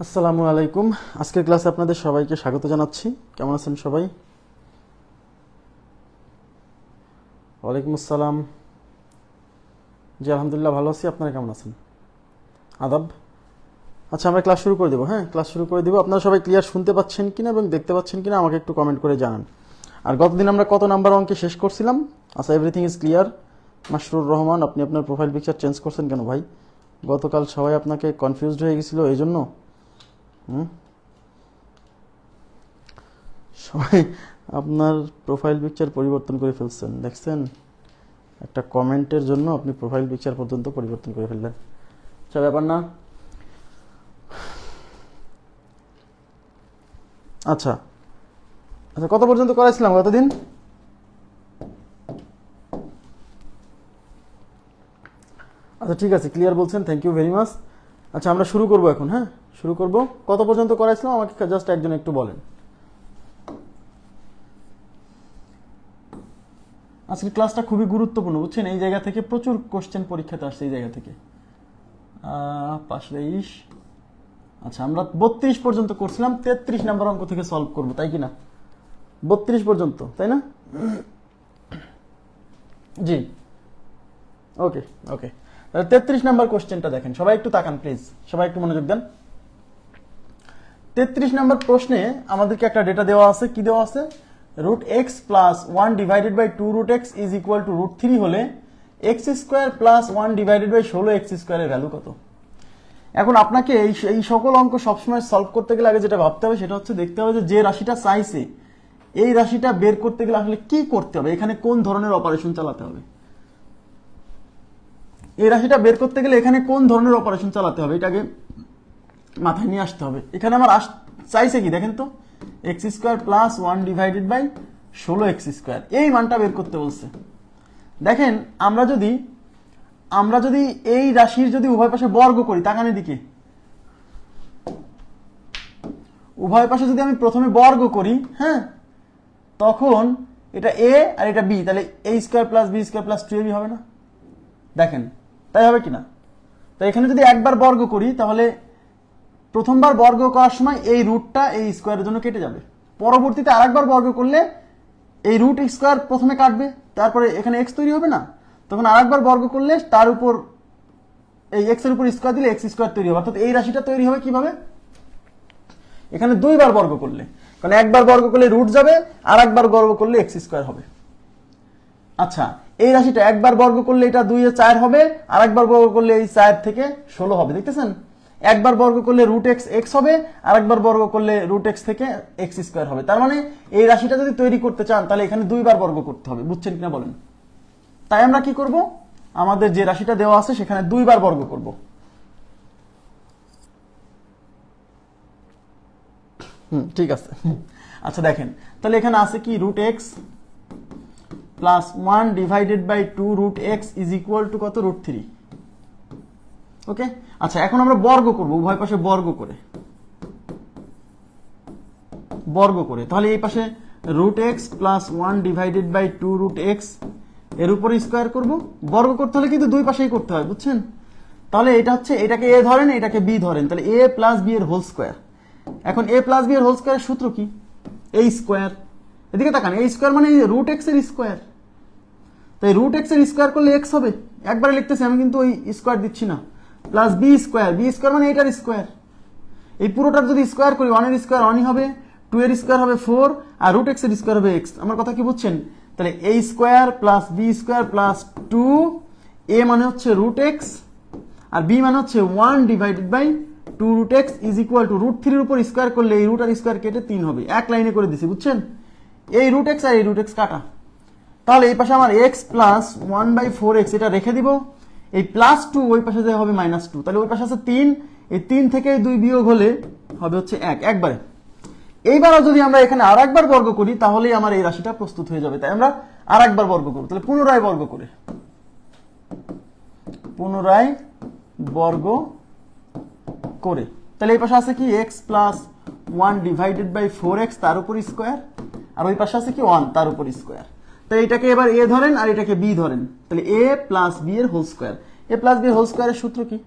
আসসালামু আলাইকুম। আজকের ক্লাসে আপনাদের সবাইকে স্বাগত জানাচ্ছি। কেমন আছেন সবাই? ওয়ালাইকুম আসসালাম। জি আলহামদুলিল্লাহ ভালো আছি। আপনারা কেমন আছেন? আদাব। আচ্ছা, আমরা ক্লাস শুরু করে দেবো। হ্যাঁ, ক্লাস শুরু করে দেবো। আপনারা সবাই ক্লিয়ার শুনতে পাচ্ছেন কিনা এবং দেখতে পাচ্ছেন কিনা আমাকে একটু কমেন্ট করে জানান। আর গতদিন আমরা কত নাম্বার অঙ্কে শেষ করছিলাম? আচ্ছা, everything is clear. Mashrur Rahman, আপনি আপনার প্রোফাইল পিকচার চেঞ্জ করছেন কেন ভাই? গতকাল সবাই আপনাকে কনফিউজড হয়ে গেছিল এই জন্য? সবাই আপনার প্রোফাইল পিকচার পরিবর্তন করে ফেলছেন, দেখছেন? একটা কমেন্টের জন্য আপনি প্রোফাইল পিকচার পর্যন্ত পরিবর্তন করে ফেললেন। আচ্ছা, ব্যাপার না। আচ্ছা আচ্ছা, কত পর্যন্ত করাইছিলাম গতদিন? আচ্ছা ঠিক আছে, ক্লিয়ার বলছেন, থ্যাংক ইউ ভেরি মাচ। আচ্ছা, আমরা শুরু করব এখন। হ্যাঁ, শুরু করব। কত পর্যন্ত করাইছিলাম আমাকে জাস্ট একজন একটু বলেন। আজকের ক্লাসটা খুবই গুরুত্বপূর্ণ, বুঝছেন? এই জায়গা থেকে প্রচুর কোশ্চেন পরীক্ষাতে আসছে এই জায়গা থেকে। 5-20। আচ্ছা, আমরা 32 পর্যন্ত করছিলাম, 33 নাম্বার অঙ্ক থেকে সলভ করব, তাই কি না? 32 পর্যন্ত, তাই না? জি, ওকে ওকে। 33 নাম্বার কোশ্চেনটা দেখেন, সবাই একটু তাকান প্লিজ, সবাই একটু মনোযোগ দেন। 33 নাম্বার প্রশ্নে আমাদেরকে একটা ডেটা দেওয়া আছে। কি দেওয়া আছে? √x plus 1 divided by 2√x is equal to √3 হলে x square plus 1 divided by 16x স্কোয়ারের ভ্যালু কত? এখন আপনাকে এই সকল অঙ্ক সবসময় সলভ করতে গেলে আগে যেটা ভাবতে হবে সেটা হচ্ছে দেখতে হবে যে রাশিটা চাইছে এই রাশিটা বের করতে গেলে আসলে কি করতে হবে, এখানে কোন ধরনের অপারেশন চালাতে হবে। এই রাশিটা বের করতে গেলে এখানে কোন ধরনের অপারেশন চালাতে হবে এটাকে মাথায় নিয়ে আসতে হবে। এখানে আমার চাইছে কি দেখেন তো, x square plus 1 divided by 16x square, এই মানটা বের করতে বলছে। দেখেন, আমরা যদি এই রাশির যদি উভয় পাশে বর্গ করি, তাকানের দিকে, উভয় পাশে যদি আমি প্রথমে বর্গ করি, হ্যাঁ, তখন এটা a আর এটা b, তাহলে a square plus b square plus 2ab হবে না? দেখেন, তাই হবে কিনা? তো এখানে যদি একবার বর্গ করি তাহলে প্রথমবার বর্গ করার সময় এই রুটটা এই স্কোয়ারের জন্য কেটে যাবে। পরবর্তীতে আরেকবার বর্গ করলে এই রুট স্কোয়ার প্রথমে কাটবে, তারপরে এখানে এক্স তৈরি হবে না? তখন আরেকবার বর্গ করলে তার উপর এই এক্স এর উপর স্কোয়ার দিলে এক্স স্কোয়ার তৈরি হবে। অর্থাৎ এই রাশিটা তৈরি হবে কিভাবে? এখানে দুইবার বর্গ করলে, কারণ একবার বর্গ করলে রুট যাবে, আর একবার বর্গ করলে এক্স স্কোয়ার হবে। আচ্ছা, এই রাশিটা একবার বর্গ করলে এটা 2 এ 4 হবে, আর একবার বর্গ করলে এই 4 থেকে 16 হবে, দেখতেছেন? একবার বর্গ করলে √x এক্স হবে, আর একবার বর্গ করলে √x থেকে এক্স স্কোয়ার হবে। তার মানে এই রাশিটা যদি তৈরি করতে চান তাহলে এখানে দুইবার বর্গ করতে হবে, বুঝছেন কিনা বলেন? তাই আমরা কি করব, আমাদের যে রাশিটা দেওয়া আছে সেখানে দুইবার বর্গ করব। ঠিক আছে। আচ্ছা দেখেন, তাহলে এখানে আছে কি, √x plus 1 divided by 2√x is equal to কত? √3। ওকে। আচ্ছা, এখন আমরা বর্গ করব, উভয় পাশে বর্গ করে, তাহলে এই পাশে √x plus 1 divided by 2√x এর উপর স্কোয়ার করব। বর্গ করতে হলে কিন্তু দুই পাশেই করতে হয়, বুঝছেন? তাহলে এটা হচ্ছে, এটাকে a ধরেন, এটাকে b ধরেন, তাহলে a প্লাস b এর হোল স্কোয়ার। এখন a প্লাস b এর হোল স্কোয়ারের সূত্র কি? a square. এদিকে তাকান, a স্কোয়ার মানে √x এর স্কোয়ার। তাই √x এর স্কোয়ার করলে x হবে, একবারে লিখতেছি আমি, কিন্তু ওই স্কোয়ার দিচ্ছি না। Plus b square, b square মানে এটার স্কোয়ার। এই পুরোটার যদি স্কোয়ার করি, 1 এর স্কোয়ার 1ই হবে, 2 এর স্কোয়ার হবে 4, আর √x এর স্কোয়ার হবে x। আমার কথা কি বুঝছেন? তাহলে a square plus b square plus 2, a মানে হচ্ছে √x আর b মানে হচ্ছে 1 divided by 2√x is equal to √3 এর উপর স্কোয়ার করলে এই রুট আর স্কোয়ার কেটে 3 হবে। এক লাইনে করে দিছি, বুঝছেন? এই √x আর এই √x কাটা। তাহলে এই পাশে আমার x প্লাস 1/4x এটা রেখে দিব, এই প্লাস 2 ওই পাশে যে হবে -2, তাহলে ওই পাশে আছে 3, এই 3 থেকে 2 বিয়োগ হলে হবে হচ্ছে 1, একবারে। এইবারও যদি আমরা এখানে আর একবার বর্গ করি তাহলেই আমার এই রাশিটা প্রস্তুত হয়ে যাবে। তাই আমরা আর একবার বর্গ করব, তাহলে পুনরায় বর্গ করে, তাহলে এই পাশে আছে কি, x plus 1 divided by 4x তার উপর স্কোয়ার, আর ওই পাশে আছে কি 1 তার উপর স্কোয়ার। তো এটাকে এবার a ধরেন আর এটাকে b ধরেন, তাহলে a প্লাস b এর whole square. a plus b এর হোল স্কোয়ারের সূত্র কি?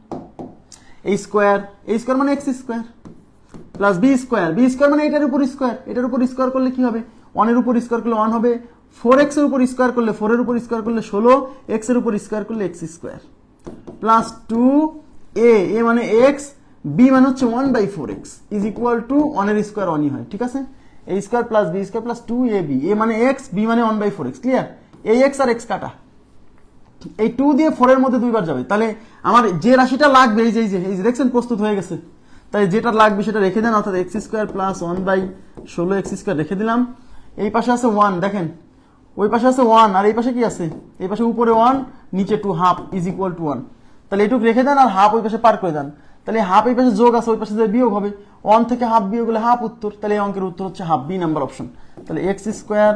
a স্কোয়ার মানে x square. Plus b square মানে এটার উপর স্কোয়ার করলে কি হবে, 1 এর উপর স্কোয়ার করলে 1 হবে, 4x এর উপর স্কোয়ার করলে 4 এর উপর স্কোয়ার করলে 16, x এর উপর স্কোয়ার করলে x স্কোয়ার প্লাস 2a মানে x, b মানে হচ্ছে 1/4x ইজ ইকুয়াল টু 1 এর স্কোয়ার 1ই হয়, ঠিক আছে, a square plus b square plus 2ab, a মানে x, b মানে 1/4x, ক্লিয়ার, এই x আর x কাটা, এই 2 দিয়ে 4 এর মধ্যে দুইবার যাবে, তাহলে আমার যে রাশিটা লাগবে এই যে দেখছেন প্রস্তুত হয়ে গেছে, তাই যেটা লাগবে সেটা রেখে দেন, অর্থাৎ x square plus 1/16x square রেখে দিলাম, এই পাশে আছে 1, দেখেন ওই পাশে আছে 1 আর এই পাশে কি আছে, এই পাশে উপরে 1 নিচে 2 হাফ ইজ ইকুয়াল টু 1, তাহলে এটুকু রেখে দেন আর হাফ ওই পাশে পার করে দেন, তাহলে হাফ এই পাশে যোগ আছে ওই পাশে যে বিয়োগ হবে, 1 থেকে হাফ বিয়োগ হলে হাফ উত্তর, তাহলে এই অঙ্কের উত্তর হচ্ছে হাফ, বি নাম্বার অপশন, তাহলে x square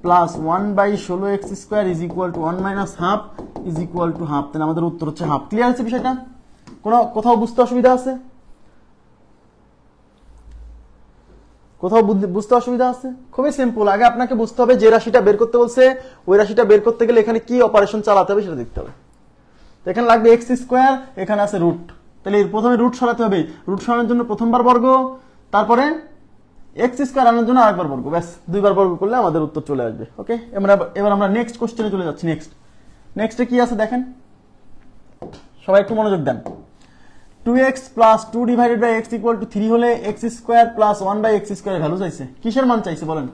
plus 1/16x square is equal to 1 minus half is equal to half, তাহলে আমাদের উত্তর হচ্ছে হাফ। ক্লিয়ার হচ্ছে বিষয়টা? কোথাও বুঝতে অসুবিধা আছে? বুঝতে অসুবিধা আছে? খুবই সিম্পল, আগে আপনাকে বুঝতে হবে যে রাশিটা বের করতে বলছে ওই রাশিটা বের করতে গেলে এখানে কি অপারেশন চালাতে হবে সেটা দেখতে হবে। তো এখানে লাগবে এক্স স্কোয়ার, এখানে আছে রুট, তাহলে প্রথমে রুট সরাতে হবে, রুট সরানোর জন্য প্রথমবার বর্গ, তারপরে এক্স স্কোয়ার আনার জন্য আরেকবার বর্গ, ব্যাস দুইবার বর্গ করলে আমাদের উত্তর চলে আসবে। ওকে, এবার আমরা নেক্সট কোশ্চেনে চলে যাচ্ছি। নেক্সটে কি আছে দেখেন, সবাই একটু মনোযোগ দেন। 2x plus 2 divided by x equal to 3 হলে x square plus 1/x square value চাইছে, কিসের মান চাইছে বলেন?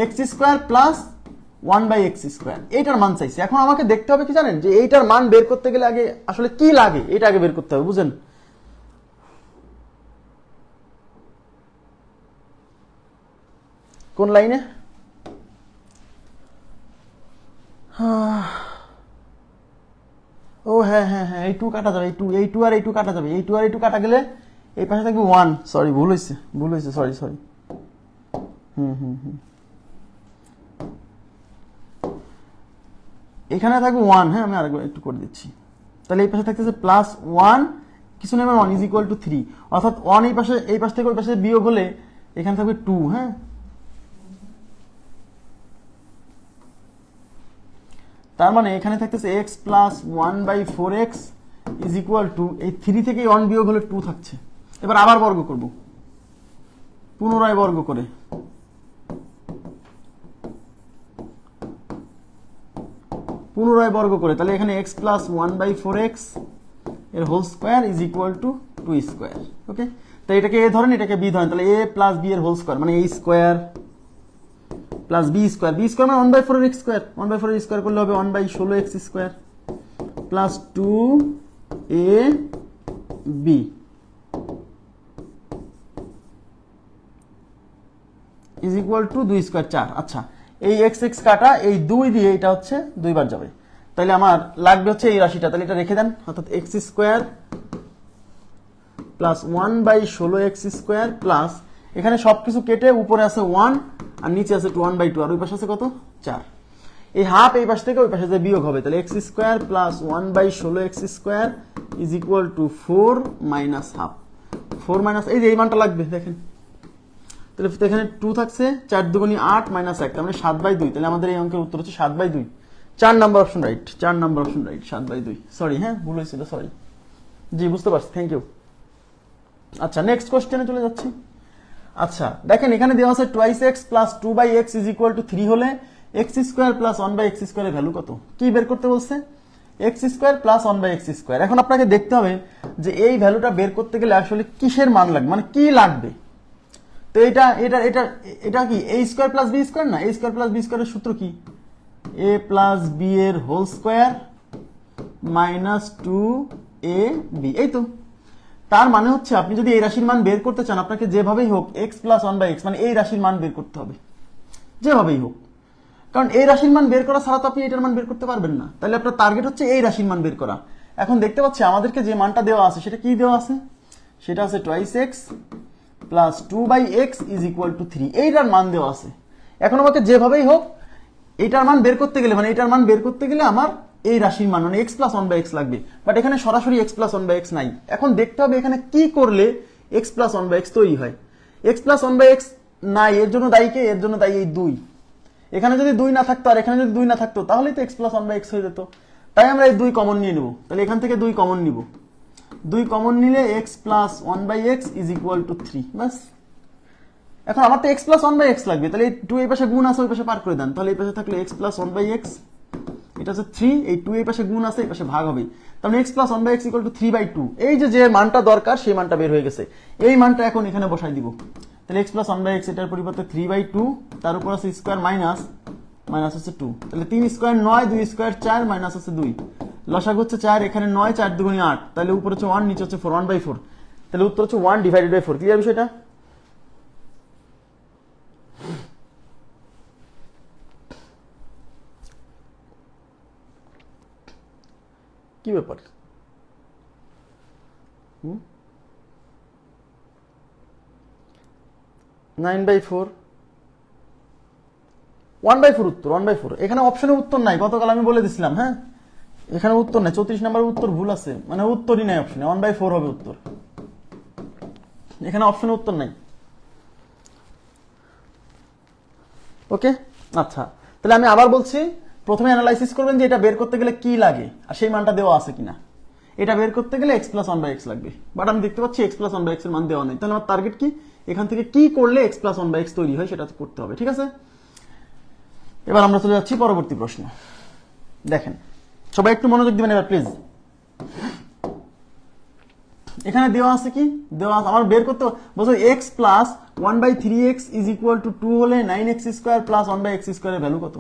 x square plus 1/x square, এইটার মান চাইছে। এখন আমাকে দেখতে হবে কি জানেন, যে এইটার মান বের করতে গেলে আগে আসলে কি লাগে এটা আগে বের করতে হবে, বুঝেন? কোন লাইনে? ও হ্যাঁ, এই 2 কাটা যাবে, এই 2 আর এই 2 কাটা যাবে, এই 2 আর এই 2 কাটা গেলে এই পাশে থাকবে 1, সরি ভুল হয়েছে, সরি এখানে থাকবে 1, হ্যাঁ আমি আরেকবার একটু করে দিচ্ছি, তাহলে এই পাশে থাকতেছে প্লাস 1 কিছু নেবে 1 ইজ ইকুয়াল টু 3, অর্থাৎ 1 এই পাশ থেকে ওই পাশে বিয়োগ হলে এখানে থাকবে 2, হ্যাঁ তার মানে এখানে থাকতেছে x plus 1/4x is equal to, এই 3 থেকে 1 বিয়োগ হলে 2 থাকছে। এবার আবার বর্গ করব, পুনরায় বর্গ করে, তাহলে এখানে x প্লাস 1/4x এর whole square is equal to 2 square. Okay, তাই এটাকে a ধরেন, এটাকে b ধরেন, তাহলে a প্লাস b এর হোল স্কোয়ার মানে a square plus b square মানে 1/4 এক্স স্কোয়ার, 1/4 স্কোয়ার করলে হবে 1/16x square plus 2ab is equal to 2 square 4। আচ্ছা, এই x কাটা, এই 2 দিয়ে এটা হচ্ছে দুইবার যাবে, তাহলে আমার লাগবে হচ্ছে এই রাশিটা, তাহলে এটা রেখে দেন, অর্থাৎ x square plus 1/16x square plus, এখানে সবকিছু কেটে উপরে আছে 1 আর নিচে আছে 1/2 আর ওই পাশে আছে কত 4, এই হাফ এই পাশ থেকে ওই পাশে যে বিয়োগ হবে, তাহলে x square plus 1/16x square is equal two 4 minus half, 4 minus এই যে এই মানটা লাগবে দেখেন, তাহলে এখানে 2 থাকছে, 4 দুগুণী 8 মাইনাস 1 তার মানে 7/2, তাহলে আমাদের এই অঙ্কের উত্তর হচ্ছে 7/2, 4 নাম্বার অপশন রাইট, 7/2, সরি হ্যাঁ ভুল হয়েছিল, সরি, জি বুঝতে পারছি, থ্যাংক ইউ। আচ্ছা নেক্সট কোশ্চেনে চলে যাচ্ছি। আচ্ছা দেখেন এখানে দেওয়া আছে 2x plus 2/x is equal to 3 হলে x স্কোয়ার প্লাস 1/x স্কোয়ারের ভ্যালু কত, কি বের করতে বলছে? x square plus 1/x square. এখন আপনাকে দেখতে হবে যে এই ভ্যালুটা বের করতে গেলে আসলে কিসের মান লাগবে, মানে কি লাগবে। তো এটা কি a square plus b square না, a স্কোয়ার প্লাস b স্কোয়ারের সূত্র কি, a প্লাস b এর হোল স্কোয়ার মাইনাস 2ab, এই তো। তার মানে হচ্ছে আপনি যদি এই রাশির মান বের করতে চান, আপনাকে যেভাবেই হোক x প্লাস 1/x মানে এই রাশির মান বের করতে হবে, যেভাবেই হোক, কারণ এই রাশির মান বের করা ছাড়া তো আপনি এটার মান বের করতে পারবেন না, তাহলে আপনার টার্গেট হচ্ছে এই রাশির মান বের করা। এখন দেখতে পাচ্ছি আমাদেরকে যে মানটা দেওয়া আছে সেটা কি দেওয়া আছে, সেটা আছে 2x plus 2/x is equal to 3, এইটার মান দেওয়া আছে। এখন আমাকে যেভাবেই হোক এইটার মান বের করতে গেলে, মানে এইটার মান বের করতে গেলে আমার এই রাশির মান মানে x প্লাস 1/x লাগবে, বাট এখানে সরাসরি x প্লাস 1/x নাই। এখন দেখতে হবে এখানে কি করলে x প্লাস 1/x তৈরি হয়। x প্লাস 1/x নাই, এর জন্য দায়ী কে? এর জন্য দায়ী এই 2। এখানে যদি 2 না থাকতো আর এখানে যদি 2 না থাকতো তাহলেই তো x প্লাস 1/x হয়ে যেত, তাই আমরা এই 2 কমন নিয়ে নেব, তাহলে এখান থেকে 2 কমন নিব, 2 কমন নিলে x plus 1/x is equal to 3, বাস। এখন আমার তো x প্লাস 1/x লাগবে, তাহলে 2 এই পাশে গুণ আছে ওই পাশে পার করে দেন, তাহলে এই পাশে থাকলে x প্লাস 1/x, এটা হচ্ছে 3, এই 2 এই পাশে গুণ আছে এই পাশে ভাগ হবে, তাহলে x plus 1/x equal to 3/2। এই যে মানটা দরকার সেই মানটা বের হয়ে গেছে, এই মানটা এখন এখানে বসাই দিব। তাহলে x প্লাস 1/x এটার পরিবর্তে 3/2, তার উপর আছে স্কয়ার মাইনাস হচ্ছে 2, তাহলে 3 স্কয়ার 9, 2 স্কয়ার 4, মাইনাস হচ্ছে 2, লসাগু হচ্ছে 4, এখানে 9, 4 2 8, তাহলে উপরে হচ্ছে 1, নিচে হচ্ছে 4, 1/4, তাহলে উত্তর হচ্ছে 1/4। ক্লিয়ার বিষয়টা? কি ব্যাপার? 9/4, 1/4 উত্তর, 1/4। এখানে অপশনে উত্তর নাই, গতকাল আমি বলে দিছিলাম। হ্যাঁ, এখানে উত্তর নাই, 34 নম্বরের উত্তর ভুল আছে, মানে উত্তরই নাই অপশনে, 1/4 হবে উত্তর, এখানে অপশনে উত্তর নাই। ওকে, আচ্ছা, তাহলে আমি আবার বলছি, প্রথমে অ্যানালাইসিস করবেন যে এটা বের করতে গেলে কি লাগে আর সেই মানটা দেওয়া আছে কিনা। এটা বের করতে গেলে x প্লাস 1/x লাগবে, বাট আমি দেখতে পাচ্ছি x প্লাস 1/x এর মান দেওয়া নেই, তাহলে আমার টার্গেট কি, এখান থেকে কি করলে x প্লাস 1/x তৈরি হয় সেটা করতে হবে। ঠিক আছে, এবার আমরা চলে যাচ্ছি পরবর্তী প্রশ্ন। দেখেন, সবাই একটু মনোযোগ দিবেন এবার প্লিজ। এখানে দেওয়া আছে কি, দেওয়া আছে আমার বের করতে বলছে x plus 1/3x is equal to 2 হলে 9x square plus 1/x স্কয়ারের value কত?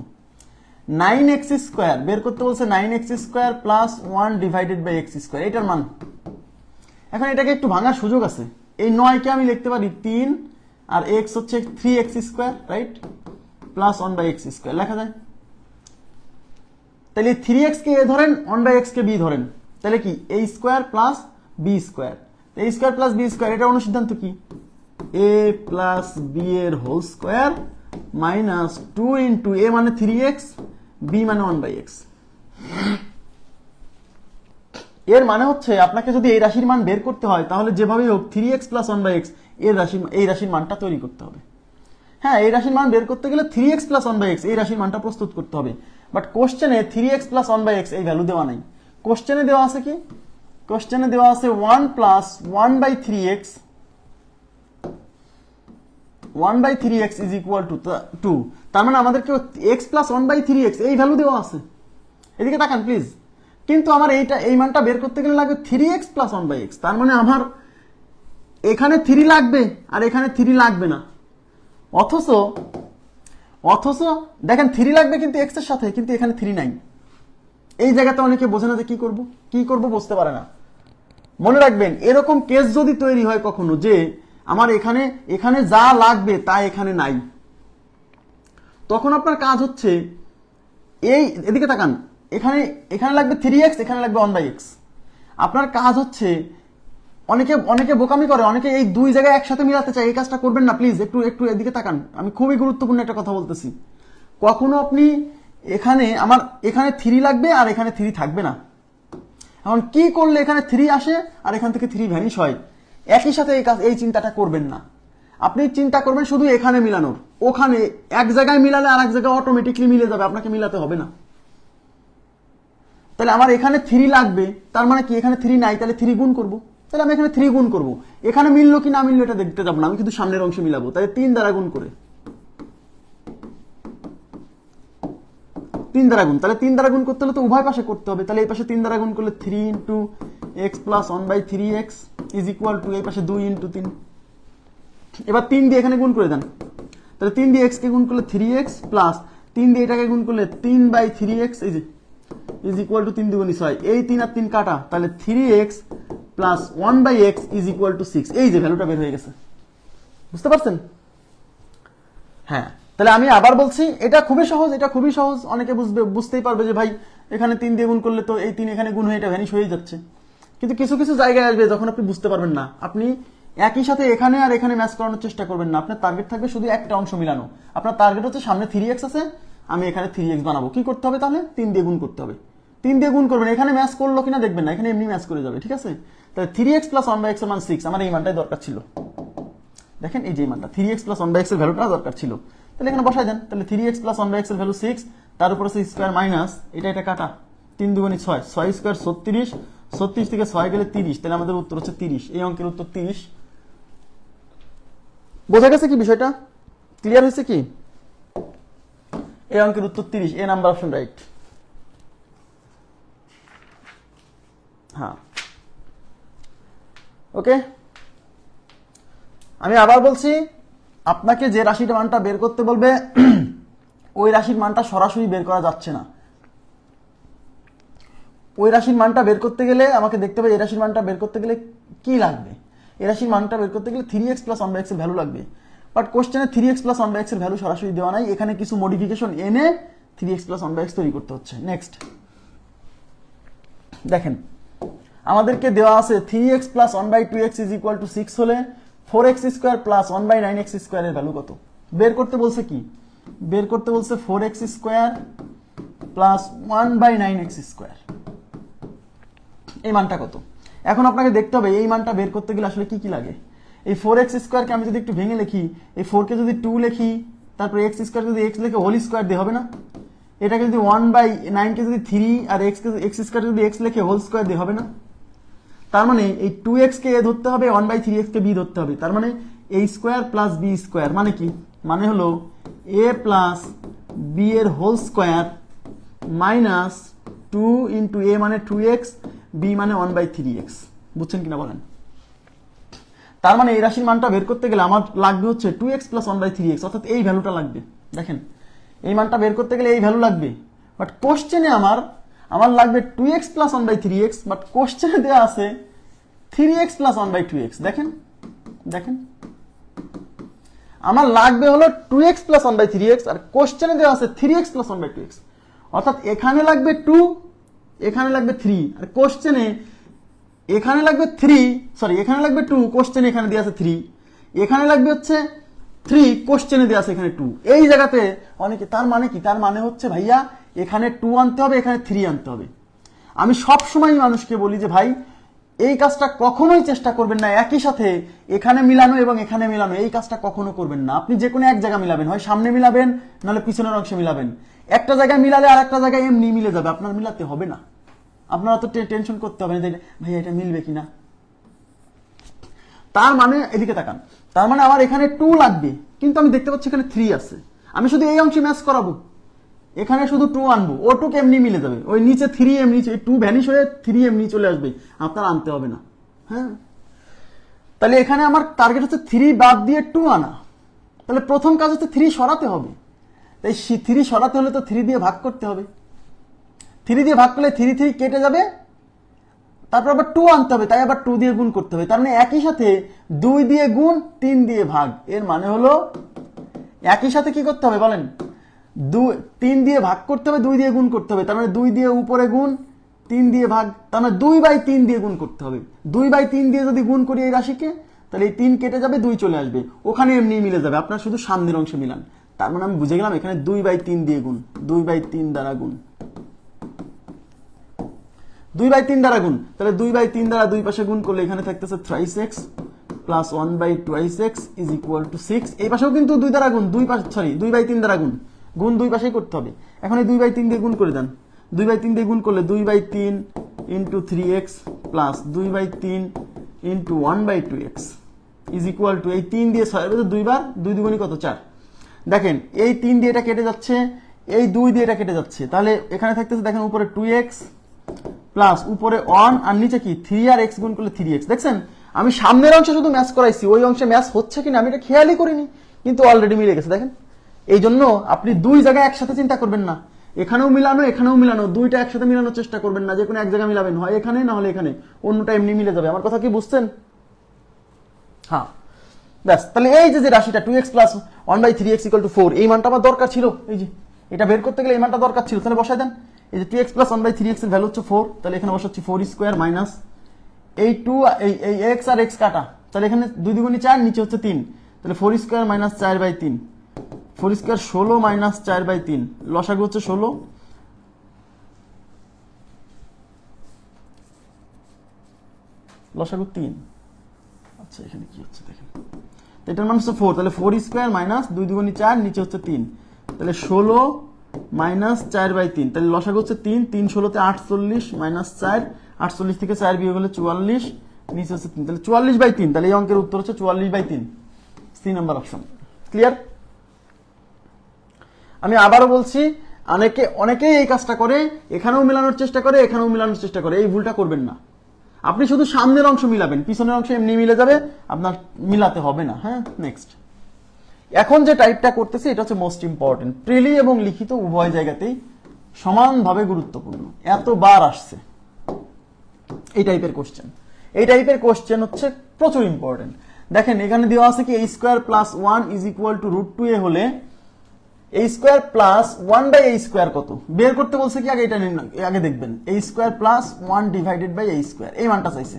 9x স্কয়ার বের করতে বলছে, 9x square plus 1 divided by x square, এটার মান। এখন এটাকে একটু ভাঙার সুযোগ আছে, এই 9 কে আমি লিখতে পারি 3 আর x হচ্ছে 3x square, right, plus 1/x square লেখা যায়। তাহলে 3x কে a ধরেন, 1/x কে b ধরেন, তাহলে কি a square plus b square, a square plus b square, এটা অনুসিদ্ধান্ত কি, a প্লাস b এর whole square minus 2 into a মানে 3x, b মানে 1/x। এর মানে হচ্ছে আপনাকে যদি এই রাশির মান বের করতে হয় তাহলে যেভাবেই হোক 3x প্লাস 1/x এই রাশির মানটা তৈরি করতে হবে। হ্যাঁ, এই রাশির মান বের করতে গেলে 3x প্লাস 1/x এই রাশির মানটা প্রস্তুত করতে হবে, বাট কোশ্চেনে 3x প্লাস 1/x এই ভ্যালু দেওয়া নাই। কোশ্চেনে দেওয়া আছে কি, কোশ্চেনে দেওয়া আছে 1 plus 1/3x, 1/3x is equal to 2, তার মানে আমাদেরকে x প্লাস 1/3x এই ভ্যালু দেওয়া আছে। এদিকে তাকান প্লিজ, কিন্তু আমার এই মানটা বের করতে গেলে লাগবে 3x প্লাস 1/x, তার মানে আমার এখানে 3 লাগবে আর এখানে 3 লাগবে না। অথচ দেখেন 3 লাগবে কিন্তু x এর সাথে, কিন্তু এখানে 3 নাই। এই জায়গাতে অনেকে বোঝে না যে কি করব বুঝতে পারে না। মনে রাখবেন, এরকম কেস যদি তৈরি হয় কখনো যে আমার এখানে যা লাগবে তা এখানে নাই, তখন আপনার কাজ হচ্ছে এদিকে তাকান, এখানে লাগবে 3x, এখানে লাগবে 1/x। আপনার কাজ হচ্ছে, অনেকে বোকামি করে, অনেকে এই দুই জায়গায় একসাথে মিলাতে চায়, এই কাজটা করবেন না প্লিজ। একটু এদিকে তাকান, আমি খুবই গুরুত্বপূর্ণ একটা কথা বলতেছি। কখনো আপনি এখানে 3 লাগবে আর এখানে 3 থাকবে না। এখন কি করলে এখানে 3 আসে আর এখান থেকে 3 ভ্যানিশ হয়, একই সাথে এই চিন্তাটা করবেন না। আপনি চিন্তা করবেন শুধু এখানে মিলানোর, ওখানে এক জায়গায় মিলালে আর এক জায়গায় অটোমেটিকলি মিলে যাবে, আপনাকে মিলাতে হবে না। তাহলে আমার এখানে 3 লাগবে, তার মানে কি এখানে 3 নাই, তাহলে 3 গুণ করব, তাহলে আমি এখানে 3 গুণ করব। এখানে মিললো কি না মিললো এটা দেখতে যাবো না, আমি কিন্তু সামনের অংশে মিলাবো, তাহলে 3 দ্বারা গুণ করে, 3 দ্বারা গুণ, তাহলে 3 দ্বারা গুণ করতে হলে তো উভয় পাশে করতে হবে, তাহলে এই পাশে 3 দ্বারা গুণ করলে 3 into x plus 1/3x is equal to এই পাশে 2 ইন্টু 3। এবার 3 দিয়ে এখানে গুণ করে দেন, তাহলে 3 দিয়ে x কে গুণ করলে 3x প্লাস 3 দিয়ে এটাকে গুণ করলে 3/3x এই যে ইজ ইকুয়াল টু 3 দুগুণী 6, এই 3 আর 3 কাটা, তাহলে 3x plus 1/x is equal two 6। এই যে ভ্যালুটা বের হয়ে গেছে, বুঝতে পারছেন? হ্যাঁ, তাহলে আমি আবার বলছি, এটা খুবই সহজ, অনেকে বুঝতেই পারবে যে ভাই এখানে 3 দিয়ে গুণ করলে তো এই 3 এখানে গুণ হয়ে এটা ভ্যানিশ হয়ে যাচ্ছে। কিন্তু কিছু জায়গায় আসবে যখন আপনি বুঝতে পারবেন না, আপনি একই সাথে এখানে আর এখানে ম্যাচ করানোর চেষ্টা করবেন না। আপনার টার্গেট থাকবে শুধু একটা অংশ মিলানো। আপনার টার্গেট হচ্ছে সামনে 3x আছে, আমি এখানে 3x বানাবো। কি করতে হবে তাহলে? 3 দিয়ে গুণ করতে হবে। 3 দিয়ে গুণ করবেন, এখানে ম্যাচ করলো কিনা দেখবেন না, এখানে এমনি ম্যাচ করে যাবে, ঠিক আছে? তাহলে 3x প্লাস 1/x এর মান 6, আমার এই মানটাই দরকার ছিল। দেখেন এই যে মানটা 3x প্লাস 1/x এর ভ্যালুটা দরকার ছিল, তাহলে এখানে বসাই দেন। তাহলে 3x প্লাস 1/x এর ভ্যালু 6, তার উপর আছে স্কয়ার মাইনাস এটা কাটা, 3 দুগুণী 6, 6 স্কয়ার 36, 36 থেকে 6 গেলে 30, তাহলে আমাদের উত্তর হচ্ছে 30। এই অঙ্কের উত্তর 30। বোঝা গেছে কি বিষয়টা? ক্লিয়ার হয়েছে কি? এই অঙ্কের উত্তর 30, এ নাম্বার অপশন রাইট। হ্যাঁ, ওকে। আমি আবার বলছি, আপনাকে যে রাশির মানটা বের করতে বলবে ওই রাশির মানটা সরাসরি বের করা যাচ্ছে না। ওই রাশির মানটা বের করতে গেলে আমাকে দেখতে হবে এই রাশির মানটা বের করতে গেলে কি লাগবে। এই রাশির মানটা বের করতে গেলে 3x + 1/x এর ভ্যালু লাগবে, বাট কোশ্চেনে 3x + 1/x এর ভ্যালু সরাসরি দেওয়া নাই, এখানে কিছু মডিফিকেশন এনে 3x + 1/x তৈরি করতে হচ্ছে। নেক্সট দেখেন, আমাদেরকে দেওয়া আছে 3x + 1/2x = 6 হলে 4x² + 1/9x² এর ভ্যালু কত বের করতে বলছে। কি বের করতে বলছে? 4x² + 1/9x²। এই মানটা কত? এখন আপনাকে দেখতে হবে এই মানটা বের করতে গেলে আসলে কি কি লাগে। এই 4x² কে আমি যদি একটু ভেঙে লিখি, এই 4 কে যদি 2 লিখি, তারপর x² যদি x লিখে হোল স্কয়ার দিয়ে হবে না? এটাকে যদি 1/9 কে যদি 3 আর x² যদি x লিখে হোল স্কয়ার দিয়ে হবে না? তার মানে এই 2x কে a ধরতে হবে, 1/3x কে b ধরতে হবে। তার মানে a² + b² মানে কি? মানে হলো a + b এর হোল স্কয়ার মাইনাস 2 × a মানে 2x, b মানে 1/3x। বুঝছেন কিনা বলেন? তার মানে এই রাশির মানটা বের করতে গেলে আমার লাগবে হচ্ছে 2x + 1/3x, অর্থাৎ এই ভ্যালুটা লাগবে। দেখেন, এই মানটা বের করতে গেলে এই ভ্যালু লাগবে, বাট কোশ্চেনে আমার লাগবে 2x + 1/3x, বাট কোশ্চেনে দেওয়া আছে 3x + 1/2x। দেখেন দেখেন, আমার লাগবে হলো 2x + 1/3x, আর কোশ্চেনে দেওয়া আছে 3x + 1/2x, অর্থাৎ এখানে লাগবে 2, এখানে লাগবে 3, আর কোশ্চেনে এখানে লাগবে 3, সরি এখানে লাগবে 2, কোশ্চেনে এখানে দেওয়া আছে 3, এখানে লাগবে হচ্ছে 3, কোশ্চেনে দেওয়া আছে এখানে 2। এই জায়গাতে অনেকে, তার মানে কি? তার মানে হচ্ছে ভাইয়া এখানে 2 আনতে হবে, এখানে 3 আনতে হবে। আমি সব সময় মানুষকে বলি যে ভাই এই কাজটা কখনোই চেষ্টা করবেন না একই সাথে এখানে মিলানো এবং এখানে মিলানো, এই কাজটা কখনো করবেন না। আপনি যে কোনো এক জায়গা মিলাবেন, হয় সামনে মিলাবেন নাহলে পিছনের অংশে মিলাবেন। একটা জায়গায় মিলালে আর একটা জায়গায় এমনি মিলে যাবে, আপনার মিলাতে হবে না। আপনারা তো টেনশন করতে হবে না ভাই এটা মিলবে কিনা। তার মানে এদিকে তাকান, তার মানে আমার এখানে 2 লাগবে, কিন্তু আমি দেখতে পাচ্ছি এখানে 3 আছে। আমি শুধু এই অংশে ম্যাচ করাবো, এখানে শুধু 2 আনবো, ও 2 এমনি মিলে যাবে, ওই নিচে 3 এমনি 2 ভ্যানিশ হয়ে 3 এমনি চলে আসবে, আপনার আনতে হবে না। হ্যাঁ, তাহলে এখানে আমার টার্গেট হচ্ছে 3 বাদ দিয়ে 2 আনা। তাহলে প্রথম কাজ হচ্ছে 3 সরাতে হবে। তাই 3 সরাতে হলে তো 3 দিয়ে ভাগ করতে হবে। 3 দিয়ে ভাগ করলে 3 3 কেটে যাবে, তারপর আবার 2 আনতে হবে, তাই আবার 2 দিয়ে গুণ করতে হবে। তার মানে একই সাথে 2 দিয়ে গুণ, 3 দিয়ে ভাগ। এর মানে হলো একই সাথে কি করতে হবে বলেন? 3 দিয়ে ভাগ করতে হবে, 2 দিয়ে গুণ করতে হবে। তার মানে 2 দিয়ে উপরে গুণ, 3 দিয়ে ভাগ, তার মানে 2/3 দিয়ে গুণ করতে হবে। 2/3 দিয়ে যদি গুণ করি এই রাশিকে, তাহলে এই 3 কেটে যাবে, 2 চলে আসবে, ওখানে এমনি মিলে যাবে। আপনার শুধু সামনের অংশে মিলান। তার মানে আমি বুঝে গেলাম এখানে 2/3 দিয়ে গুণ, 2/3 দ্বারা গুণ, 2/3 দ্বারা গুণ। তাহলে 2/3 দ্বারা দুই পাশে গুণ করলে এখানে থাকতেছে 3x + 1/2x = 6। এই পাশেও কিন্তু 2 দ্বারা গুণ, 2/3 দ্বারা গুণ, গুণ দুই পাশেই করতে হবে। এখন এই 2/3 দিয়ে গুণ করে দেন। 2/3 দিয়ে গুণ করলে 2/3 × 3x + 2/3 × 1/2x = এই 3 দিয়ে 6 এর 2 বার, 2 দুগুণে কত? 4। দেখেন এই 3 দিয়ে এটা কেটে যাচ্ছে, এই 2 দিয়ে এটা কেটে যাচ্ছে, তাহলে এখানে থাকতেছে দেখেন উপরে 2x প্লাস উপরে 1 আর নিচে কি 3 আর x গুণ করলে 3x। দেখছেন আমি সামনের অংশে শুধু ম্যাচ করাইছি, ওই অংশে ম্যাচ হচ্ছে কিনা আমি এটা খেয়ালই করিনি, কিন্তু অলরেডি মিলে গেছে। দেখেন, এই জন্য আপনি দুই জায়গায় একসাথে চিন্তা করবেন না, এখানেও মিলানো এখানেও মিলানো, দুইটা একসাথে মিলানোর চেষ্টা করবেন না। যে কোনো এক জায়গায় মিলাবেন, হয় এখানে না হলে এখানে, অন্যটা এমনি মিলে যাবে। আমার কথা কি বুঝছেন? হ্যাঁ, ব্যাস। তাহলে এই যে রাশিটা 2x + 1/3x = 4, এই মানটা আমার দরকার ছিল। এই যে এটা বের করতে গেলে এই মানটা দরকার ছিল, তাহলে বসাই দেন। এই যে 2x + 1/3x এর ভ্যালু হচ্ছে 4, তাহলে এখানে বসাচ্ছি 4² মাইনাস এই 2, এই x আর x কাটা, তাহলে এখানে 2 দুগুণে 4, নিচে হচ্ছে 3, তাহলে 4² - 4/3, 4² 16 - 4/3, লসাগু হচ্ছে 16, লসাগু 3। আচ্ছা এখানে কি হচ্ছে দেখেন, এটার মান হচ্ছে 4, তাহলে 4² - 2 দুগুণে 4, নিচে হচ্ছে 3, তাহলে 16 - 4/3, তাহলে লসাগু হচ্ছে 3, 3 16 তে 48 - 4 48 থেকে 4 বিয়োগ হলে 44, নিচে হচ্ছে 3, তাহলে 44/3, তাহলে এই অঙ্কের উত্তর হচ্ছে 44/3, সি নাম্বার অপশন। ক্লিয়ার? আমি আবারও বলছি, অনেকেই এই কাজটা করে, এখানেও মেলানোর চেষ্টা করে, এখানেও মেলানোর চেষ্টা করে, এই ভুলটা করবেন না। আপনি শুধু সামনের অংশ মিলাবেন, পিছনের অংশ এমনি মিলে যাবে, আপনার মিলাতে হবে না। হ্যাঁ, নেক্সট। এখন যে টাইপটা করতেছি এটা হচ্ছে মোস্ট ইম্পর্টেন্ট, প্রিলি এবং লিখিত উভয় জায়গাতেই সমানভাবে গুরুত্বপূর্ণ, এতবার আসছে এই টাইপের কোশ্চেন। এই টাইপের কোশ্চেন হচ্ছে প্রচুর ইম্পর্টেন্ট। দেখেন এখানে দেওয়া আছে কি a² + 1 = √2a হলে a² + 1/a² কত বের করতে বলছে কি, আগে এটা আগে দেখবেন। a² + 1 / a², এই মানটা চাইছে,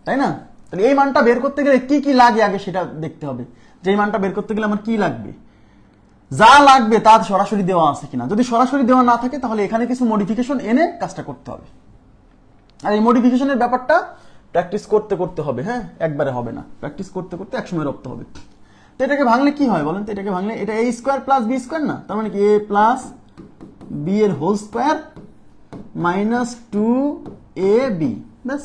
তাই না? তাহলে এই মানটা বের করতে গেলে কি কি লাগে আগে সেটা দেখতে হবে, যে এই মানটা বের করতে গেলে আমার কি লাগবে। যা লাগবে তা সরাসরি দেওয়া আছে কিনা, যদি সরাসরি দেওয়া না থাকে তাহলে এখানে কিছু মডিফিকেশন এনে কাজটা করতে হবে। আর এই মডিফিকেশনের ব্যাপারটা প্র্যাকটিস করতে করতে হবে। হ্যাঁ, একবারে হবে না, প্র্যাকটিস করতে করতে একসময় রপ্ত হবে। তো এটাকে ভাঙলে কি হয় বলেন তো? এটাকে ভাঙলে এটা a² + b² না, তার মানে কি a + b এর হোল স্কয়ার - 2ab, ব্যাস।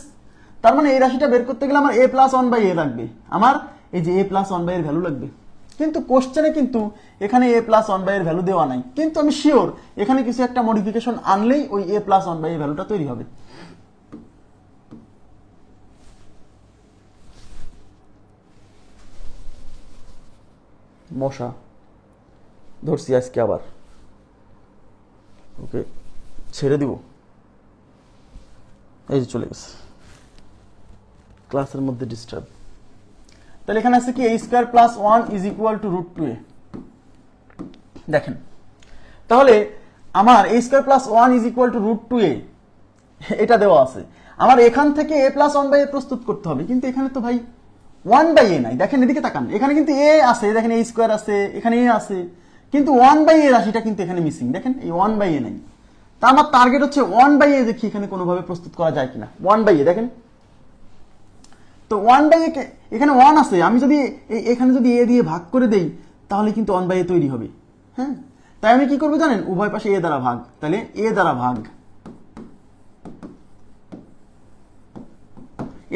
তার মানে এই রাশিটা বের করতে গেলে আমার a + 1/a লাগবে, আমার এই যে a + 1/a এর ভ্যালু লাগবে। কিন্তু কোশ্চেনে কিন্তু এখানে a + 1/a এর ভ্যালু দেওয়া নাই, কিন্তু আমি শিওর এখানে কিছু একটা মডিফিকেশন আনলেই ওই a + 1/a ভ্যালুটা তৈরি হবে। মশা ধরছি আজকে আবার, ওকে ছেড়ে দিব। এই যে চলে গেছে, ক্লাসের মধ্যে ডিস্টার্ব। তাহলে এখানে আছে কি a² + 1 = √2a। দেখেন তাহলে আমার a² + 1 = √2a এটা দেওয়া আছে, আমার এখান থেকে a + 1/a প্রস্তুত করতে হবে, কিন্তু এখানে তো ভাই 1/a নাই। দেখেন এদিকে তাকান, এখানে কিন্তু a আছে, দেখেন a² আছে, এখানে a আছে, কিন্তু 1/a রাশিটা কিন্তু এখানে মিসিং। দেখেন এই 1/a নাই। তা আমার টার্গেট হচ্ছে 1/a, দেখি এখানে কোনোভাবে প্রস্তুত করা যায় কিনা। 1/a দেখেন তো 1/a কে এখানে 1 আছে, আমি যদি এখানে যদি a দিয়ে ভাগ করে দেই তাহলে কিন্তু 1/a তৈরি হবে। হ্যাঁ, তাই আমি কি করবো জানেন, উভয় পাশে a দ্বারা ভাগ, তাহলে a দ্বারা ভাগ,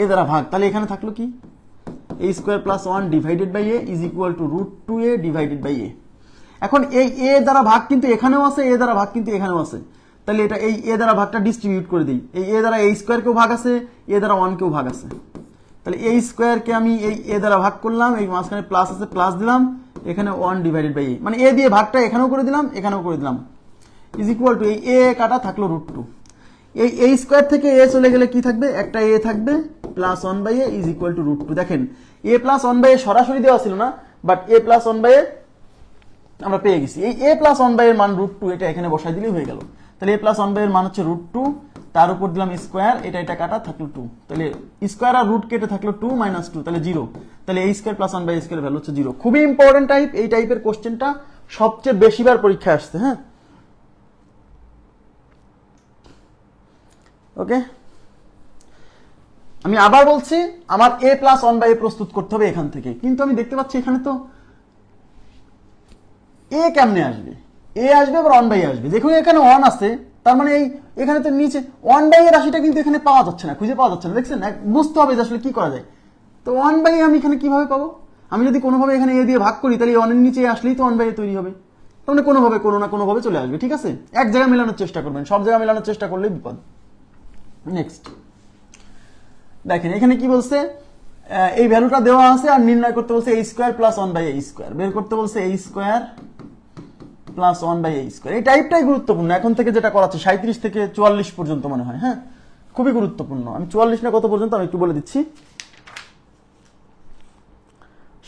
a দ্বারা ভাগ, তাহলে এখানে থাকলো কি a² + 1 / a = √2a / a। এখন এই a দ্বারা ভাগ কিন্তু এখানেও আছে, a দ্বারা ভাগ কিন্তু এখানেও আছে, তাহলে এটা এই a দ্বারা ভাগটা ডিস্ট্রিবিউট করে দিই। এই a দ্বারা a² কেও ভাগ আছে, a দ্বারা 1 কেও ভাগ আছে, তাহলে a² কে আমি এই a দ্বারা ভাগ করলাম, এই মাঝখানে প্লাস আছে প্লাস দিলাম, এখানে 1 / a, মানে a দিয়ে ভাগটা এখানেও করে দিলাম এখানেও করে দিলাম, = এই a কাটা থাকলো √2। এই a² থেকে a চলে গেলে কি থাকবে, একটা a থাকবে + 1/a = √2। দেখেন a + 1/a সরাসরি দেওয়া ছিল না, বাট a + 1/a আমরা পেয়ে গেছি। এই a + 1/a এর মান √2, এটা এখানে বসাই দিলেই হয়ে গেল। তাহলে a + 1/a এর মান হচ্ছে √2, তার উপর দিলাম স্কয়ার, এটা কাটা থাকলো 2, তাহলে স্কয়ার আর রুট কেটে থাকলো 2 - 2, তাহলে 0। তাহলে a² + 1/a² এর ভ্যালু হচ্ছে 0। খুবই ইম্পর্টেন্ট টাইপ, এই টাইপের কোশ্চেনটা সবচেয়ে বেশিবার পরীক্ষায় আসছে। হ্যাঁ, ওকে। আমি আবার বলছি, আমার a + 1/a প্রস্তুত করতে হবে এখান থেকে, কিন্তু আমি দেখতে পাচ্ছি এখানে তো a কেমনে আসবে, a আসবে আবার 1/a আসবে, দেখুন এখানে 1 আছে, তার মানে এই এখানে তো নিচে 1/a রাশিটা কিন্তু এখানে পাওয়া যাচ্ছে না, খুঁজে পাওয়া যাচ্ছে না। দেখছেন, বুঝতে হবে যে আসলে কি করা যায়। তো 1/a আমি এখানে কিভাবে পাবো? আমি যদি কোনোভাবে এখানে a দিয়ে ভাগ করি, তাহলে 1 এর নিচে আসলেই তো 1/a তৈরি হবে, তার মানে কোনোভাবে কোনো না কোনোভাবে চলে আসবে। ঠিক আছে, এক জায়গায় মেলানোর চেষ্টা করবেন, সব জায়গায় মেলানোর চেষ্টা করলেই বিপদ। নেক্সট দেখেন এখানে কি বলছে, এই ভ্যালুটা দেওয়া আছে আর নির্ণয় করতে বলছে a² + 1/a², বের করতে বলছে a² + 1/a²। এই টাইপটাই গুরুত্বপূর্ণ এখন থেকে যেটা করাচ্ছে, 37 থেকে 44 পর্যন্ত মনে হয়। হ্যাঁ, খুবই গুরুত্বপূর্ণ। আমি 44 না কত পর্যন্ত আমি একটু বলে দিচ্ছি,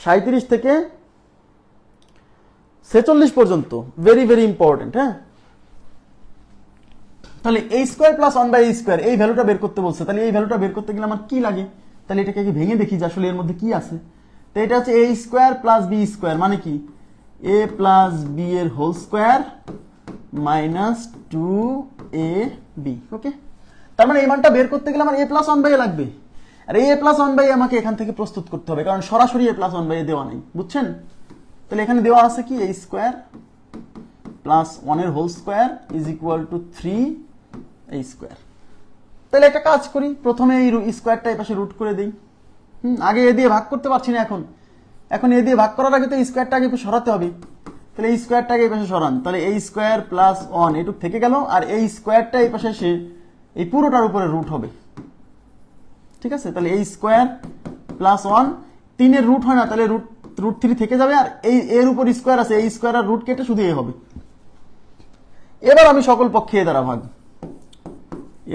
37 থেকে 46 পর্যন্ত ভেরি ভেরি ইম্পর্টেন্ট। হ্যাঁ, তাহলে a² + 1/a² এই ভ্যালুটা বের করতে বলছে, তাহলে এই ভ্যালুটা বের করতে গেলে আমার কি লাগে, তাহলে এটাকে কি ভেঙে দেখি যে আসলে এর মধ্যে কি আছে। তো এটা হচ্ছে a² + b², মানে কি a + b এর হোল স্কয়ার - 2ab। ওকে, তার মানে এই মানটা বের করতে গেলে আমার a + 1/a লাগবে, আর a + 1/a আমাকে এখান থেকে প্রস্তুত করতে হবে, কারণ সরাসরি a + 1/a দেওয়া নেই, বুঝছেন? তাহলে এখানে দেওয়া আছে কি a² + 1 এর হোল স্কয়ার = 3 এই স্কোয়ার। তাহলে একটা কাজ করি, প্রথমে এই স্কোয়ারটা এই পাশে রুট করে দিই। আগে এ দিয়ে ভাগ করতে পারছি না, এখন এ দিয়ে ভাগ করার আগে তো এই স্কোয়ারটা আগে সরাতে হবে। তাহলে এই স্কোয়ারটাকে এই পাশে সরান, তাহলে এই স্কোয়ার প্লাস 1 এটুক থেকে গেল, আর এই স্কোয়ারটা এই পাশে এসে এই পুরোটার উপরে রুট হবে। ঠিক আছে, তাহলে এই স্কোয়ার প্লাস 1, 3 এর রুট হয় না, তাহলে রুট 3 থেকে যাবে, আর এই এর উপর স্কোয়ার আছে, এই স্কোয়ার আর রুট কেটে শুধু এ হবে। এবার আমি সকল পক্ষে এ দ্বারা ভাগ,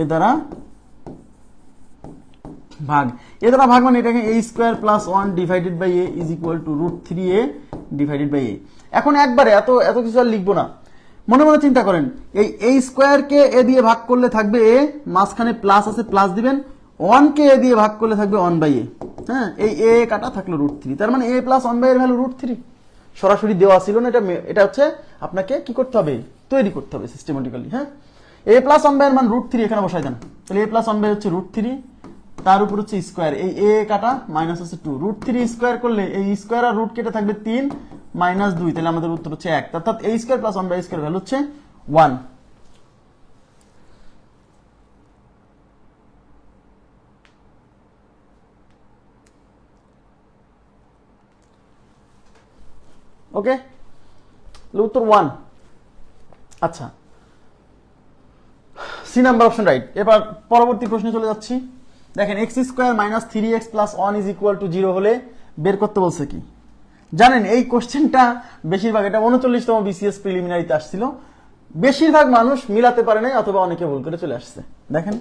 এ দ্বারা ভাগ মানে এটাকে a square plus 1 divided by a is equal to √3a divided by a। এখন একবারে এত কিছু আর লিখবো না, মনে মনে চিন্তা করেন, এই a স্কোয়ারকে a দিয়ে ভাগ করলে থাকবে a, মাঝখানে প্লাস আছে প্লাস দিবেন, 1 কে a দিয়ে ভাগ করলে থাকবে 1 বাই a। হ্যাঁ, এই a কাটা থাকলো √3, তার মানে a প্লাস 1 বাই এর ভ্যালু √3। সরাসরি দেওয়া ছিল না, এটা হচ্ছে আপনাকে কি করতে হবে, তৈরি করতে হবে সিস্টেমেটিক্যালি। হ্যাঁ, a প্লাস 1 বাই এর মান √3 এখানে বসাই দেন, তাহলে a প্লাস 1 বাই হচ্ছে √3, তার উপর হচ্ছে স্কোয়ার, এই a কাটা মাইনাস হচ্ছে 2, √3 স্কোয়ার করলে এই স্কোয়ার আর রুট কেটে থাকবে 3 মাইনাস 2, তাহলে আমাদের উত্তর হচ্ছে 1, অর্থাৎ a square plus 1 by square value হচ্ছে 1। ওকে, উত্তর 1। আচ্ছা, সি নাম্বার অপশন রাইট। এবার পরবর্তী প্রশ্নে চলে যাচ্ছি। দেখেন x square minus 3x plus 1 is equal to 0 হলে বের করতে বলছে কি। জানেন এই কোশ্চেনটা বেশিরভাগ, এটা 39তম বিসিএস প্রিলিমিনারিতে আসছিল, বেশিরভাগ মানুষ মিলাতে পারে নাই অথবা অনেকে ভুল করে চলে আসছে। দেখেন,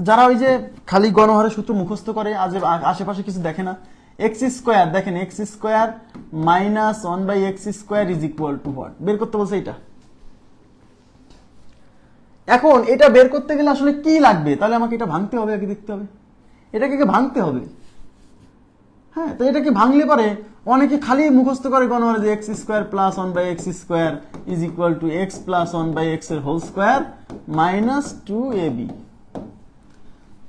যারা ওই যে খালি গণহারে সূত্র মুখস্থ করে, আশেপাশে কিছু দেখে না, এক্স স্কোয়ার, দেখেন x square minus 1 by x square is equal to what, বের করতে বলছে এটা। এখন এটা বের করতে গেলে আসলে কি লাগবে, তাহলে আমাকে এটা ভাঙতে হবে, আগে দেখতে হবে এটাকে ভাঙতে হবে। হ্যাঁ, তো এটাকে ভাঙলে পারে অনেকে খালি মুখস্থ করে গণহারে যে x square plus 1 by x square is equal to x plus 1 by x এর হোল স্কোয়ার মাইনাস 2ab।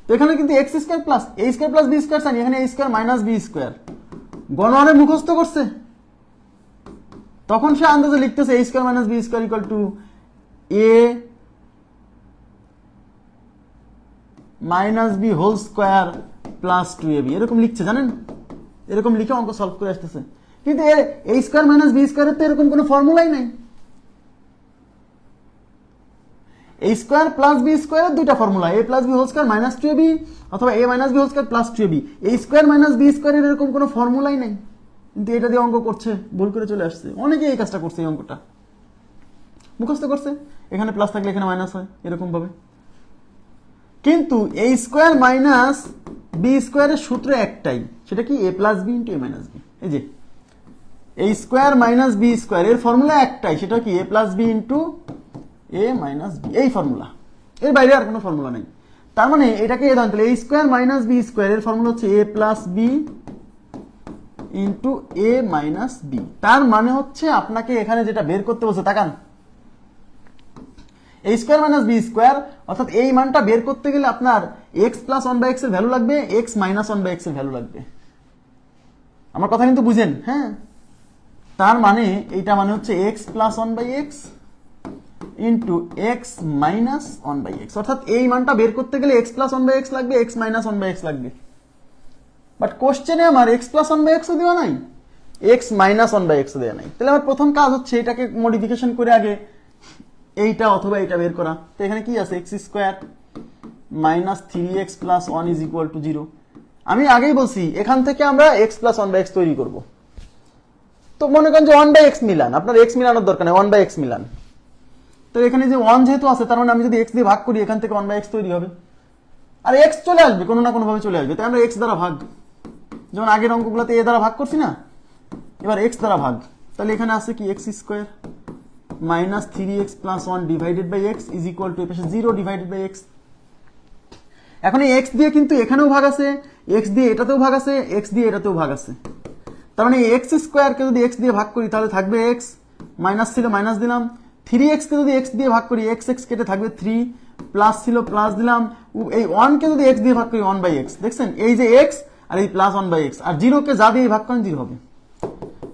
তো এখানে কিন্তু x square plus a square plus b square sign, এখানে a square minus b square, গণহারে মুখস্থ করছে, তখন সে আন্দাজে লিখতেছে a square minus b square equal to a minus b whole square plus 2ab, এরকম লিখছে। জানেন, এরকম লিখে অঙ্ক সলভ করে আসতেছে, কিন্তু এ স্কোয়ার মাইনাস বি স্কোয়ারের তো এরকম কোনো ফর্মুলাই নাই। এ স্কোয়ার প্লাস বি স্কোয়ারের দুইটা formula, a plus b whole square minus 2ab অথবা a minus b whole square plus 2ab। A square minus b স্কোয়ারের এরকম কোনো ফর্মুলাই নাই, কিন্তু এটা দিয়ে অঙ্ক করছে, ভুল করে চলে আসছে। অনেকে এই কাজটা করছে, এই অঙ্কটা মুখস্থ করছে, এখানে প্লাস থাকলে এখানে মাইনাস হয় এরকম ভাবে। কিন্তু এ স্কোয়ার মাইনাস বি স্কোয়ারের সূত্র একটাই, সেটা কি এ plus b into a minus B. এই যে এ স্কোয়ার মাইনাস বি স্কোয়ার এর ফর্মুলা একটাই, সেটা কি এ plus b into a minus B, এই ফর্মুলা, এর বাইরে আর কোনো ফর্মুলা নেই। তার মানে এটাকে ধরেন, তাহলে a square minus b square এর ফর্মুলা হচ্ছে এ plus b into a minus B. তার মানে হচ্ছে আপনাকে এখানে যেটা বের করতে বলছে, তাকান, এ স্কোয়ার মাইনাস বি স্কোয়ার, অর্থাৎ এই মানটা বের করতে গেলে আপনার এক্স প্লাস 1 বাই এক্স এর ভ্যালু লাগবে, এক্স মাইনাস 1 বাই এক্স এর ভ্যালু লাগবে। আমার কথা কিন্তু বুঝেন? হ্যাঁ, তার মানে এইটা মানে হচ্ছে x plus 1 by x into x minus 1 by x, অর্থাৎ এই মানটা বের করতে গেলে এক্স প্লাস 1 বাই এক্স লাগবে, এক্স মাইনাস 1 বাই এক্স লাগবে। বাট কোশ্চেনে আমার এক্স প্লাস 1 বাই এক্স দেওয়া নাই, এক্স মাইনাস 1 বাই এক্স দেওয়া নাই। তাহলে আমার প্রথম কাজ হচ্ছে এটাকে মডিফিকেশন করে আগে এইটা অথবা এইটা বের করা। তো এখানে কি আছে, x square minus 3x plus 1 is equal to 0। আমি আগেই বলছি এখান থেকে আমরা এক্স প্লাস 1 বাই এক্স তৈরি করব। তো মনে করেন যে 1 বাই এক্স মিলান, আপনার এক্স মিলানোর দরকার নেই, 1 বাই এক্স মিলান। তো এখানে যে 1 যেহেতু আছে, তার মানে আমি যদি এক্স দিয়ে ভাগ করি, এখান থেকে 1 বাই এক্স তৈরি হবে, আর এক্স চলে আসবে, কোনো না কোনো ভাবে চলে আসবে। তাই আমরা এক্স দ্বারা ভাগ, যেমন আগের অঙ্কগুলোতে এ দ্বারা ভাগ করছি না, এবার এক্স দ্বারা ভাগ। তাহলে এখানে আছে কি x square minus 3x plus 1 divided by x is equal to 0 divided by x. এখন এই এক্স দিয়ে কিন্তু এখানেও ভাগ আছে, এক্স দিয়ে এটাতেও ভাগ আছে, এক্স দিয়ে এটাতেও ভাগ আছে। তার মানে এক্স স্কোয়ারকে যদি এক্স দিয়ে ভাগ করি তাহলে থাকবে এক্স, মাইনাস ছিল মাইনাস দিলাম, 3x কে যদি এক্স দিয়ে ভাগ করি এক্স এক্স কেটে থাকবে 3, প্লাস ছিল প্লাস দিলাম, এই 1 কে যদি এক্স দিয়ে ভাগ করি 1 বাই এক্স, দেখছেন এই যে এক্স আর এই প্লাস 1 বাই এক্স, আর 0 কে যা দিয়ে ভাগ করেন 0 হবে।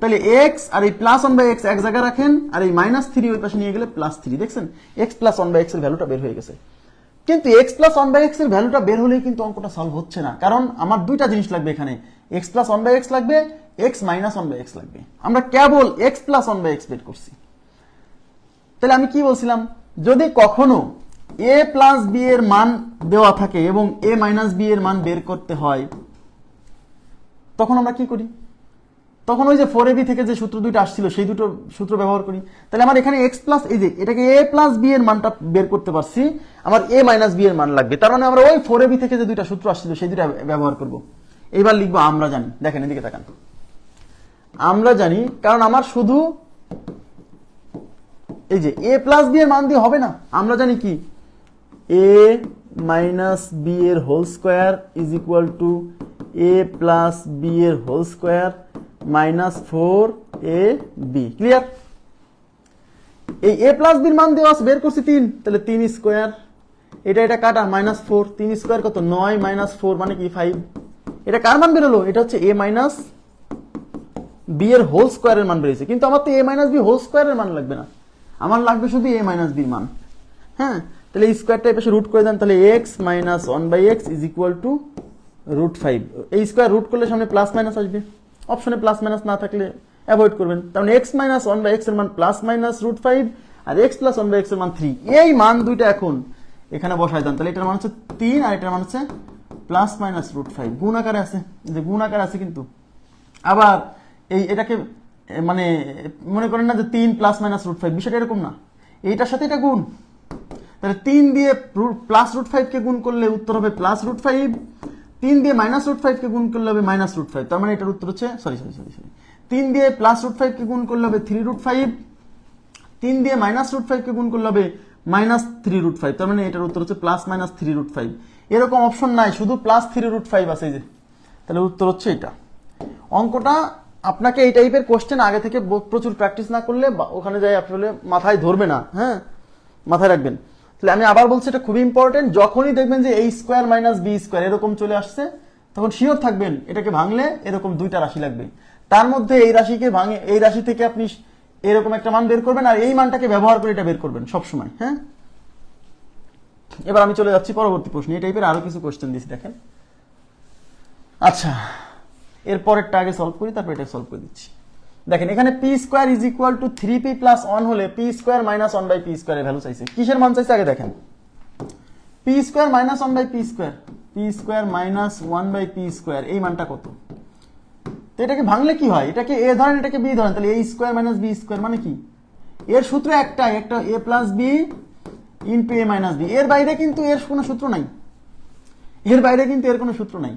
তাহলে এক্স আর এই প্লাস ওয়ান বাই এক্স এক জায়গায় রাখেন, আর এই মাইনাস থ্রি ওই পাশে নিয়ে গেলে প্লাস থ্রি। দেখছেন x plus one by x এর ভ্যালুটা বের হয়ে গেছে। কিন্তু x plus one by x এর ভ্যালুটা বের হলেই কিন্তু অঙ্কটা সলভ হচ্ছে না, কারণ আমার দুইটা জিনিস লাগবে এখানে, x plus one by x লাগবে, x minus one by x লাগবে। আমরা কেবল x plus one by x বের করছি। তাহলে আমি কি বলছিলাম, যদি কখনো এ প্লাস বি এর মান দেওয়া থাকে এবং এ মাইনাস বি এর মান বের করতে হয়, তখন আমরা কি করি, তখন ওই যে 4ab থেকে যে সূত্র দুইটা আসছিল সেই দুটো সূত্র ব্যবহার করি। তাহলে আমার এখানে এক্স প্লাস, এই যে এটাকে এ প্লাস বি এর মানটা বের করতে পারছি, আমার এ মাইনাস বি এর মান লাগবে, তার মানে আমরা ওই 4ab থেকে যে দুইটা সূত্র আসছিল সেই দুইটা ব্যবহার করব। এইবার লিখবো আমরা জানি। দেখেন এদিকে তাকান, আমরা জানি, কারণ আমার শুধু এই যে এ প্লাস বি এর মান দিয়ে হবে না, আমরা জানি কি এ মাইনাস বি এর whole square is equal to a plus b এর whole square minus 4ab। Clear? এই এ প্লাস বির মান দেওয়া আছে, বের করছি 3, তাহলে 3 স্কোয়ার, এটা কাটা মাইনাস 4, 3 স্কোয়ার কত 9 মাইনাস 4 মানে কি 5। এটা কার মান বেরোলো, এটা হচ্ছে এ মাইনাস বি এর হোল স্কোয়ারের মান বেরিয়েছে, কিন্তু আমার তো এ মাইনাস বি হোল স্কোয়ারের মান লাগবে না, আমার লাগবে শুধু এ মাইনাস বির মান। হ্যাঁ, তাহলে এই স্কোয়ারটা এই পাশে রুট করে দেন, তাহলে x minus one by x is equal to √5। এই স্কোয়ার রুট করলে সামনে প্লাস মাইনাস আসবে, অপশনে প্লাস মাইনাস না থাকলে অ্যাভয়েড করবেন। তার মানে x minus one by x এর মান প্লাস মাইনাস √5 আর x plus one by x এর মান 3। এই মান দুইটা এখন এখানে বসায় দেন, তাহলে এটার মান হচ্ছে 3 আর এটার মান হচ্ছে প্লাস মাইনাস √5। গুণ আকারে আছে, যে গুণ আকারে আছে, কিন্তু আবার এটাকে মানে মনে করেন না যে 3 প্লাস মাইনাস √5, বিষয়টা এরকম না, এইটার সাথে এটা গুণ। তাহলে 3 দিয়ে প্লাস √5 কে গুণ করলে উত্তর হবে প্লাস √5, 3 দিয়ে মাইনাস √5 কে গুণ করলে হবে মাইনাস √5। তার মানে এটার উত্তর হচ্ছে সরি 3 দিয়ে প্লাস √5 কে গুণ করলে হবে 3√5, 3 দিয়ে মাইনাস √5 কে গুণ করলে হবে মাইনাস 3√5। তার মানে এটার উত্তর হচ্ছে প্লাস মাইনাস 3√5। এরকম অপশন নাই, শুধু প্লাস 3√5 আছে, এই যে, তাহলে উত্তর হচ্ছে এটা। অঙ্কটা আপনাকে এই টাইপের কোশ্চেন আগে থেকে প্রচুর প্র্যাকটিস না করলে ওখানে যাই আসলে মাথায় ধরবে না। হ্যাঁ, মাথায় রাখবেন। তাহলে আমি আবার বলছি, এটা খুবই ইম্পর্টেন্ট, যখনই দেখবেন যে a square minus b square এরকম চলে আসছে, তখন শিওর থাকবেন এটাকে ভাঙলে এরকম দুইটা রাশি লাগবে, তার মধ্যে এই রাশিকে ভাঙে, এই রাশি থেকে আপনি এরকম একটা মান বের করবেন আর এই মানটাকে ব্যবহার করে এটা বের করবেন সবসময়। হ্যাঁ, এবার আমি চলে যাচ্ছি পরবর্তী প্রশ্নে। এই টাইপের আরো কিছু কোশ্চেন দিচ্ছি, দেখেন। আচ্ছা, এর পরেরটা আগে সলভ করি, তারপর এটা সলভ করে দিচ্ছি। দেখেন এখানে p square is equal to 3p plus 1 হলে p square minus 1 by p স্কোয়ারের ভ্যালু চাইছে। কিসের মান চাইছে আগে দেখেন, p square minus 1 by p square, p square minus 1 by p square, এই মানটা কত? তো এটাকে ভাঙলে কি হয়, এটাকে এ ধরেন এটাকে বি ধরেন, তাহলে a square minus b square মানে কি, এর সূত্র একটাই, একটা এ plus b into a minus b, এর বাইরে কিন্তু এর কোনো সূত্র নাই, এর বাইরে কিন্তু এর কোনো সূত্র নাই।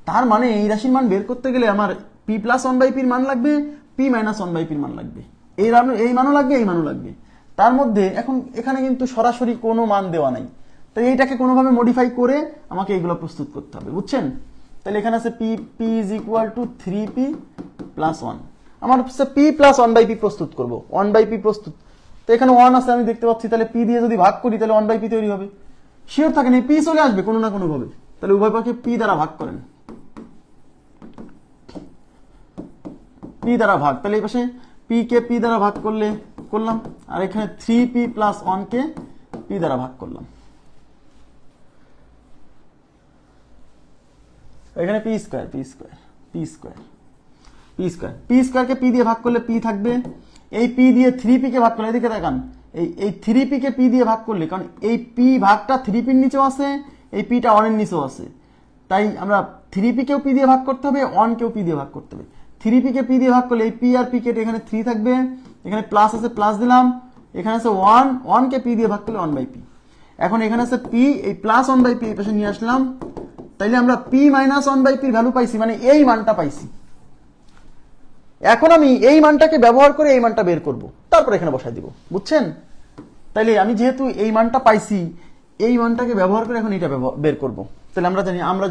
তার মানে এই রাশির মান বের করতে গেলে আমার পি প্লাস 1 বাই পির মান লাগবে, পি মাইনাস 1 বাই পির মান লাগবে, এই মানও লাগবে, এই মানও লাগবে। তার মধ্যে এখন এখানে কিন্তু সরাসরি কোনো মান দেওয়া নাই, তাই এইটাকে কোনোভাবে মডিফাই করে আমাকে এইগুলো প্রস্তুত করতে হবে, বুঝছেন? তাহলে এখানে আছে P is equal to 3p plus 1, আমার হচ্ছে পি প্লাস 1 বাই পি প্রস্তুত করব, 1 বাই পি প্রস্তুত। তো এখানে 1 আছে আমি দেখতে পাচ্ছি, তাহলে পি দিয়ে যদি ভাগ করি তাহলে 1 বাই পি তৈরি হবে, শিওর থাকেন এই পি চলে আসবে কোনো না কোনো ভাবে। তাহলে উভয় পক্ষে পি দ্বারা ভাগ করেন, পি দ্বারা ভাগ, তাহলে এই পাশে পি কে পি দ্বারা ভাগ করলে করলাম, আর এখানে 3p প্লাস 1 কে পি দ্বারা ভাগ করলাম, এখানে p square p square p square p square, p স্কোয়ারকে পি দিয়ে ভাগ করলে পি থাকবে, এই পি দিয়ে 3p কে ভাগ করলে, এদিকে দেখান, এই 3p কে পি দিয়ে ভাগ করলে, কারণ এই পি ভাগটা 3p এর নিচেও আছে, এই পিটা 1 এর নিচেও আছে, তাই আমরা 3p কেও পি দিয়ে ভাগ করতে হবে, 1 কেও পি দিয়ে ভাগ করতে হবে। 3p কে পি দিয়ে ভাগ করলে এই পি আর পি কেটে এখানে 3 থাকবে, এখানে প্লাস আছে প্লাস দিলাম, এখানে আছে 1 কে পি দিয়ে ভাগ করলে 1 বাই পি। এখন এখানে আছে পি, এই প্লাস 1 বাই পি এই পাশে নিয়ে আসলাম, তাইলে আমরা পি মাইনাস 1 বাই পির ভ্যালু পাইছি, মানে এই মানটা পাইছি। এখন আমি এই মানটাকে ব্যবহার করে এই মানটা বের করব, তারপর এখানে বসাই দিব, বুঝছেন? তাইলে আমি যেহেতু এই মানটা পাইছি, এই মানটাকে ব্যবহার করে এখন এটা বের করব। তাহলে আমরা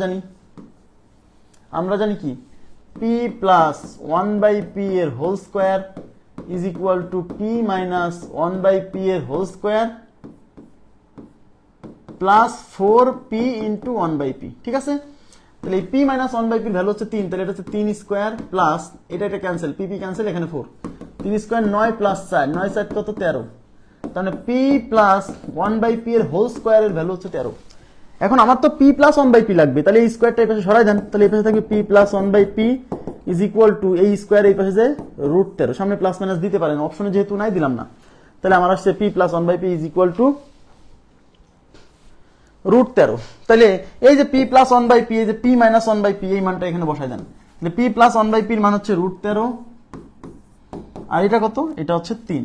জানি কি পি প্লাস 1 বাই পি এর whole square is equal to p minus 1 by p এর whole square plus 4p into 1 by p. ঠিক আছে, তাহলে এই পি মাইনাস ওয়ান বাই পির ভ্যালু হচ্ছে 3, তাহলে এটা হচ্ছে 3 স্কোয়ার প্লাস এটা ক্যান্সেল, পি ক্যান্সেল, এখানে 4, 3 স্কোয়ার 9 প্লাস 4, 9 4 কত 13, তাহলে p plus one by p এর হোল স্কোয়ারের ভ্যালু হচ্ছে 13। এখন আমার তো p plus one by p লাগবে, তাহলে এই স্কোয়ারটা এই পাশে সরাই দেন, তাহলে এই পাশে থাকবে p plus one by p is equal to এই স্কোয়ার এই পাশে যে √13, সামনে প্লাস মাইনাস দিতে পারেন, অপশনে যেহেতু নাই দিলাম না। তাহলে আমার আসছে p plus one by p is equal to √13। তাহলে এই যে p plus one by p, এই যে p minus one by p, এই মানটা এখানে বসাই দেন। তাহলে পি প্লাস ওয়ান বাই পির মান হচ্ছে √13, আর এটা কত, এটা হচ্ছে 3।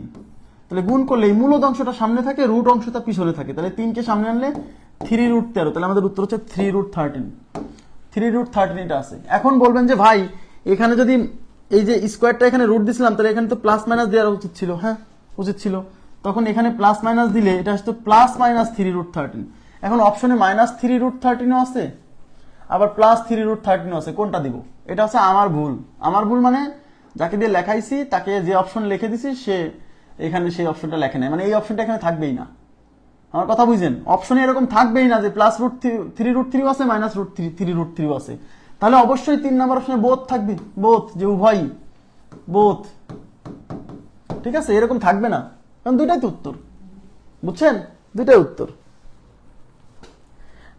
তাহলে গুণ করলে এই মূলদ অংশটা সামনে থাকে, রুট অংশটা পিছনে থাকে, তাহলে 3 কে সামনে আনলে 3√13, তাহলে আমাদের উত্তর হচ্ছে 3√13, 3√13 এটা আছে। এখন বলবেন যে ভাই এখানে যদি এই যে স্কোয়ারটা এখানে রুট দিছিলাম, তাহলে এখানে তো প্লাস মাইনাস দেওয়ার উচিত ছিল, হ্যাঁ উচিত ছিল, তখন এখানে প্লাস মাইনাস দিলে এটা আসতো প্লাস মাইনাস 3√13। এখন অপশনে মাইনাস 3√13 আছে, আবার প্লাস 3√13 আছে, কোনটা দিব? এটা হচ্ছে আমার ভুল। আমার ভুল মানে যাকে দিয়ে লেখাইছি তাকে যে অপশন লিখে দিছি সে এখানে সেই অপশনটা লেখে নেয়, মানে এই অপশনটা এখানে থাকবেই না। আমার কথা বুঝেন, অপশনে এরকম থাকবেই না যে প্লাস √3 আছে মাইনাস √3 আছে, তাহলে অবশ্যই 3 নম্বর অপশনে বোথ থাকবে, বোথ, যে উভয়ই বোথ, ঠিক আছে, এরকম থাকবে না, কারণ দুইটাই তো উত্তর, বুঝছেন, দুইটাই উত্তর।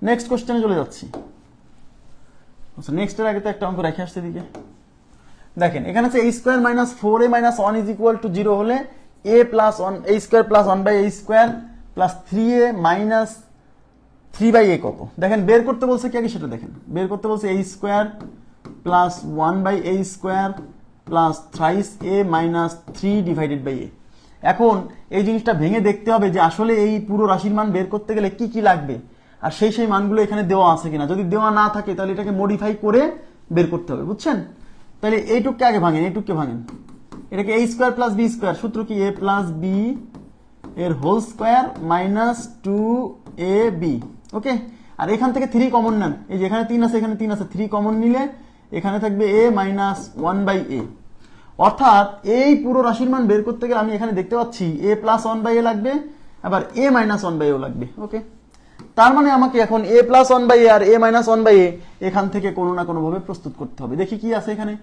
নেক্সট কোশ্চেনে চলে যাচ্ছি। আচ্ছা, নেক্সটের আগে তো একটা অঙ্ক রেখে আসছে দিকে, দেখেন এখানে আছে a square minus 4a minus 1 is equal to 0 হলে a plus 1 a square plus 1 by a square plus 3a minus 3 by a কত? দেখেন বের করতে বলছে কি আগে সেটা দেখেন, বের করতে বলছে a square plus 1 by a square plus thrice a minus 3 divided by a। এখন এই জিনিসটা ভেঙে দেখতে হবে যে আসলে এই পুরো রাশির মান বের করতে গেলে কি কি লাগবে, আর সেই মানগুলো এখানে দেওয়া আছে কিনা। যদি দেওয়া না থাকে তাহলে এটাকে মডিফাই করে বের করতে হবে, বুঝছেন। তাহলে এইটুককে আগে ভাঙেন, এইটুককে ভাঙেন, এটাকে a square plus b square, সূত্র কি a প্লাস b এর হোল স্কোয়ার মাইনাস 2ab, ওকে। আর এখান থেকে 3 কমন নেন, এই যে এখানে 3 আছে এখানে 3 আছে, 3 কমন নিলে এখানে থাকবে a মাইনাস 1 বাই a। অর্থাৎ এই পুরো রাশির মান বের করতে গেলে আমি এখানে দেখতে পাচ্ছি a প্লাস 1 বাই a লাগবে, আবার a মাইনাস 1 বাই a লাগবে, ওকে। তার মানে আমাকে এখন a প্লাস 1 বাই a আর a মাইনাস 1 বাই a এখান থেকে কোনো না কোনো ভাবে প্রস্তুত করতে হবে। দেখি কি আছে এখানে,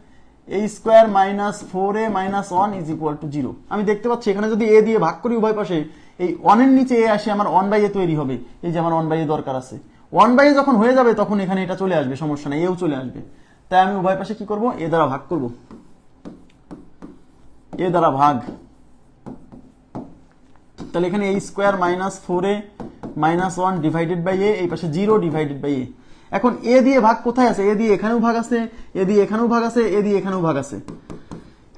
a square minus 4a minus 1 is equal to 0। আমি দেখতে পাচ্ছি এখানে যদি a দিয়ে ভাগ করি উভয় পাশে, এই 1 এর নিচে a আসে, আমার 1 বাই a তৈরি হবে, এই যে আমার 1 বাই a দরকার আছে, 1 বাই a যখন হয়ে যাবে তখন এখানে এটা চলে আসবে, সমস্যা নেই, এও চলে আসবে। তাই আমি উভয় পাশে কি করব, a দ্বারা ভাগ করব, a দ্বারা ভাগ। তাহলে এখানে a square minus 4a minus 1 divided by a, এই পাশে 0 ডিভাইডেড বাই a। এখন a দিয়ে ভাগ কোথায় আছে, a দিয়ে এখানেও ভাগ আছে, a দিয়ে এখানেও ভাগ আছে, a দিয়ে এখানেও ভাগ আছে।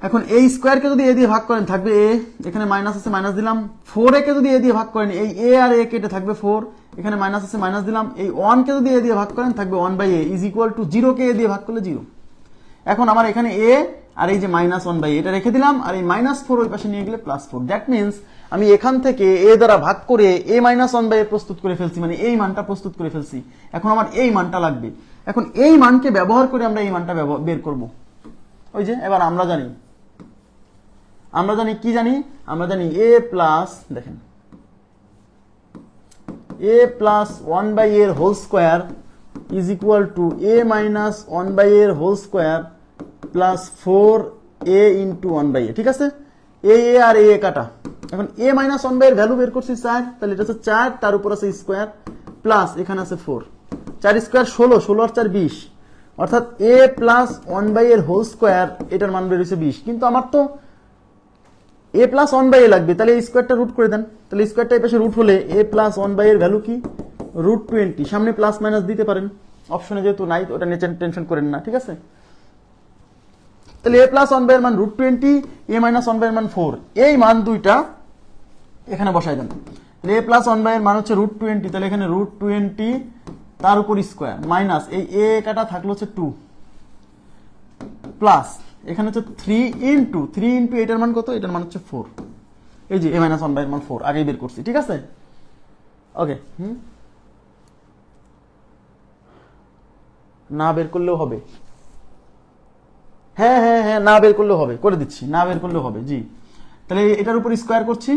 এখন a স্কোয়ারকে যদি a দিয়ে ভাগ করেন থাকবে a, এখানে মাইনাস আছে মাইনাস দিলাম, 4a কে যদি a দিয়ে ভাগ করেন এই a আর a কেটে থাকবে 4, এখানে মাইনাস আছে মাইনাস দিলাম, এই 1 কে যদি a দিয়ে ভাগ করেন থাকবে 1 by a is equal to 0 কে a দিয়ে ভাগ করলে 0। এখন আমার এখানে a আর এই যে মাইনাস 1 বাই এটা রেখে দিলাম, আর এই মাইনাস 4 ওই পাশে নিয়ে গেলে প্লাস 4। দ্যাট মিনস আমি এখান থেকে a দ্বারা ভাগ করে a মাইনাস 1 বাই প্রস্তুত করে ফেলছি, মানে এই মানটা প্রস্তুত করে ফেলছি। এখন আমার এই মানটা লাগবে, এখন এই মানকে ব্যবহার করে আমরা এই মানটা বের করব। ওই যে এবার আমরা জানি কি জানি, আমরা জানি a প্লাস, দেখেন a প্লাস 1 বাই এর whole square is equal to a minus 1 by এর whole square plus 4a into 1 by a, ঠিক আছে। a আর a কাটা, এখন a মাইনাস 1 বাই এর ভ্যালু বের করছি 4, তাহলে এটা হচ্ছে 4, তার উপর আছে স্কোয়ার প্লাস এখানে আছে 4, 4 স্কোয়ার 16, 16 আর 4 20, অর্থাৎ a প্লাস 1 বাই এর হোল স্কোয়ার এটার মান বের হয়েছে 20। কিন্তু আমার তো a প্লাস 1 বাই এ লাগবে, তাহলে এই স্কোয়ারটা রুট করে দেন, তাহলে স্কোয়ারটা এই পাশে রুট হলে a প্লাস 1 বাই এর ভ্যালু কি, √20। সামনে প্লাস মাইনাস দিতে পারেন, অপশনে যেহেতু নাই ওটা নিয়ে টেনশন করেন না, ঠিক আছে। তাহলে a প্লাস 1 বাই এর মান √20, a মাইনাস 1 বাই এর মান 4, এই মান দুইটা এখানে বসাই দেন। তাহলে a প্লাস 1 বাই এর মান হচ্ছে √20, তাহলে এখানে √20 তার উপর স্কোয়ার মাইনাস এই a কাটা থাকলো হচ্ছে 2 প্লাস এখানে হচ্ছে 3 ইন্টু এটার মান কত, এটার মান হচ্ছে 4, এই যে a মাইনাস 1 বাই এর মান 4 আগেই বের করছি, ঠিক আছে। ওকে, না বের করলেও হবে, হ্যাঁ হ্যাঁ হ্যাঁ না বের করলেও হবে, করে দিচ্ছি, না বের করলেও হবে, জি। তাহলে এটার উপর স্কোয়ার করছি,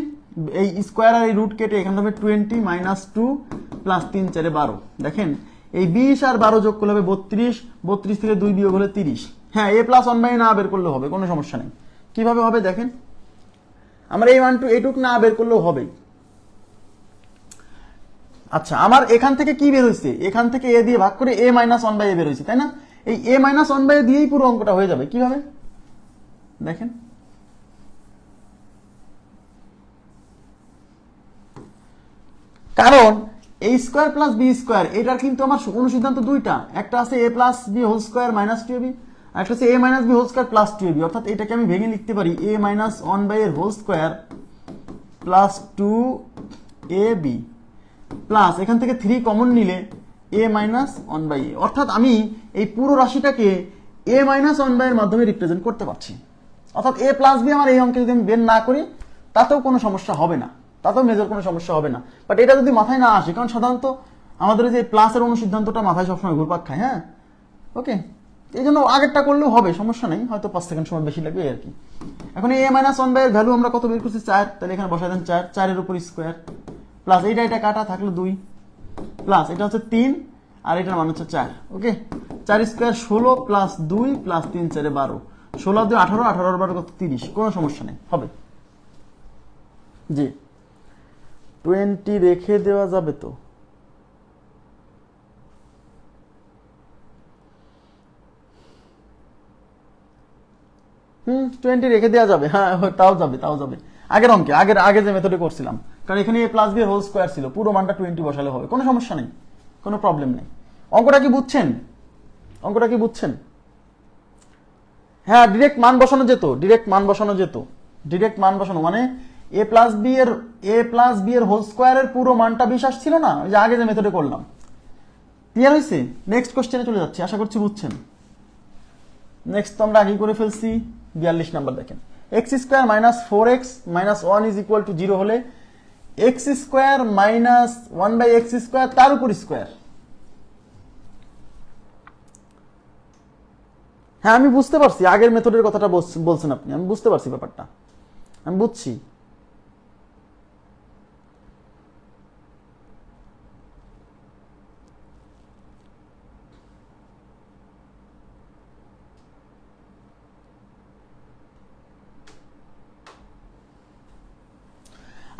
এই স্কোয়ার আর এই রুট কেটে এখানে হবে 20 মাইনাস 2 প্লাস 3 4 12। দেখেন এই 20 আর 12 যোগ করলে হবে 32, 32 থেকে 2 বিয়োগ হলে 30। হ্যাঁ, a প্লাস 1/a না বের করলেও হবে, কোনো সমস্যা নেই। কিভাবে হবে দেখেন, আমার এই 1 টু এইটুক না বের করলেও হবে। আচ্ছা, আমার এখান থেকে কি বের হয়েছে, এখান থেকে a দিয়ে ভাগ করে a মাইনাস 1/a বের হয়েছে, তাই না? এই a মাইনাস 1/a দিয়েই পুরো অঙ্কটা হয়ে যাবে। কিভাবে দেখেন, কারণ a square plus b square এটার কিন্তু আমার অনুসিদ্ধান্ত দুইটা, একটা আছে a plus b whole square minus 2ab, আর একটা আছে a minus b whole square plus 2ab। অর্থাৎ এটাকে আমি ভেঙে লিখতে পারি a মাইনাস 1/a এর whole square plus 2ab plus এখান থেকে 3 কমন নিলে a মাইনাস 1/a। অর্থাৎ আমি এই পুরো রাশিটাকে a মাইনাস 1/a এর মাধ্যমে রিপ্রেজেন্ট করতে পারছি। অর্থাৎ a প্লাস বি আমার এই অঙ্কে যদি আমি বের না করি তাতেও কোনো সমস্যা হবে না, তাতেও মেজর কোনো সমস্যা হবে না। বাট এটা যদি মাথায় না আসে, কারণ সাধারণত আমাদের যে প্লাসের অনুসিদ্ধান্তটা মাথায় সবসময় ঘুরপাক খায়। হ্যাঁ, ওকে, এই জন্য আগেরটা করলেও হবে, সমস্যা নেই, হয়তো 5 সেকেন্ড সময় বেশি লাগবে আর কি। এখন এই a মাইনাস 1/a এর ভ্যালু আমরা কত বের করছি, 4, তাহলে এখানে বসাই দেন 4, 4 এর উপর স্কোয়ার প্লাস এটা কাটা থাকলো 2 প্লাস এটা হচ্ছে 3 আর এটার মান হচ্ছে 4। ওকে, 4 স্কোয়ার 16 প্লাস 2 প্লাস 3 4 12, 16 2 18, 18 আর 12 কত 30, কোনো সমস্যা নেই, হবে। জি, 20 রেখে দেওয়া যাবে তো? হুম, 20 রেখে দেওয়া যাবে, হ্যাঁ তাও যাবে, তাও যাবে। আগের অঙ্কে আগে যে মেথডে করছিলাম, কারণ এখানে a plus b whole square ছিল, পুরো মানটা 20 বসালে হবে, কোনো সমস্যা নেই, কোনো প্রবলেম নেই। অঙ্কটা কি বুঝছেন? অঙ্কটা কি বুঝছেন? হ্যাঁ, ডিরেক্ট মান বসানো যেত, ডিরেক্ট মান বসানো যেত, ডিরেক্ট মান বসানো মানে a প্লাস বি এর হোল স্কোয়ারের পুরো মানটা 20 আসছিল না, ওই যে আগে যে মেথডে করলাম। ক্লিয়ার হয়েছে? নেক্সট কোশ্চেনে চলে যাচ্ছি, আশা করছি বুঝছেন। নেক্সট তো আমরা আগেই করে ফেলছি। 42 নাম্বার দেখেন, x square minus 4x minus 1 is equal to 0 হলে x square minus 1/x square তার উপর স্কোয়ার। হ্যাঁ, আমি বুঝতে পারছি, আগের মেথডের কথাটা বলছেন আপনি, আমি বুঝতে পারছি ব্যাপারটা, আমি বুঝছি।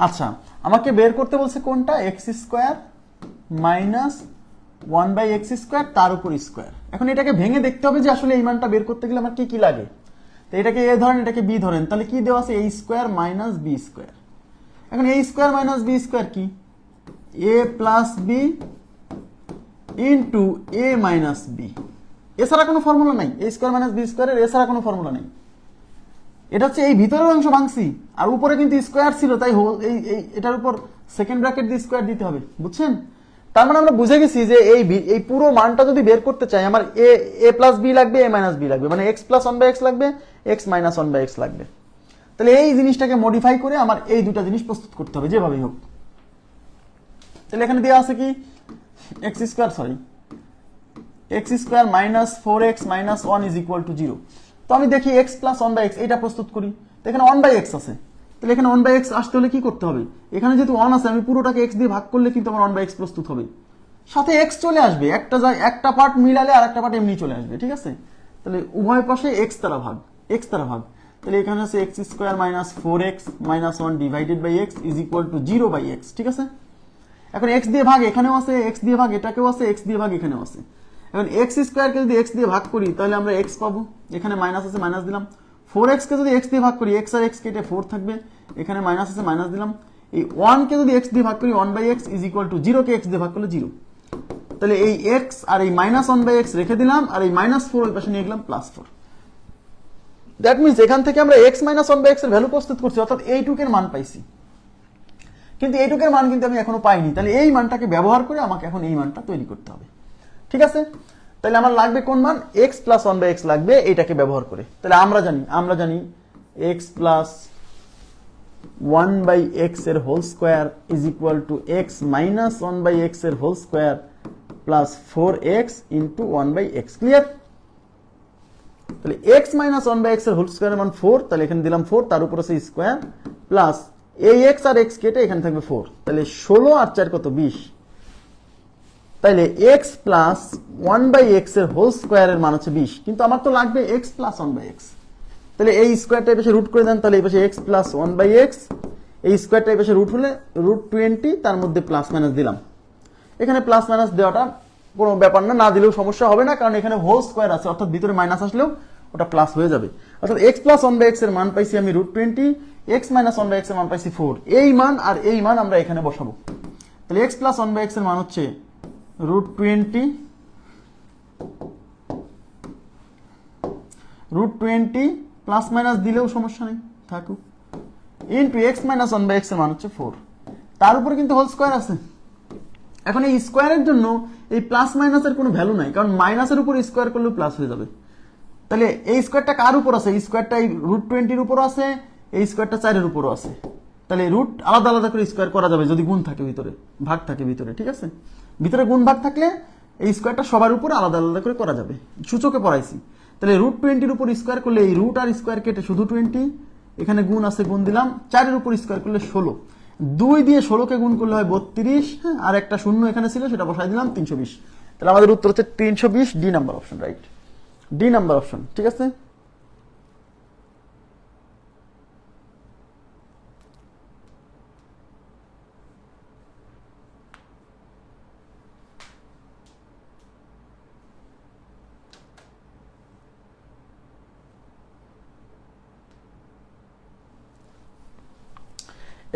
আচ্ছা, আমাকে বের করতে বলছে কোনটা, x square minus 1/x square তার উপর স্কোয়ার। এখন এটাকে ভেঙে দেখতে হবে যে আসলে এই মানটা বের করতে গেলে আমার কি কি লাগে। তো এটাকে এ ধরেন, এটাকে বি ধরেন, তাহলে কি দেওয়া আছে, a square minus b square. এখন a square minus b square কি, a plus b into a minus b, এছাড়া কোনো ফর্মুলা নাই। a স্কোয়ার মাইনাস বি স্কোয়ারের এছাড়া কোনো ফর্মুলা নেই। এটা হচ্ছে এই ভিতরের অংশ ভাঙছি, আর উপরে কিন্তু স্কোয়ার ছিল, তাই এটার উপর সেকেন্ড ব্র্যাকেট দিয়ে স্কোয়ার দিতে হবে, বুঝছেন? তার মানে আমরা বুঝে গেছি যে এই পুরো মানটা যদি বের করতে চাই আমার এ প্লাস বি লাগবে, এ মাইনাস বি লাগবে, মানে এক্স প্লাস 1/x লাগবে, এক্স মাইনাস 1/x লাগবে। তাহলে এই জিনিসটাকে মডিফাই করে আমার এই দুটা জিনিস প্রস্তুত করতে হবে যেভাবেই হোক। তাহলে এখানে দেওয়া আছে কি, x square minus 4x minus 1 is equal to 0। তো আমি দেখি এক্স প্লাস 1/x এটা প্রস্তুত করি, তো এখানে 1/x আছে, তাহলে এখানে 1/x আসতে হলে কি করতে হবে, এখানে যেহেতু 1 আছে আমি পুরোটাকে x দিয়ে ভাগ করলে কিন্তু আমার 1/x প্রস্তুত হবে, সাথে x চলে আসবে, একটা পার্ট মিলালে আর একটা পার্ট এমনি চলে আসবে, ঠিক আছে? তাহলে উভয় পাশে x দ্বারা ভাগ, তাহলে এখানে আছে x square minus 4x minus 1 divided by x is equal to 0/x, ঠিক আছে? এখন x দিয়ে ভাগ এখানেও আছে, x দিয়ে ভাগ এটাকেও আছে, x দিয়ে ভাগ এখানেও আছে। এখন এক্স স্কোয়ারকে যদি x দিয়ে ভাগ করি তাহলে আমরা x পাবো, এখানে মাইনাস আছে মাইনাস দিলাম। 4x কে যদি x দিয়ে ভাগ করি, x আর x কেটে 4 থাকবে, এখানে মাইনাস আছে মাইনাস দিলাম। এই 1 কে যদি x দিয়ে ভাগ করি 1/x ইজ ইকুয়াল টু 0 কে x দিয়ে ভাগ করলে 0। তাহলে এই x আর এই মাইনাস 1/x রেখে দিলাম, আর এই মাইনাস 4 ওই পাশে নিয়ে গেলাম প্লাস 4। দ্যাট মিনস এখান থেকে আমরা x মাইনাস 1/x এর ভ্যালু প্রস্তুত করছি, অর্থাৎ এইটুকের মান পাইছি। কিন্তু এইটুকের মান কিন্তু আমি এখনো পাইনি, তাহলে এই মানটাকে ব্যবহার করে আমাকে এখন এই মানটা তৈরি করতে হবে, ঠিক আছে? তাহলে আমার লাগবে কোন মান, x প্লাস 1/x লাগবে এইটাকে ব্যবহার করে। তাহলে আমরা জানি x প্লাস 1/x এর whole square is equal to x minus 1/x এর whole square plus 4x into 1/x। Clear? তাহলে x মাইনাস 1/x এর হোল স্কোয়ারের মান 4, তাহলে এখানে দিলাম 4, তার উপর আছে স্কোয়ার প্লাস এই x আর x কেটে এখানে থাকবে 4, তাহলে 16 আর 4 কত 20। তাইলে x plus one by x এর হোল স্কোয়ারের মান হচ্ছে 20, কিন্তু আমার তো লাগবে x plus one by x. তাহলে এই স্কোয়ারটা এই পাশে রুট করে দেন, তাহলে এই পাশে x plus one by x, এই স্কোয়ারটা এই পাশে রুট হলে রুট 20, তার মধ্যে প্লাস মাইনাস দিলাম। এখানে প্লাস মাইনাস দেওয়াটা কোনো ব্যাপার না, না দিলেও সমস্যা হবে না, কারণ এখানে হোল স্কোয়ার আছে, অর্থাৎ ভিতরে মাইনাস আসলেও ওটা প্লাস হয়ে যাবে। অর্থাৎ x plus one by x এর মান পাইছি আমি root 20, x minus one by x এর মান পাইছি 4। এই মান আর এই মান আমরা এখানে বসাবো। তাহলে x plus one by x এর মান হচ্ছে রুট 20, প্লাস মাইনাস দিলেও সমস্যা নেই, থাকুক, into x minus one by x এর মান হচ্ছে 4, তার উপরে কিন্তু হোল স্কোয়ার আছে। এখন এই স্কোয়ারের জন্য এই প্লাস মাইনাসের কোনো ভ্যালু নাই, কারণ মাইনাসের উপর স্কোয়ার করলেও প্লাস হয়ে যাবে। তাহলে এই স্কোয়ারটা কার উপর আছে? এই স্কোয়ারটা এই রুট 20 উপর আছে, এই স্কোয়ারটা 4 এর উপরও আছে। তাহলে রুট আলাদা আলাদা করে স্কোয়ার করা যাবে যদি গুণ থাকে ভিতরে, ভাগ থাকে ভিতরে, ঠিক আছে? ভিতরে গুণ ভাগ থাকলে এই স্কোয়ারটা সবার উপর আলাদা আলাদা করে করা যাবে, সূচকে পড়াইছি। তাহলে রুট 20 উপর স্কোয়ার করলে এই রুট আর স্কোয়ার কেটে শুধু 20, এখানে গুণ আছে গুণ দিলাম, 4 এর উপর স্কোয়ার করলে 16, 2 দিয়ে 16কে গুণ করলে হয় 32, হ্যাঁ, আর একটা শূন্য এখানে ছিল সেটা বসাই দিলাম 320। তাহলে আমাদের উত্তর হচ্ছে 320, D number option, right, D number option, ঠিক আছে।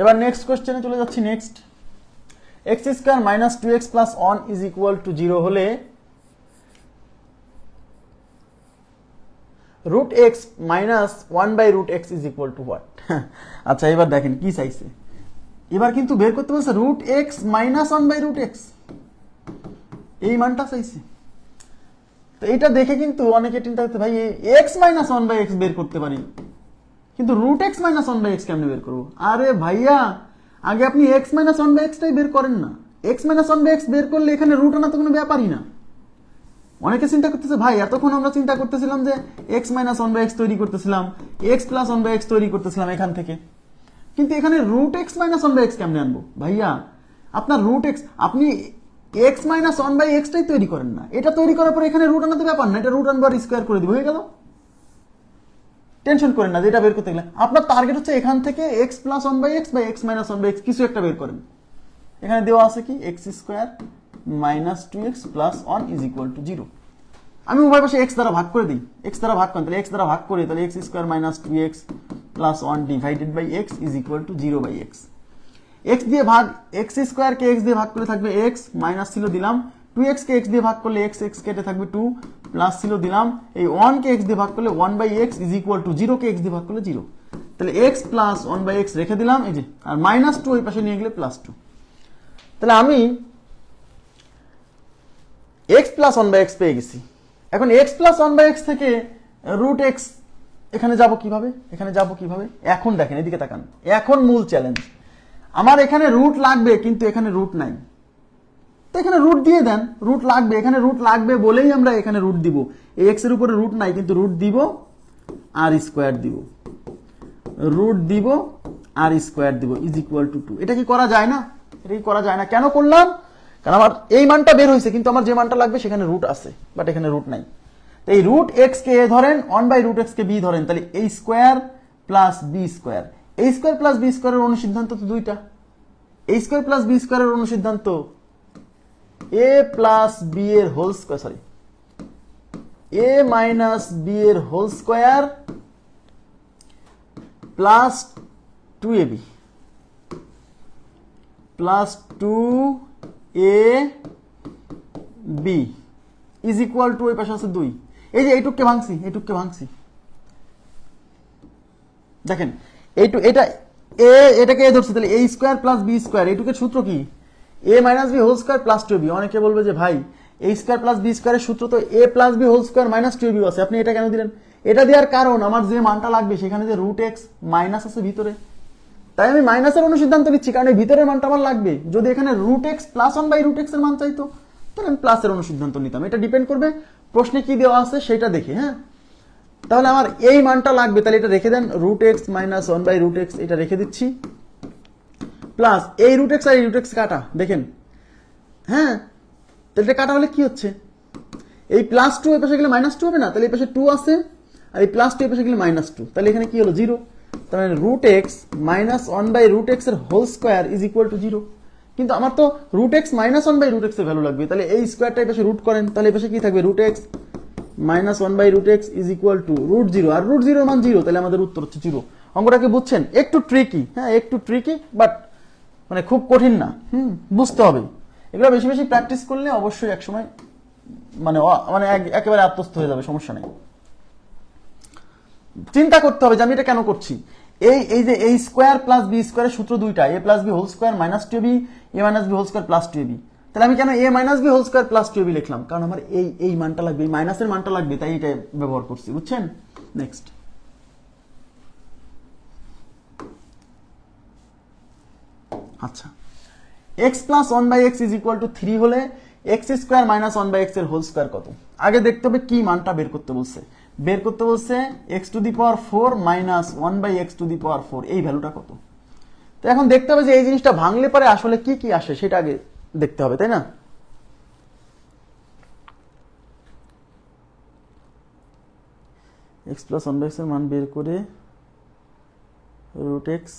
এবার নেক্সট কোশ্চেনে চলে যাচ্ছি। Next, x square minus 2x plus 1 is equal to 0 হলে root x minus 1 by root x is equal to what? আচ্ছা, এবার দেখেন কি চাইছে, এবার কিন্তু বের করতে বলছে root x minus 1 by root x, এই মানটা চাইছে। তো এটা দেখে কিন্তু অনেকে চিন্তা করতে, ভাই এক্স মাইনাস 1 বাই এক্স বের করতে পারি, কিন্তু root x minus 1 by x কেমনে বের করবো? আরে ভাইয়া, আগে আপনি এক্স মাইনাস 1 বাই এক্সটাই বের করেন না। এক্স মাইনাস 1 বাই এক্স বের করলে এখানে রুট আনা তো কোনো ব্যাপারই না। অনেকে চিন্তা করতেছে, ভাই এতক্ষণ আমরা চিন্তা করতেছিলাম যে এক্স মাইনাস 1 বাই এক্স তৈরি করতেছিলাম, এক্স প্লাস 1 বাই এক্স তৈরি করতেছিলাম এখান থেকে, কিন্তু এখানে root x minus 1 by x কেমনে আনবো? ভাইয়া, আপনার রুট এক্স, আপনি এক্স মাইনাস 1 বাই এক্সটাই তৈরি করেন না, এটা তৈরি করার পর এখানে রুট আনাতে ব্যাপার না, এটা রুট আনবার স্কোয়ার করে দিব, হয়ে গেল। টেনশন করেন না, যেটা বের করতে গেলে আপনার টার্গেট হচ্ছে এখান থেকে এক্স প্লাস 1 বাই এক্স বা এক্স মাইনাস 1 বাই এক্স কিছু একটা বের করেন। এখানে দেওয়া আছে কি x square minus 2x plus 1 is equal to 0। আমি উভয় পাশে এক্স দ্বারা ভাগ করে দিই, এক্স দ্বারা ভাগ করেন, তাহলে এক্স দ্বারা ভাগ করে, তাহলে x square minus 2x plus 1 divided by x is equal to 0 by x. X দিয়ে ভাগ, এক্স স্কোয়ার কে এক্স দিয়ে ভাগ করলে থাকবে এক্স, মাইনাস ছিল দিলাম, 2x কে এক্স দিয়ে ভাগ করলে এক্স এক্স কেটে থাকবে 2, প্লাস ছিল দিলাম, এই 1 কে এক্স দিয়ে ভাগ করলে 1 by x is equal to 0 কে এক্স দিয়ে ভাগ করলে 0। তাহলে এক্স প্লাস 1 বাই এক্স রেখে দিলাম, এই যে, আর মাইনাস 2 ওই পাশে নিয়ে গেলে প্লাস 2। তাহলে আমি এক্স প্লাস 1 বাই এক্স পেয়ে গেছি। এখন এক্স প্লাস 1 বাই এক্স থেকে রুট এক্স এখানে যাব কিভাবে, এখানে যাব কিভাবে? এখন দেখেন, এদিকে তাকান, এখন মূল চ্যালেঞ্জ। আমার এখানে রুট লাগবে, কিন্তু এখানে রুট নাই, তো এখানে রুট দিয়ে দেন, রুট লাগবে, এখানে রুট লাগবে বলেই আমরা এখানে রুট দিব। এই এক্স এর উপরে রুট নাই, কিন্তু রুট দিব আর স্কোয়ার দিব, রুট দিব আর স্কোয়ার দিব ইজ ইকুয়াল টু 2। এটা কি করা যায় না? এটা কি করা যায় না? কেন করলাম? কারণ আমার এই মানটা বের হয়েছে, কিন্তু আমার যে মানটা লাগবে সেখানে রুট আছে, বাট এখানে রুট নাই। তো এই রুট এক্স কে এ ধরেন, 1 বাই রুট এক্স কে বি ধরেন, তাহলে a square plus b square, a square plus b স্কোয়ারের অনুসিদ্ধান্ত তো দুইটা, এ স্কোয়ার প্লাস বি স্কোয়ারের অনুসিদ্ধান্ত এ প্লাস বি এর whole square, sorry, a minus b এর whole square plus 2ab plus 2ab is equal to, ওই পাশে আছে 2। এই যে এইটুককে ভাঙছি, এইটুককে ভাঙছি, দেখেন এইটুক, এটা এ, এটাকে এ ধরছি, তাহলে a square plus b square, এইটুকের সূত্র কি? A minus b whole square plus 2ab। অনেকে বলবে যে ভাই এ স্কোয়ার প্লাস বি স্কোয়ারের সূত্র তো a plus b whole square minus 2ab আছে, আপনি এটা কেন দিলেন? এটা দেওয়ার কারণ আমার যে মানটা লাগবে সেখানে যে রুট এক্স মাইনাস আছে ভিতরে, তাই আমি মাইনাসের অনুসিদ্ধান্ত নিচ্ছি, কারণ এই ভিতরের মানটা আমার লাগবে। যদি এখানে root x plus 1 by root x এর মান চাইতো, তাহলে আমি প্লাসের অনুসিদ্ধান্ত নিতাম। এটা ডিপেন্ড করবে প্রশ্নে কি দেওয়া আছে সেটা দেখে, হ্যাঁ। তাহলে আমার এই মানটা লাগবে, তাহলে এটা রেখে দেন, root x minus 1 by root x, এটা রেখে দিচ্ছি, প্লাস এই রুট এক্স আর এই রুট এক্স কাটা, দেখেন, হ্যাঁ। তাহলে এটা কাটা হলে কি হচ্ছে, এই প্লাস টু এই পাশে গেলে মাইনাস টু হবে না, তাহলে এই পাশে টু আছে আর এই প্লাস টু এই পাশে গেলে মাইনাস টু, তাহলে এখানে কি হলো জিরো। তার মানে root x minus one by root x এর whole square is equal to zero. কিন্তু আমার তো root x minus one by root x এর ভ্যালু লাগবে, তাহলে এই স্কোয়ারটা এই পাশে রুট করেন, তাহলে এই পাশে কি থাকবে root x minus one by root x is equal to root zero, আর রুট জিরোর মান জিরো, তাহলে আমাদের উত্তর হচ্ছে জিরো। অঙ্কটাকে বুঝছেন, একটু ট্রিকি, হ্যাঁ একটু ট্রিকি, বাট মানে খুব কঠিন না, বুঝতে হবে। এগুলো বেশি বেশি প্র্যাকটিস করলে অবশ্যই একসময় মানে মানে একেবারে আত্মস্থ হয়ে যাবে, সমস্যা নেই। চিন্তা করতে হবে যে আমি এটা কেন করছি। এই যে এই স্কোয়ার প্লাস বি স্কোয়ারের সূত্র দুইটা, a plus b whole square minus two b, a minus b whole square plus two b. তাহলে আমি কেন a minus b whole square plus two b লিখলাম, কারণ আমার এই মানটা লাগবে, এই মাইনাসের মানটা লাগবে, তাই এটা ব্যবহার করছি, বুঝছেন। নেক্সট, আচ্ছা, x plus one by x is equal to three হলে x square minus one by x এর হোল স্কোয়ার কত। আগে দেখতে হবে কি মানটা বের করতে বলছে। বের করতে বলছে x to the power four minus one by x to the power four, এই ভ্যালুটা কত। তো এখন দেখতে হবে যে এই জিনিসটা ভাঙলে পরে আসলে কি কি আসে, সেটা আগে দেখতে হবে, তাই না। X plus one by x এর মান বের করে root x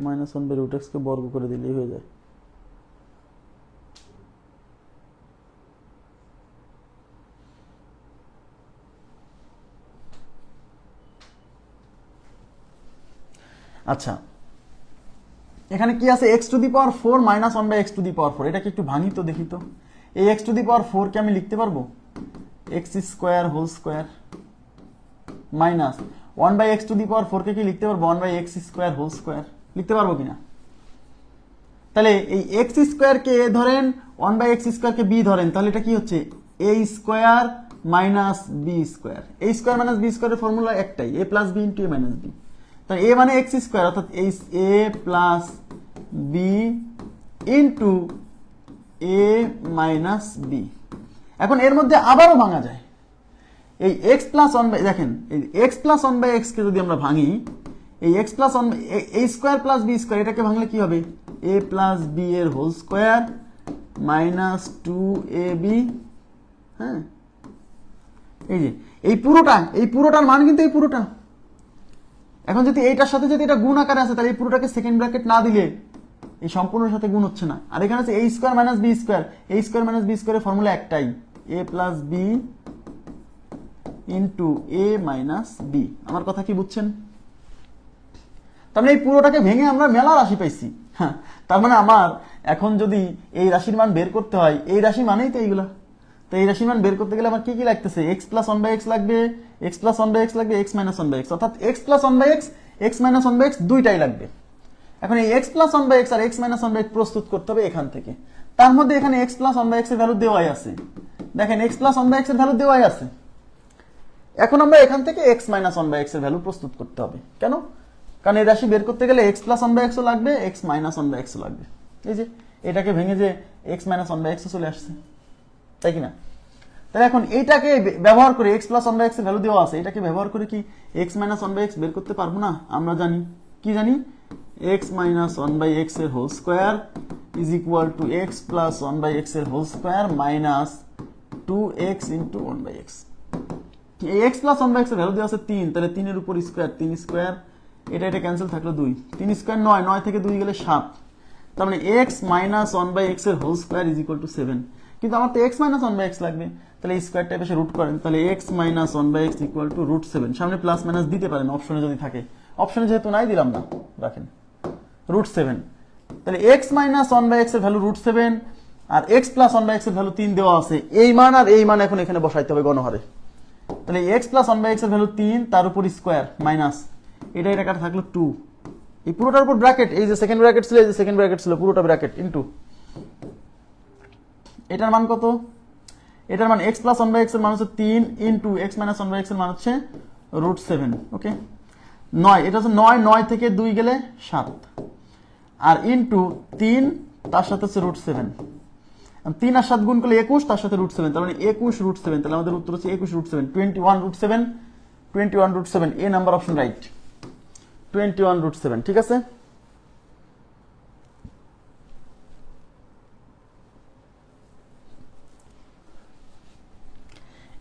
minus one by root x কে বর্গ করে দিলেই হয়ে যায়। আচ্ছা, এখানে কি আছে, x to the power four minus one by x to the power four, এটাকে একটু ভাঙি তো দেখি তো। এই x to the power four কে আমি লিখতে পারবো x square whole square minus one by x to the power four কে কি লিখতে পারবো one by x square whole square, লিখতে পারবো কিনা। তাহলে এই এক্স স্কোয়ার কে এ ধরেন, ওয়ান বাই এক্স স্কোয়ার কে বি ধরেন, তাহলে এটা কি হচ্ছে a square minus b square. A square minus b স্কোয়ারের ফর্মুলা একটাই, a plus b into a minus b. তাহলে এ মানে এক্স স্কোয়ার, অর্থাৎ a plus b into a minus b. এখন এর মধ্যে আবারও ভাঙা যায়, এই এক্স প্লাস ওয়ান বাই, দেখেন এই x plus one by x কে যদি আমরা ভাঙি, এই x plus one a square plus b square, এটাকে ভাঙলে কি হবে এ প্লাস বি এর whole square minus two a b. হ্যাঁ, এই যে এই পুরোটার মান কিন্তু এই পুরোটা। এখন যদি এইটার সাথে যদি এটা গুণ আকারে আছে, তাহলে এই পুরোটাকে সেকেন্ড ব্র্যাকেট না দিলে এই সম্পূর্ণের সাথে গুণ হচ্ছে না। আর এখানে আছে এ square minus b square, a square minus b স্কোয়ারের ফর্মুলা একটাই, a plus b into a minus B. আমার কথা কি বুঝছেন। তার মানে এই পুরোটাকে ভেঙে আমরা মেলা রাশি পাইছি। হ্যাঁ, তার মানে আমার এখন যদি এই রাশির মান বের করতে হয়, এই রাশি মানেই তো এইগুলা। তো এই রাশির মান বের করতে গেলে আমার কি কি লাগতেছে, x plus one by x লাগবে, x plus one by x লাগবে, x minus one by x, অর্থাৎ x plus one by x, x minus one by x দুইটাই লাগবে। এখন এই x plus one by x আর x minus one by x প্রস্তুত করতে হবে এখান থেকে। তার মধ্যে এখানে x plus one by x এর ভ্যালু দেওয়াই আছে, দেখেন x plus one by x এর ভ্যালু দেওয়াই আছে। এখন আমরা এখান থেকে x minus one by x এর ভ্যালু প্রস্তুত করতে হবে। কেন, কারণ এই রাশি বের করতে গেলে এক্স প্লাস ওয়ান বাই এক্সও লাগবে, এক্স মাইনাস ওয়ান বাই এক্সও লাগবে। এই যে এটাকে ভেঙে যে এক্স মাইনাস ওয়ান বাই এক্সও চলে আসছে, তাই কিনা। তাহলে এখন এইটাকে ব্যবহার করে x plus one by x এর ভ্যালু দেওয়া আছে, এটাকে ব্যবহার করে কি x minus one by x বের করতে পারবো না। আমরা জানি কি জানি, x minus one by x এর whole square is equal to x plus one by x এর whole square minus two x into one by x. এই x plus one by x এর ভ্যালু দেওয়া আছে তিন, তাহলে তিনের উপর স্কোয়ার, তিন স্কোয়ার, এটা ক্যান্সেল থাকলো দুই, তিন স্কোয়ার নয়, নয় থেকে দুই গেলে সাত। তার মানে x minus one by x এর whole square is equal to seven. কিন্তু আমার তো x minus one by x লাগবে, তাহলে এই স্কোয়ারটা এসে রুট করেন, তাহলে x minus one by x equal to root seven. সামনে প্লাস মাইনাস দিতে পারেন অপশনে যদি থাকে, অপশনে যেহেতু নাই দিলাম না, রাখেন রুট সেভেন। তাহলে x minus one by x এর ভ্যালু রুট সেভেন, আর x plus one by x এর ভ্যালু তিন দেওয়া আছে। এই মান আর এই মান এখন এখানে বসাইতে হবে গণহারে। তাহলে x plus one by x এর ভ্যালু তিন, তার উপর স্কোয়ার মাইনাস এটা কাটা থাকলো টু, এই পুরোটার উপর ব্র্যাকেট, এই যে সেকেন্ড ব্র্যাকেট ছিল, এই যে সেকেন্ড ব্র্যাকেট ছিল, পুরোটা ব্র্যাকেট ইনটু এটার মান কত, এটার মান x plus one by x এর মান হচ্ছে তিন into x minus one by x এর মান হচ্ছে রুট সেভেন। ওকে, নয়, এটা হচ্ছে নয়, নয় থেকে দুই গেলে সাত, আর ইনটু তিন, তার সাথে হচ্ছে রুট সেভেন, তিন আর সাত গুণ করলে একুশ, তার সাথে রুট সেভেন, তার মানে একুশ রুট সেভেন। তাহলে আমাদের উত্তর হচ্ছে একুশ root seven, 21 root seven, 21 root seven, a number option right, 21 root seven. ঠিক আছে,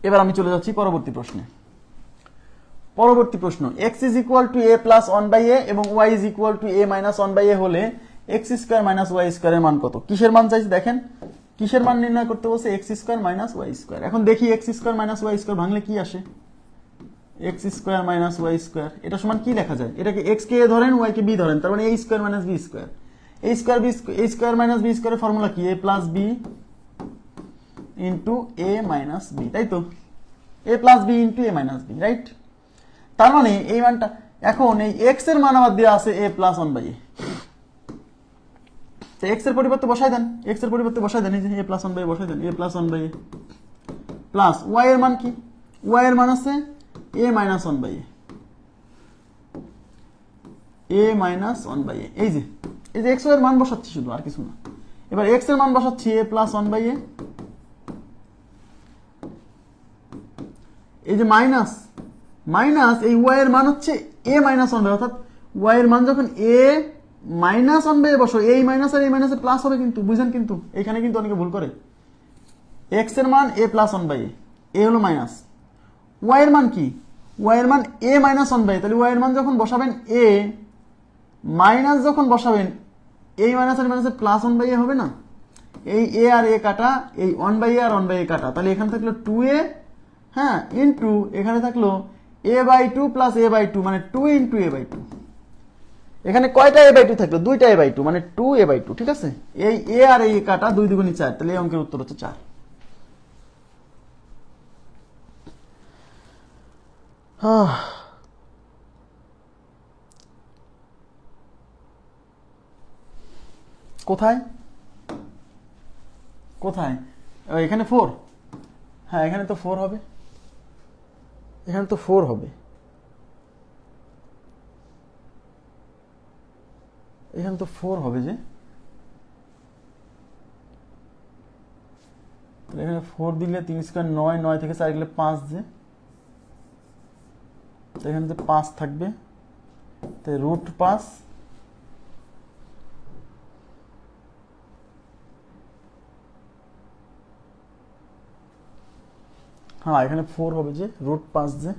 এবার আমি চলে যাচ্ছি পরবর্তী প্রশ্নে। পরবর্তী প্রশ্ন, x is equal to a plus 1/a এবং y is equal to a minus 1/a হলে x স্কোয়ার মাইনাস y স্কোয়ারের মান কত? কিসের মান চাইছে দেখেন, কিসের মান নির্ণয় করতে বলছে? x square minus y square. এখন দেখি x square minus y square ভাঙলে কি আসে? x square minus y square এটা সমান কি লেখা যায়? এটাকে x কে a ধরেন, y কে b ধরেন, তার মানে a square minus b square. a square minus b স্কোয়ারের ফর্মুলা কি? a plus b into a minus b, তাই তো? a plus b into a minus b, right? তার মানে এই মানটা, এখন এই x এর মান আবার দেওয়া আছে a প্লাস 1/a, তো x এর পরিবর্তে বসাই দেন, x এর পরিবর্তে বসাই দেন, এই যে a প্লাস 1/a বসাই দেন, a plus 1/a plus y এর মান কি? y এর মান আছে a minus 1/a, a minus 1/a, এই যে x এর মান বসাচ্ছি শুধু, আর কিছু না। এবার x এর মান বসাচ্ছি a প্লাস 1/a, এই যে মাইনাস মাইনাস এই y এর মান হচ্ছে a মাইনাস 1/a, অর্থাৎ y এর মান যখন a মাইনাস 1/a বসো, এই মাইনাস আর এই মাইনাসে প্লাস হবে, কিন্তু বুঝেন, কিন্তু এখানে কিন্তু অনেকে ভুল করে। x এর মান a প্লাস 1/a, a হলো মাইনাস, y এর মান কি? y এর মান a মাইনাস 1/a, তাহলে y এর মান যখন বসাবেন a মাইনাস, যখন বসাবেন এই মাইনাস আর মাইনাসে প্লাস 1/a হবে না? এই a আর a কাটা, এই 1/a আর 1/a কাটা, তাহলে এখানে থাকলো 2a, হ্যাঁ, ইন্টু এখানে থাকলো a/2 প্লাস a/2, মানে 2 ইন্টু a/2। এখানে কয়টা a/2 থাকলো? দুইটা a/2, মানে 2a/2, ঠিক আছে? এই a আর এই কাটা 2 দুগুণী 4, তাহলে এই অঙ্কের উত্তর হচ্ছে 4। কোথায় কোথায়? এখানে 4, হ্যাঁ এখানে তো 4 হবে, এখানে তো 4 হবে, এখানে তো 4 হবে যে, এখানে 4 দিলে 3 স্কয়ার 9, 9 থেকে 4 গেলে 5, যে এখানে যে 5 থাকবে, তাই রুট 5, হ্যাঁ এখানে 4 হবে যে, রুট 5, যে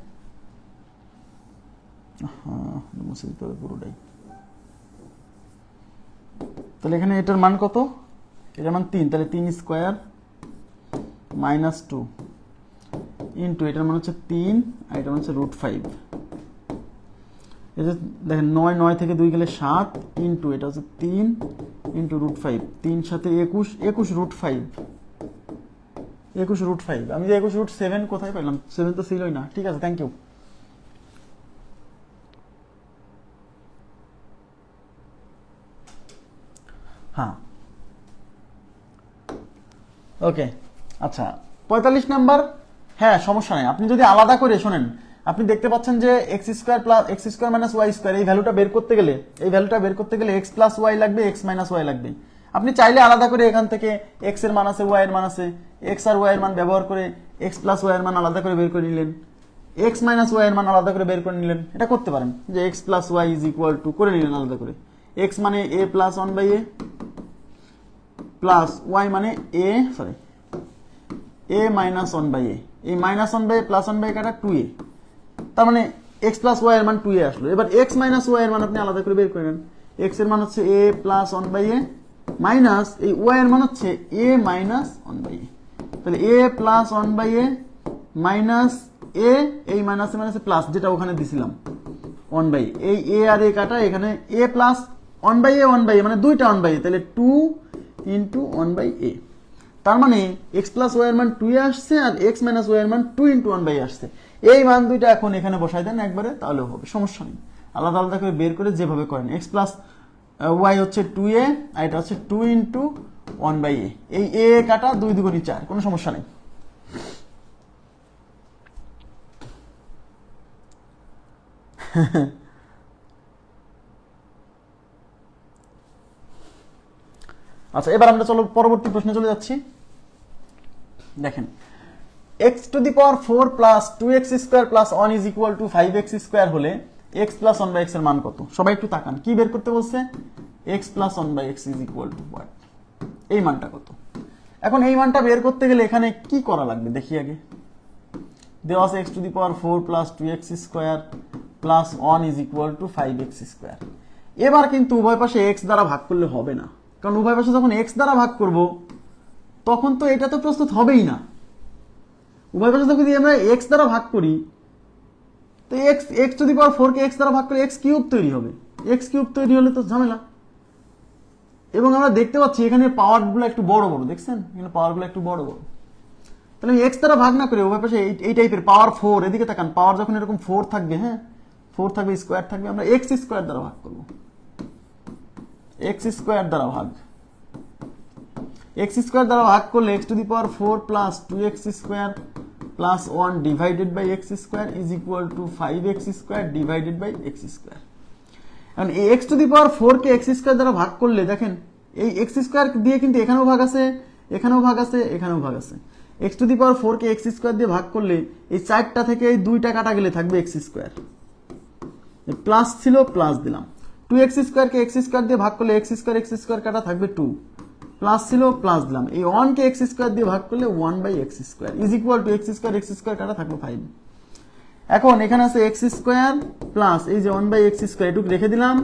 হ্যাঁ মুছে দিতে হবে পুরোটাই। তাহলে এখানে এটার মান কত? এটার মান 3, তাহলে 3 স্কোয়ার মাইনাস 2 ইন্টু এটার মান হচ্ছে 3 আর এটার মান হচ্ছে রুট 5। এই যে দেখেন 9, 9 থেকে 2 গেলে 7 ইন্টু এটা হচ্ছে 3 ইন্টু রুট 5, 3 সাথে 21, 21 রুট 5, 21 রুট 5। আমি যে 21 রুট 7 কোথায় পেলাম? 7 তো ছিলই না, ঠিক আছে, থ্যাংক ইউ। হ্যাঁ ওকে, আচ্ছা 45 নাম্বার, হ্যাঁ সমস্যা নেই, আপনি যদি আলাদা করে শোনেন, আপনি দেখতে পাচ্ছেন যে x square plus x square minus y square, এই ভ্যালুটা বের করতে গেলে, এই ভ্যালুটা বের করতে গেলে এক্স প্লাস ওয়াই লাগবে, এক্স মাইনাস ওয়াই লাগবে। আপনি চাইলে আলাদা করে এখান থেকে এক্স এর মান আছে, ওয়াই এর মান আছে, এক্স আর ওয়াই এর মান ব্যবহার করে এক্স প্লাস ওয়াই এর মান আলাদা করে বের করে নিলেন, এক্স মাইনাস ওয়াই এর মান আলাদা করে বের করে নিলেন, এটা করতে পারেন। যে x plus y is equal to করে নিলেন আলাদা করে, এক্স মানে এ প্লাস 1/a প্লাস ওয়াই মানে এ সরি a মাইনাস 1/a, এই মাইনাস 1/a প্লাস 1/a কাটা 2a, তার মানে x প্লাস ওয়াই এর মান 2a আসলো। এবার x মাইনাস ওয়াই এর মান আপনি আলাদা করে বের করে নেন, x এর মান হচ্ছে a প্লাস 1/a মাইনাস এই ওয়াই এর মান হচ্ছে a মাইনাস 1/a, তাহলে a plus 1/a minus a, এই মাইনাসে মাইনাসে প্লাস, যেটা ওখানে দিছিলাম 1/a, এই a আর a কাটা, এখানে a প্লাস 1/a 1/a মানে দুইটা 1/a, তাহলে 2 ইন্টু 1/a, তার মানে x প্লাস ওয়াই এর মান 2a আসছে আর x মাইনাস ওয়াই এর মান 2 ইন্টু 1/a আসছে। এই মান দুইটা এখন এখানে বসাই দেন একবারে, তাহলেও হবে, সমস্যা নেই। আলাদা আলাদা করে বের করে যেভাবে করেন, x প্লাস ওয়াই হচ্ছে 2a আর এটা হচ্ছে 2 ইন্টু 1/a, এই a কাটা 2 দুগুণী 4, কোনো সমস্যা নেই। আচ্ছা এবার আমরা চলো পরবর্তী প্রশ্নে চলে যাচ্ছি। দেখেন x to the power 4 plus 2x square plus 1 is equal to 5x square হলে x প্লাস 1/x এর মান কত? সবাই একটু তাকান, কি বের করতে বলছে? x plus 1/x is equal to what? এই মানটা কত? এখন এই মানটা বের করতে গেলে এখানে কি করা লাগবে দেখি আগে। দেওয়া আছে x to the power 4 plus 2x square plus 1 is equal to 5x square. এবার কিন্তু উভয় পাশে x দ্বারা ভাগ করলে হবে না, কারণ উভয় পাশে যখন x দ্বারা ভাগ করব তখন তো এটা তো প্রস্তুত হবেই না। উভয় পাশে যদি আমরা x দ্বারা ভাগ করি তো x টু দি পাওয়ার 4 কে x দ্বারা ভাগ করে x কিউব তৈরি হবে, x কিউব তৈরি হলে তো ঝামেলা। এবং আমরা দেখতে পাচ্ছি এখানে পাওয়ারগুলো একটু বড় বড়, দেখছেন এখানে পাওয়ারগুলো একটু বড় বড়। তাহলে আমি x দ্বারা ভাগ না করে উভয় পাশে এই টাইপের পাওয়ার 4, এদিকে তাকান, পাওয়ার যখন এরকম 4 থাকবে, হ্যাঁ 4 থাকবে, স্কোয়ার থাকবে, আমরা x স্কোয়ার দ্বারা ভাগ করব, x স্কোয়ার দ্বারা ভাগ। x স্কোয়ার দ্বারা ভাগ করলে x to the power 4 plus 2x square plus 1 divided by x square is equal to 5x square divided by x square. এখন এই x টু দি পাওয়ার 4 কে x স্কোয়ার দ্বারা ভাগ করলে দেখেন এই x স্কোয়ার দিয়ে কিন্তু এখানেও ভাগ আছে, এখানেও ভাগ আছে, এখানেও ভাগ আছে। x টু দি পাওয়ার 4 কে x স্কোয়ার দিয়ে ভাগ করলে এই 4টা থেকে এই 2টা কাটা গেলে থাকবে x স্কোয়ার, প্লাস ছিল প্লাস দিলাম। 2x স্কোয়ার কে x স্কোয়ার দিয়ে ভাগ করলে x স্কোয়ার কাটা থাকবে 2, প্লাস ছিল প্লাস দিলাম। এই 1 কে x স্কোয়ার দিয়ে ভাগ করলে 1 by x square is equal to x square কাটা থাকলো 5। এখন এখানে আছে x স্কোয়ার প্লাস এই যে 1 বাই x স্কোয়ার, এটুকু রেখে দিলাম,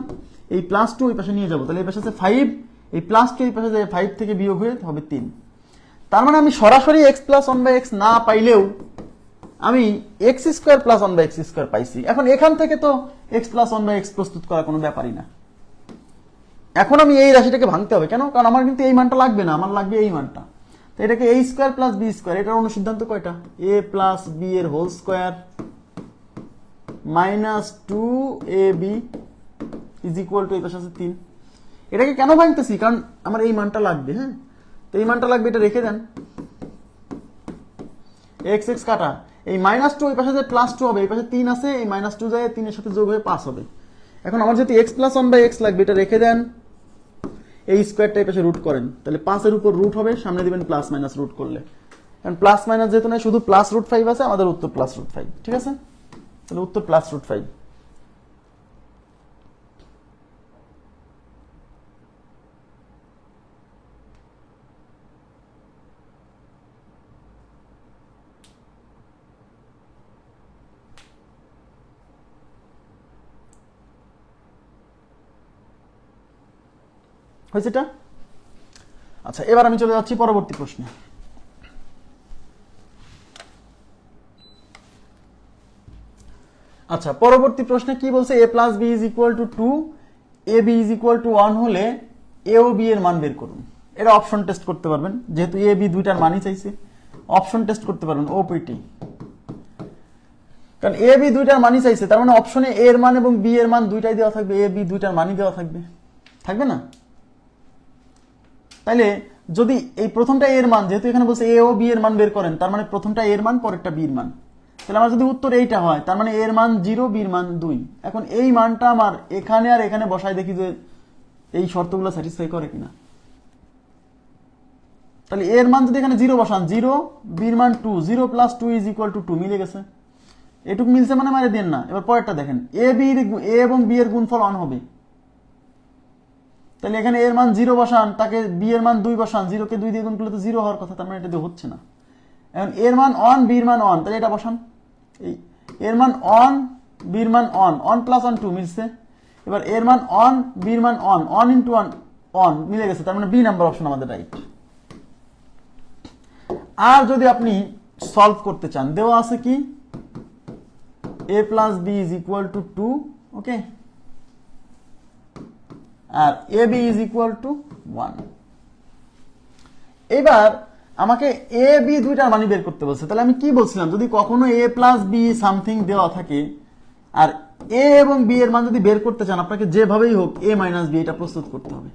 এই প্লাস 2 ওই পাশে নিয়ে যাবো, তাহলে এই পাশে আছে 5, এই প্লাস 2 এই পাশে যায় 5 থেকে বিয়োগ হয়ে হবে 3। তার মানে আমি সরাসরি x প্লাস 1 বাই x না পাইলেও আমি x square plus 1 by x square পাইছি। এখন এখান থেকে তো x প্লাস 1 বাই x প্রস্তুত করা কোনো ব্যাপারই না। এখন আমি এই রাশিটাকে ভাঙতে হবে, কেন? কারণ আমার কিন্তু এই মানটা লাগবে না, আমার লাগবে এই মানটা। তো এটাকে a square plus b square, এটার অনুসিদ্ধান্ত কয়টা? a প্লাস b এর whole square minus 2ab is equal to এই পাশে আছে 3। এটাকে কেন ভাঙতেছি? কারণ আমার এই মানটা লাগবে, হ্যাঁ তো এই মানটা লাগবে, এটা রেখে দেন, x x কাটা, এই মাইনাস 2 এই পাশে যে প্লাস 2 হবে, এই পাশে 3 আছে, এই মাইনাস 2 যায় 3 এর সাথে যোগ হয়ে 5 হবে। এখন আমার যদি x প্লাস 1 বাই x লাগবে, এটা রেখে দেন, এই স্কোয়ারটা এই পাশে রুট করেন, তাহলে 5 এর উপর রুট হবে, সামনে দিবেন প্লাস মাইনাস রুট করলে, কারণ প্লাস মাইনাস যেহেতু নাই শুধু প্লাস রুট 5 আছে, আমাদের উত্তর প্লাস রুট 5, ঠিক আছে? তাহলে উত্তর প্লাস রুট 5। হয়েছে এটা? আচ্ছা, এবার আমি চলে যাচ্ছি পরবর্তী প্রশ্নে। আচ্ছা, পরবর্তী প্রশ্নে কি বলছে? a plus b is equal to 2, a b is equal to 1 হলে এ ও বি এর মান বের করুন। এটা অপশন টেস্ট করতে পারবেন, যেহেতু এ বি দুইটার মানই চাইছে, অপশন টেস্ট করতে পারবেন, ওপিটি। কারণ এ বি দুইটার মানই চাইছে, তার মানে অপশনে এ এর মান এবং বি এর মান দুইটাই দেওয়া থাকবে, এ বি দুইটার মানই দেওয়া থাকবে, থাকবে না? তাইলে যদি এই প্রথমটা এর মান, যেহেতু এখানে বলছে এ ও বি এর মান বের করেন, তার মানে প্রথমটা এর মান পরেরটা বির মান, তাহলে আমার যদি উত্তর এইটা হয়, তার মানে এর মান 0, বির মান 2। এখন এই মানটা আমার এখানে আর এখানে বসায় দেখি যে এই শর্তগুলো স্যাটিসফাই করে কিনা। তাহলে এর মান যদি এখানে 0 বসান, 0, বির মান 2, 0 প্লাস 2 ইজ ইকুয়াল টু 2, মিলে গেছে। এটুকু মিলছে মানে মারে দেন না। এবার পরেরটা দেখেন, এ এবং বি এর গুণফল 1 হবে, তাহলে এখানে এর মান 0 বসান, তাকে বি এর মান 2 বসান, 0 কে 2 দিয়ে গুণ করলে তো 0 হওয়ার কথা, তার মানে এটা দিয়ে হচ্ছে না। এখন এর মান 1, বির মান 1, তাহলে এটা বসান, এই এর মান 1, বির মান 1, 1 প্লাস 1 2 মিলছে। এবার এর মান 1, বির মান 1, 1 ইন্টু 1 1 মিলে গেছে, তার মানে বি নাম্বার অপশন আমাদের রাইট। আর যদি আপনি সলভ করতে চান, দেওয়া আছে কি a plus b is equal to 2, okay, আর a b is equal to 1। এবার আমাকে এ বি দুইটার মানই বের করতে বলছে, তাহলে আমি কি বলছিলাম, যদি কখনো এ প্লাস বি সামথিং দেওয়া থাকে আর এ এবং বি এর মান যদি বের করতে চান, আপনাকে যেভাবেই হোক এ মাইনাস বি এটা প্রস্তুত করতে হবে।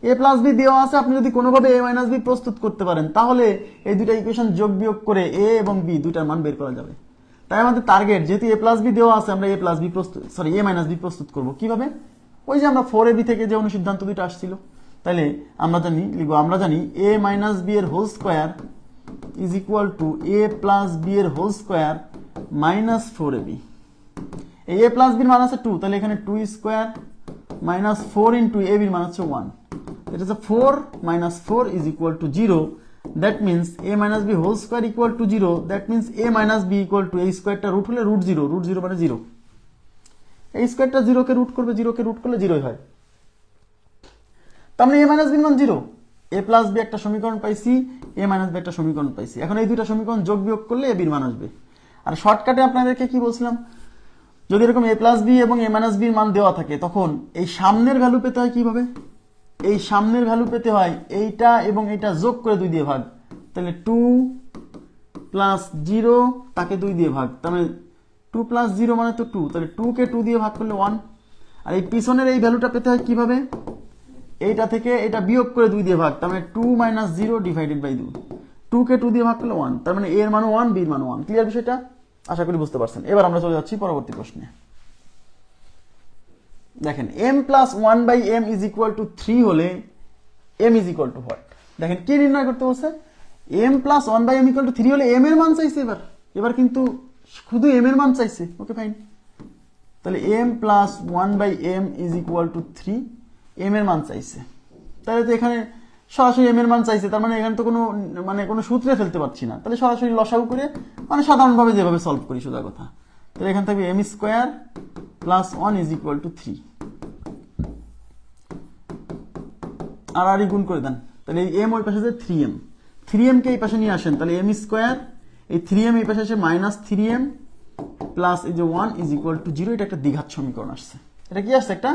এ প্লাস বি দেওয়া আছে, আপনি যদি কোনোভাবে এ মাইনাস বি প্রস্তুত করতে পারেন, তাহলে এই দুইটা ইকুয়েশন যোগ বিয়োগ করে এ এবং বি দুইটার মান বের করা যাবে। তাই আমাদের টার্গেট, যেহেতু এ প্লাস বি দেওয়া আছে, আমরা এ plus B a minus B প্রস্তুত করবো কিভাবে? ওই যে আমরা 4ab থেকে যে অনুসিদ্ধান্ত দুইটা আসছিল, তাহলে আমরা জানি a মাইনাস বি এর whole square is equal to a plus b এর হোল স্কোয়ার মাইনাস 4ab। এই a প্লাস বির মান আছে 2, তাহলে এখানে 2 স্কোয়ার মাইনাস 4 ইন্টু এ বির মান হচ্ছে 1, এটা হচ্ছে 4 minus 4 is equal to 0। That means a minus b whole square equal to 0, that means a minus b equal to এই স্কোয়ারটা রুট হলে √0, √0 মানে 0, এই স্কোয়ারটা 0 কে রুট করবে, 0 কে রুট করলে 0 হয়। তার মানে এ মাইনাস বির মান 0, এ প্লাস বি একটা সমীকরণ পাইছি, এ মাইনাস বি একটা সমীকরণ পাইছি। এখন এই দুইটা সমীকরণ যোগ বিয়োগ করলে এ বির মান আসবে। আর শর্টকাটে আপনাদেরকে কি বলছিলাম, যদি এরকম এ প্লাস বি এবং এ মাইনাস বির মান দেওয়া থাকে তখন এই সামনের ভ্যালু পেতে হয় কিভাবে, এই সামনের ভ্যালু পেতে হয় এইটা এবং এইটা যোগ করে 2 দিয়ে ভাগ, তাহলে 2 প্লাস 0 তাকে 2 দিয়ে ভাগ, তার মানে 2 প্লাস 0 মানে তো 2, তাহলে 2 কে 2 দিয়ে ভাগ করলে 1। আর এই পিছনের এই ভ্যালুটা পেতে হয় কিভাবে, এইটা থেকে এটা বিয়োগ করে 2 দিয়ে ভাগ, তার মানে 2 মাইনাস 0 ডিভাইডেড বাই 2, 2 কে 2 দিয়ে ভাগ করলে 1, তার মানে এ এর মানও 1, বি এর মানও 1। ক্লিয়ার বিষয়টা? আশা করি বুঝতে পারছেন। এবার আমরা চলে যাচ্ছি পরবর্তী প্রশ্নে। দেখেন m plus 1/m is equal to 3 হলে m is equal to what. দেখেন কি নির্ণয় করতে বলছে, m plus 1/m equal to 3 হলে m এর মান চাইছে। এবার কিন্তু শুধু m এর মান চাইছে। ওকে ফাইন, তাহলে m plus 1/m is equal to 3, m এর মান চাইছে। তাহলে তো এখানে সরাসরি m এর মান চাইছে, তার মানে এখানে তো কোনো সূত্রে ফেলতে পারছি না, তাহলে সরাসরি লসাগু করে সাধারণভাবে যেভাবে সলভ করি সোজা কথা, তাহলে এখান থেকে m square plus 1 is equal to 3, আর গুণ করে দেন, তাহলে এই m ওই পাশে যে 3m, 3m কে এই পাশে নিয়ে আসেন, তাহলে m স্কোয়ার এই 3m এই পাশে আসে মাইনাস 3m প্লাস এই যে 1 ইজ ইকুয়াল টু 0। এটা একটা দ্বিঘাত সমীকরণ আসছে। এটা কি আসছে? একটা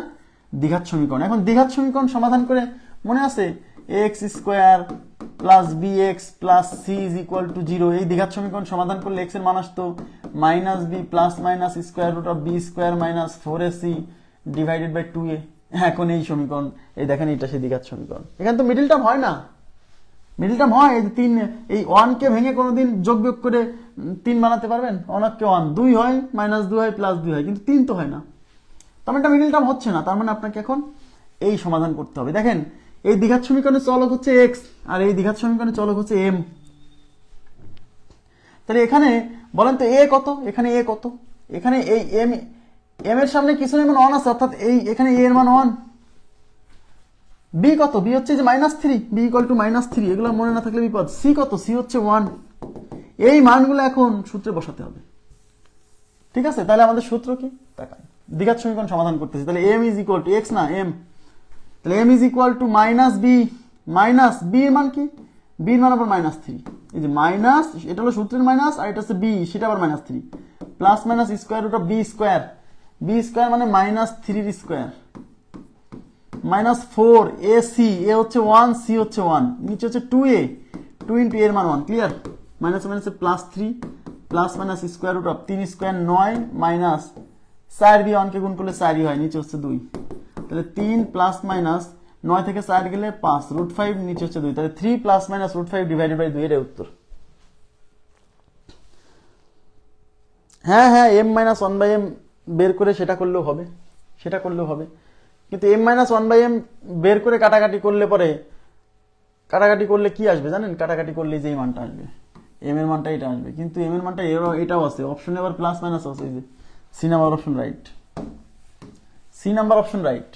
দ্বিঘাত সমীকরণ। এখন দ্বিঘাত সমীকরণ সমাধান করে মনে আছে x square plus b x plus c is equal to 0, এই দ্বিঘাত সমীকরণ সমাধান করলে এক্স এর মান আসতো minus b plus minus square root of b square minus 4ac divided by 2a। এখন এই সমীকরণ, এই দেখেন এটা সেই দ্বিঘাত সমীকরণ। এখানে তো মিডিল টার্ম হয় না, মিডিল টার্ম হয় এই 3, এই 1 কে ভেঙে কোনোদিন যোগ বিয়োগ করে 3 বানাতে পারবেন? অনেককে 1 2 হয়, মাইনাস 2 হয়, প্লাস 2 হয়, কিন্তু 3 তো হয় না, তার মানে এটা মিডিল টার্ম হচ্ছে না। তার মানে আপনাকে এখন এই সমাধান করতে হবে। দেখেন এই দ্বিঘাত সমীকরণের চলক হচ্ছে x আর এই দ্বিঘাত সমীকরণের চলক হচ্ছে m। তাহলে এখানে বলেন তো a কত, এখানে a কত, এখানে এই m এর সামনে কিছু নেই, মানে 1 আছে, অর্থাৎ এই এখানে a এর মান 1। b কত, b হচ্ছে যে -3, b ইকুয়াল টু -3, এগুলো মনে না থাকলে বিপদ। c কত, c হচ্ছে 1। এই মানগুলো এখন সূত্রে বসাতে হবে। ঠিক আছে, তাহলে আমাদের সূত্র কি তাকান, দ্বিঘাত সমীকরণ সমাধান করতেছি, তাহলে m is equal to x না m, তাহলে m is equal two minus b, minus b এর মান কি, b এর মান আবার -3, এই যে মাইনাস, এটা হলো সূত্রের মাইনাস আর এটা হচ্ছে b, সেটা আবার -3, plus minus square root of b square, b square মানে -3 এর স্কোয়ার, মাইনাস 4ac, a হচ্ছে 1, c হচ্ছে 1, নিচে হচ্ছে 2a, 2 ইন্টু এর মান 1। ক্লিয়ার? মাইনাস মাইনাসে plus 3, plus minus square root of 3 square 9 minus 4 দিয়ে 1 কে গুণ করলে 4ই হয়, নিচে হচ্ছে 2, তাহলে 3 প্লাস মাইনাস 9 থেকে 4 গেলে 5 √5, নিচে হচ্ছে 2, তাহলে 3 প্লাস মাইনাস √5 ডিভাইডেড বাই 2, এটাই উত্তর। হ্যাঁ হ্যাঁ, m মাইনাস 1/m বের করে সেটা করলেও হবে, সেটা করলেও হবে, কিন্তু m মাইনাস 1/m বের করে কাটাকাটি করলে পরে, কাটাকাটি করলে কি আসবে জানেন, কাটাকাটি করলে যে মানটা আসবে, m এর মানটা এটা আসবে, কিন্তু m এর মানটা এটাও আছে, অপশনে আবার প্লাস মাইনাস আছে, এই যে c number option right, c number option right.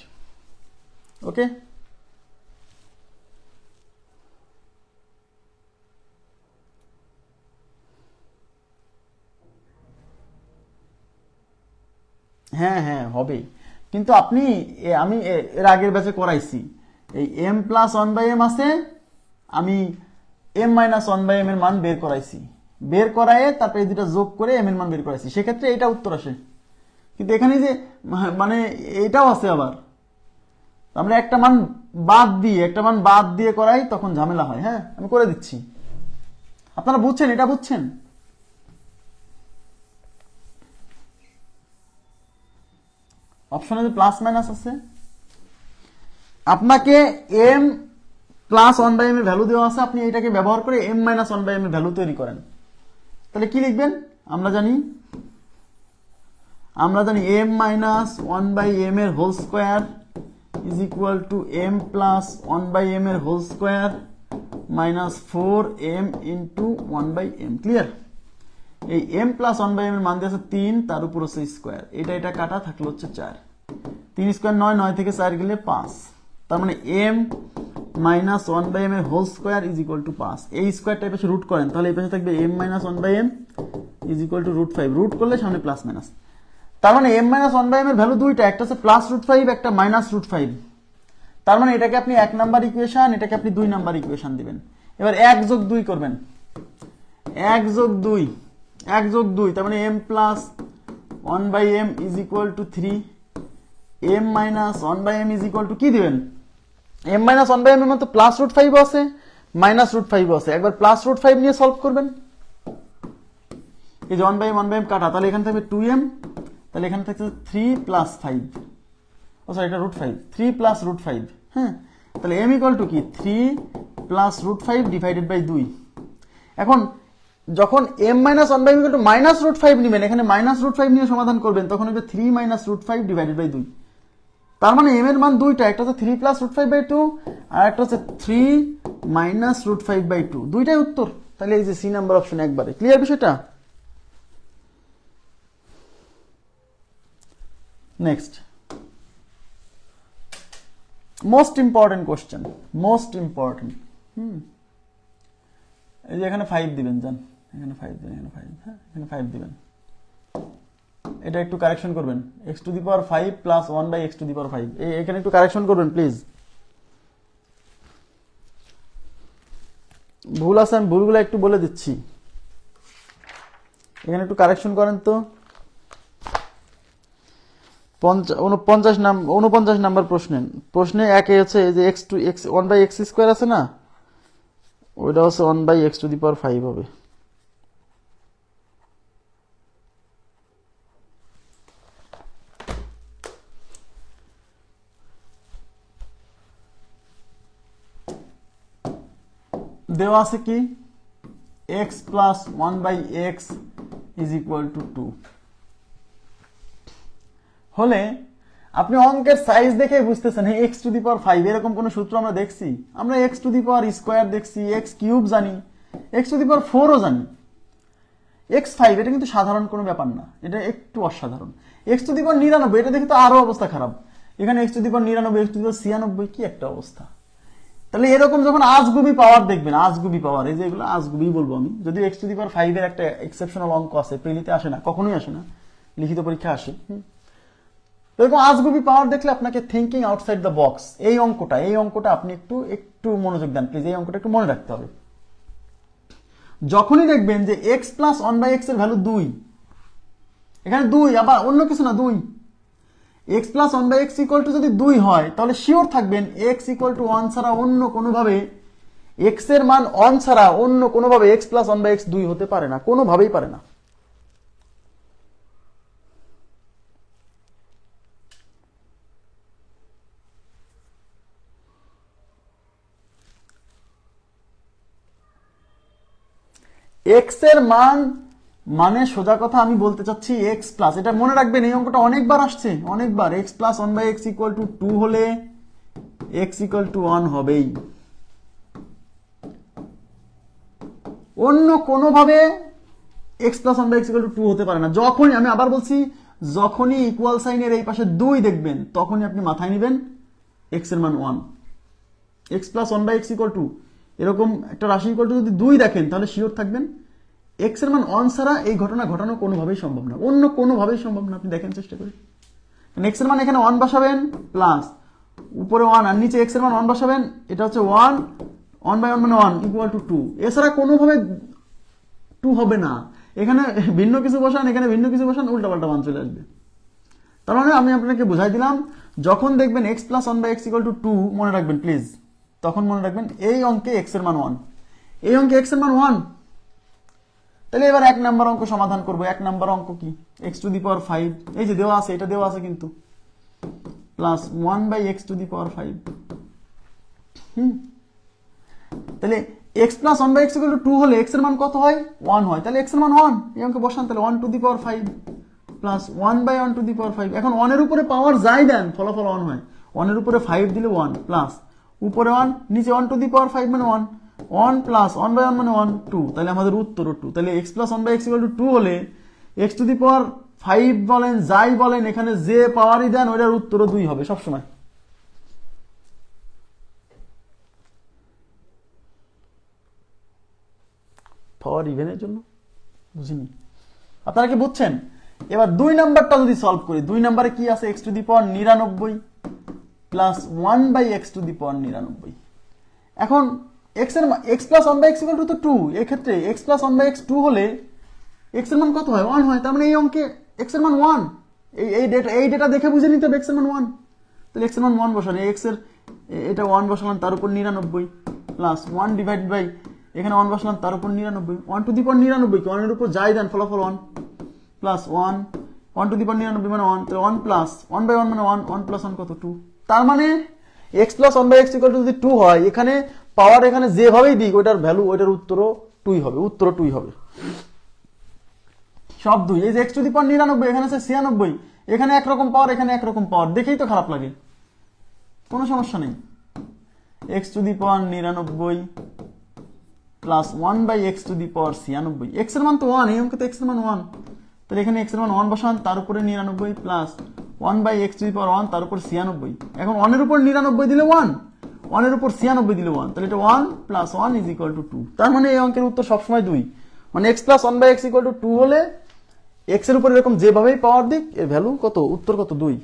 Okay, হ্যাঁ হ্যাঁ হবে, কিন্তু আপনি আমি এর আগের ব্যাচে করাইছি, এই m প্লাস 1/m আছে, আমি m মাইনাস 1/m এর মান বের করাইছি, বের করায় তারপরে এই দুটা যোগ করে m এর মান বের করাইছি, সেক্ষেত্রে এটা উত্তর আসে। কিন্তু এখানে যে মানে এটাও আছে আবার, আমরা একটা মান বাদ দিয়ে করাই, তখন ঝামেলা হয়। হ্যাঁ, আমি করে দিচ্ছি, আপনারা বুঝছেন, এটা বুঝছেন? অপশনে যে প্লাস মাইনাস আছে, আপনাকে m প্লাস 1/m এর ভ্যালু দেওয়া আছে, আপনি এটাকে ব্যবহার করে m মাইনাস 1/m এর ভ্যালু তৈরি করেন। তাহলে কি লিখবেন? আমরা জানি m মাইনাস 1/m এর whole square is equal to m plus 1/m এর whole square minus 4m into 1/m। Clear? এই m প্লাস 1/m এর মান দিয়ে আছে 3, তার উপর হচ্ছে স্কোয়ার, এটা কাটা থাকলো হচ্ছে 4, 3 স্কোয়ার 9, 9 থেকে 4 গেলে 5, তার মানে m minus one by m এর whole square is equal to 5। এই স্কোয়ারটা এই পাশে রুট করেন, তাহলে এই পাশে থাকবে m minus one by m is equal to √5। Root করলে সামনে প্লাস মাইনাস, তার মানে m minus one by m এর ভ্যালু দুইটা, একটা হচ্ছে +√5, একটা -√5। তার মানে এটাকে আপনি 1 নাম্বার ইকুয়েশন, এটাকে আপনি 2 নাম্বার ইকুয়েশন দিবেন। এবার 1 যোগ 2 করবেন, 1 যোগ 2, 1 যোগ 2, তার মানে m plus 1 by m is equal to 3, m minus 1 by m is equal to কি দিবেন, m মাইনাস 1 বাই এম এর মধ্যে +√5 আছে, -√5 আছে। একবার +√5 নিয়ে সলভ করবেন, এই যে 1 বাই এম কাটা, তাহলে এখানে থাকবে 2m, তাহলে এখানে থাকছে 3 + 5, ও সরি এটা √5, 3 + √5, হ্যাঁ, তাহলে m ইকুয়াল টু কি 3 + √5 ডিভাইডেড বাই 2। এখন যখন m minus 1 by m equal to -√5 নেবেন, এখানে -√5 নিয়ে সমাধান করবেন, তখন হবে 3 - √5 ডিভাইডেড বাই 2। তার মানে m এর মান দুইটা, একটা হচ্ছে 3 + √5/2 আর একটা হচ্ছে 3 - √5/2, দুইটাই উত্তর। তাহলে এই যে সি নাম্বার অপশন একবারে ক্লিয়ার বিষয়টা। Next, most important question, most important. এই যে এখানে 5 দিবেন, যান এখানে 5 দিবেন, এখানে 5, হ্যাঁ এখানে 5 দিবেন। এটা একটু কারেকশন করবেন, x⁵ প্লাস 1/x⁵, এখানে একটু কারেকশন করবেন প্লিজ। ভুল আছে, আমি ভুলগুলো একটু বলে দিচ্ছি, এখানে একটু কারেকশন করেন তো। 49 নাম্বার প্রশ্নে একে হচ্ছে এই যে x1/x² আছে না, ওইটা হচ্ছে 1/x⁵ হবে। দেওয়া আছে কি x plus 1/x is equal to 2 হলে আপনি অঙ্কের সাইজ দেখে বুঝতেছেন x⁵ এরকম কোন সূত্র আমরা দেখছি? আমরা x² দেখছি, x³ জানি, x⁴ও জানি, x5 এটা কিন্তু সাধারণ কোনো ব্যাপার না, এটা একটু অসাধারণ। x�৯৯ এটা দেখে তো আরো অবস্থা খারাপ, এখানে x�৯৯, x�96 কি একটা অবস্থা। তাহলে এরকম যখন আজগুবি পাওয়ার দেখবেন, আজগুবি পাওয়ার, এই যে এগুলো আজগুবি বলবো আমি, যদি x⁵ এর একটা এক্সেপশনাল অঙ্ক আছে, প্রিলিতে আসে না, কখনোই আসে না, লিখিত পরীক্ষা আসে। এরকম আজগুবি পাওয়ার দেখলে আপনাকে থিঙ্কিং আউটসাইড দ্য বক্স, এই অঙ্কটা আপনি একটু মনোযোগ দেন প্লিজ, এই অঙ্কটা একটু মনে রাখতে হবে। যখনই দেখবেন যে x প্লাস 1/x এর ভ্যালু 2, এখানে 2, আবার অন্য কিছু না 2, x plus 1/x equal to যদি 2 হয়, তাহলে শিওর থাকবেন x ইকুয়াল টু 1 ছাড়া অন্য কোনোভাবে, x এর মান 1 ছাড়া অন্য কোনোভাবে x প্লাস 1/x 2 হতে পারে না, কোনোভাবেই পারে না। x এর মান মানে সোজা কথা আমি বলতে চাচ্ছি x প্লাস, এটা মনে রাখবেন, এই অঙ্কটা অনেকবার আসছে, অনেকবার। x plus 1/x equal to 2 হলে x ইকুয়াল টু 1 হবেই, অন্য কোনোভাবে x plus 1/x equal to 2 হতে পারে না। যখনই, আমি আবার বলছি, যখনই ইকুয়াল সাইনের এই পাশে 2 দেখবেন, তখনই আপনি মাথায় নেবেন x এর মান 1। x plus 1/x equal to এরকম একটা রাশি ইকুয়াল টু যদি 2 দেখেন, তাহলে শিওর থাকবেন x এর মান 1 ছাড়া এই ঘটনা ঘটানো কোনোভাবেই সম্ভব না, অন্য কোনোভাবেই সম্ভব না। আপনি দেখেন চেষ্টা করে, x এর মান এখানে 1 বসাবেন, প্লাস উপরে 1 আর নিচে x এর মান 1 বসাবেন, এটা হচ্ছে 1/1 মানে 1 ইকুয়াল টু 2, এছাড়া কোনোভাবে 2 হবে না। এখানে ভিন্ন কিছু বসান, এখানে ভিন্ন কিছু বসান, উল্টাপাল্টা মান চলে আসবে। তার মানে আমি আপনাকে বুঝাই দিলাম, যখন দেখবেন x plus 1/x equal to 2, মনে রাখবেন প্লিজ, তখন মনে রাখবেন এই অঙ্কে x এর মান 1, এই অঙ্কে x এর মান 1। তাহলে এবার 1 নাম্বার অঙ্ক সমাধান করব। 1 নাম্বার অঙ্ক কি, x⁵, এই যে দেওয়া আছে, এটা দেওয়া আছে কিন্তু, প্লাস 1/x⁵। তাহলে x plus 1/x equal to 2 হলে x এর মান কত হয়, 1 হয়। তাহলে x এর মান 1, এই অঙ্কে বসান, তাহলে 1⁵ প্লাস 1/1⁵। এখন 1 এর উপরে পাওয়ার যাই দেন, ফলাফল 1 হয়। 1 এর উপরে 5 দিলে 1, প্লাস উপরে 1, নিচে 1⁵ মানে 1, 1 প্লাস 1/1 মানে 1, 2। তাহলে আমাদের উত্তর 2। তাহলে x plus 1/x equal to 2 হলে x⁵ বলেন, যাই বলেন, এখানে যে পাওয়ারই দেন, ওইটার উত্তরও 2 হবে সবসময়। পাওয়ার ইভেনের জন্য? বুঝিনি। আপনারা কি বুঝছেন? এবার 2 নাম্বারটা যদি সলভ করি, 2 নাম্বারে কি আছে? x to the power 99 plus 1/x to the power 99। এখন x এর x plus 1/x equal to তো 2। এই ক্ষেত্রে x প্লাস 1/x 2 হলে x এর মান কত হয়? 1 হয়। তার মানে এই অঙ্কে x এর মান 1। এই ডেটা দেখে বুঝে নিতে হবে x এর মান 1। তাহলে x এর মান 1 বসান, x এর এটা 1 বসালাম, তার উপর 99 প্লাস 1 ডিভাইড বাই এখানে 1 বসালাম, তার উপর 99। 1 টু দি পাওয়ার 99 কি 1 এর উপর যাই দেন ফলাফল 1 প্লাস 1 টু দি পাওয়ার 99 মানে 1, তাহলে 1 প্লাস 1/1 মানে 1 প্লাস 1 কত? 2। তার মানে x plus 1/x equal to যদি 2 হয়, এখানে পাওয়ার এখানে যেভাবেই দিক ওইটার ভ্যালু ওইটার উত্তরও 2 হবে, উত্তর 2 হবে, সব 2। এই যে x টু দি পাওয়ার 99 এখানে আছে 96, এখানে একরকম পাওয়ার এখানে একরকম পাওয়ার, দেখেই তো খারাপ লাগে। কোনো সমস্যা নেই, x to the power 99 plus 1/x to the power 96। x এর মান তো 1, এই অঙ্কে তো x এর মান 1, তাহলে এখানে x এর মান 1 বসান, তার উপরে 99 প্লাস 1/x টু দি পাওয়ার 1 তার উপর 96। এখন 1 এর উপর 99 দিলে 1, 1 এর উপর 96 দিলে 1, তাহলে এটা 1 প্লাস 1 ইজ ইকুয়াল টু 2। তার মানে এই অঙ্কের উত্তর সবসময় 2। মানে x plus 1/x equal to 2 হলে x এর উপর এরকম যেভাবেই পাওয়ার দিক এর ভ্যালু কত? উত্তর কত? 2।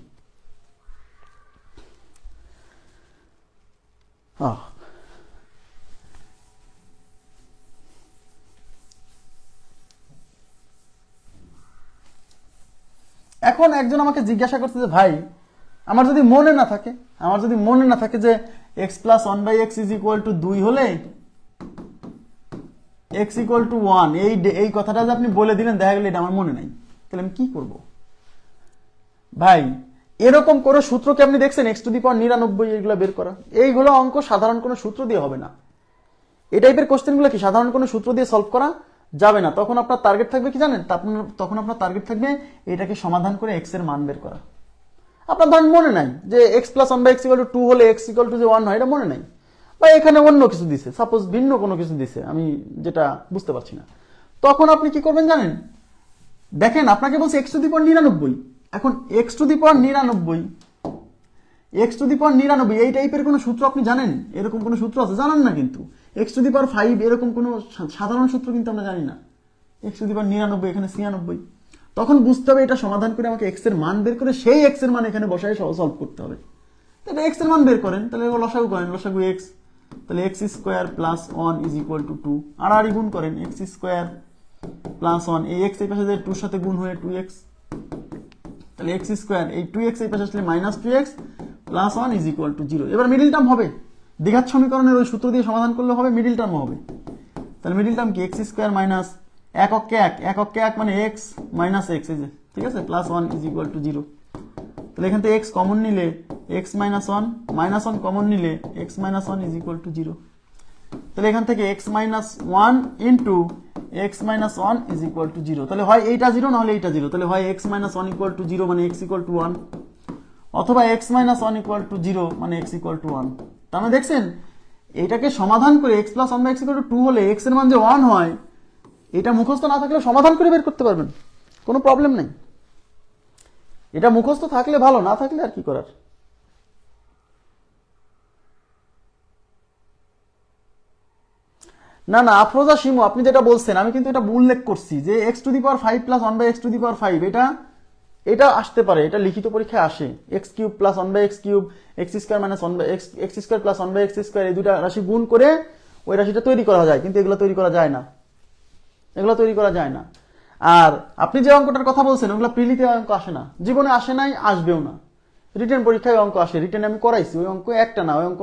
এখন একজন আমাকে জিজ্ঞাসা করছে যে ভাই আমার যদি মনে না থাকে যে x plus 1/x is equal to 2 হলে x ইকুয়াল টু 1, এই কথাটা যে আপনি বলে দিলেন, দেখা গেল এটা আমার মনে নাই, তাহলে আমি কি করব? ভাই এরকম করে সূত্র কি আপনি দেখছেন? x টু দি পাওয়ার 99 এগুলো বের করা, এইগুলো অঙ্ক সাধারণ কোনো সূত্র দিয়ে হবে না। এই টাইপের কোশ্চেনগুলো কি সাধারণ কোনো সূত্র দিয়ে সলভ করা যাবে না। তখন আপনার টার্গেট থাকবে কি জানেন? তখন আপনার টার্গেট থাকবে এটাকে সমাধান করে x এর মান বের করা। আপনার ধরেন মনে নাই যে x plus 1/x equal to 2 হলে x ইকুয়াল টু যে 1 হয়, এটা মনে নাই, বা এখানে অন্য কিছু দিছে, সাপোজ ভিন্ন কোনো কিছু দিছে, আমি যেটা বুঝতে পারছি না। তখন আপনি কি করবেন জানেন? দেখেন আপনাকে বলছে x টু দি পাওয়ার 99, এখন x টু দি পাওয়ার 99 এই টাইপের কোনো সূত্র আপনি জানেন? এরকম কোনো সূত্র আছে? জানেন না কিন্তু। x টু দি পাওয়ার 5 এরকম কোনো সাধারণ সূত্র কিন্তু আমরা জানি না। x টু দি পাওয়ার 99 এখানে 96, তখন বুঝতে হবে এটা সমাধান করে আমাকে x এর মান বের করে সেই x এর মান এখানে বসায় সলভ করতে হবে। তাহলে x এর মান বের করেন, তাহলে লসাগু করেন, লসাগু x, তাহলে x square plus 1 is equal to 2, আর গুণ করেন x স্কয়ার প্লাস 1, এই x এই পাশে 2 সাথে গুণ হয়ে 2x, তাহলে x স্কয়ার এই 2x এই পাশে আসলে minus 2x plus 1 is equal to 0। এবার মিডল টার্ম হবে, দ্বিঘাত সমীকরণের ওই সূত্র দিয়ে সমাধান করলে হবে, মিডল টার্ম হবে। তাহলে মিডল টার্ম কি? x স্কয়ার মাইনাস এককে এক মানে x মাইনাস x, এই যে ঠিক আছে, প্লাস 1 ইজ ইকুয়াল টু 0। তাহলে এখান থেকে x কমন নিলে x মাইনাস 1, মাইনাস 1 কমন নিলে x minus 1 is equal to 0। তাহলে এখান থেকে x minus 1 into x minus 1 is equal to 0। তাহলে হয় এইটা 0 না হলে এইটা 0। তাহলে হয় x মাইনাস 1 ইকুয়াল টু 0 মানে x ইকুয়াল টু 1, অথবা x মাইনাস 1 ইকুয়াল টু 0 মানে x ইকুয়াল টু 1। তার মানে দেখছেন এটাকে সমাধান করে x plus 1/x equal to 2 হলে x এর মান যে 1 হয়, এটা মুখস্থ না থাকলে সমাধান করে বের করতে পারবেন, কোনো প্রবলেম নেই। এটা মুখস্থ থাকলে ভালো, না থাকলে আর কি করার। না না আফরোজা শিমু, আপনি যেটা বলছেন আমি কিন্তু এটা উল্লেখ করছি যে x to the power 5 plus 1/x to the power 5 এটা আসতে পারে, এটা লিখিত পরীক্ষায় আসে। x cube plus 1/x cube, x square minus 1/x, x square plus 1/x square, এই দুটা রাশি গুণ করে ওই রাশিটা তৈরি করা যায়, কিন্তু এগুলো তৈরি করা যায় না। আর আপনি যে অঙ্কটার কথা বলছেন ওগুলো প্রিলিতে অঙ্ক আসে না, জীবনে আসে নাই, আসবেও না। রিটেন পরীক্ষায় অঙ্ক আসে, রিটেন আমি করাইছি, ওই অঙ্ক একটা না, ওই অঙ্ক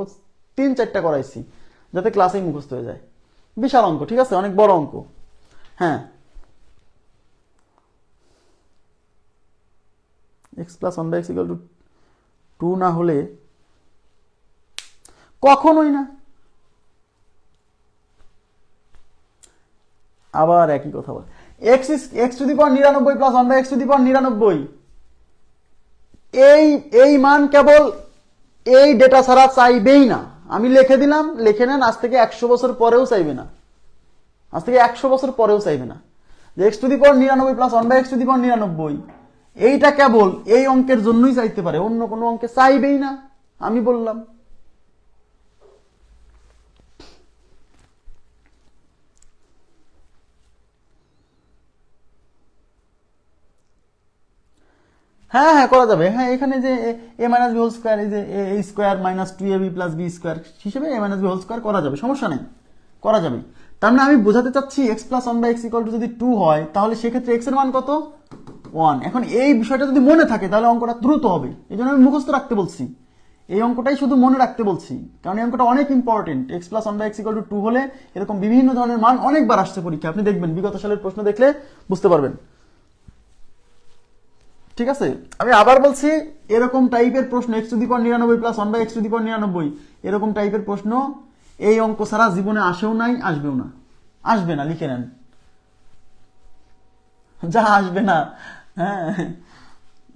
3-4টা করাইছি যাতে ক্লাসেই মুখস্থ হয়ে যায়। বিশাল অঙ্ক, ঠিক আছে, অনেক বড় অঙ্ক। হ্যাঁ, x plus 1/x equal to 2 না হলে কখনোই না। আবার একই কথা বল, x to the power 99 plus 1/x to the power 99, এই মান কেবল এই ডেটা ছাড়া চাইবেই না। আমি লিখে দিলাম, লিখে নেন, আজ থেকে 100 বছর পরেও চাইবে না, যে x to the power 99 plus 1/x to the power 99, এইটা কেবল এই অঙ্কের জন্যই চাইতে পারে, অন্য কোনো অঙ্কে চাইবেই না, আমি বললাম। হ্যাঁ হ্যাঁ করা যাবে, হ্যাঁ এখানে যে এ মাইনাস বি হোল স্কোয়ার, এই যে এ square minus two a B plus b square হিসেবে এ মাইনাস বি হোল স্কোয়ার করা যাবে, সমস্যা নেই, করা যাবে। তার মানে আমি বোঝাতে চাচ্ছি x plus one by x equal to যদি 2 হয় তাহলে সেক্ষেত্রে এক্স এর মান কত 1। এখন এই বিষয়টা যদি মনে থাকে তাহলে অঙ্কটা দ্রুত হবে, এই জন্য আমি মুখস্থ রাখতে বলছি, এই অঙ্কটাই শুধু মনে রাখতে বলছি, কারণ এই অঙ্কটা অনেক important. X plus one by x equal to 2 হলে এরকম বিভিন্ন ধরনের মান অনেকবার আসছে পরীক্ষা, আপনি দেখবেন বিগত সালের প্রশ্ন দেখলে বুঝতে পারবেন। ঠিক আছে, আমি আবার বলছি, এরকম টাইপের প্রশ্ন x to the power 99 plus 1 by x to the power 99 এরকম টাইপের প্রশ্ন এই অঙ্ক ছাড়া জীবনে আসেও নাই, আসবেও না, আসবে না, লিখে নেন, যা আসবে না। হ্যাঁ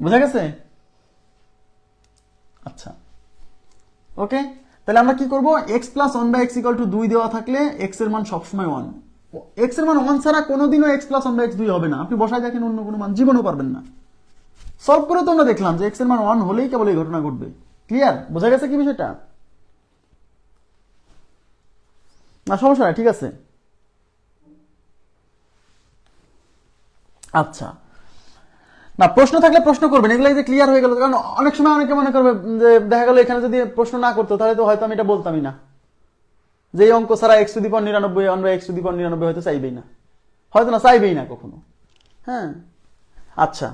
বোঝা গেছে? আচ্ছা ওকে, তাহলে আমরা কি করব, x plus 1 by x equal to 2 দেওয়া থাকলে এক্স এর মান সবসময় 1, এক্স এর মান 1 ছাড়া কোনোদিনও এক্স প্লাস 1 বাই এক্স 2 হবে না, আপনি বসায় দেখেন অন্য কোনো মান জীবনেও পারবেন না। সলভ করে তো আমরা দেখলাম যে এক্স এর মান 1 হলেই কেবল এই ঘটনা ঘটবে। ক্লিয়ার, বোঝা গেছে কি বিষয়টা? না সমস্যা নাই, ঠিক আছে। আচ্ছা, না প্রশ্ন থাকলে প্রশ্ন করবেন, এগুলো যে ক্লিয়ার হয়ে গেল, কারণ অনেক সময় অনেকে মনে করবে যে দেখা গেল এখানে যদি প্রশ্ন না করতো তাহলে তো হয়তো আমি এটা বলতামই না, যে এই অঙ্ক ছাড়া এক্স টু দি পাওয়ার 99 আমরা এক্স টু দি পাওয়ার 99 হয়তো চাইবেই না, হয়তো না চাইবেই না কখনো। হ্যাঁ আচ্ছা,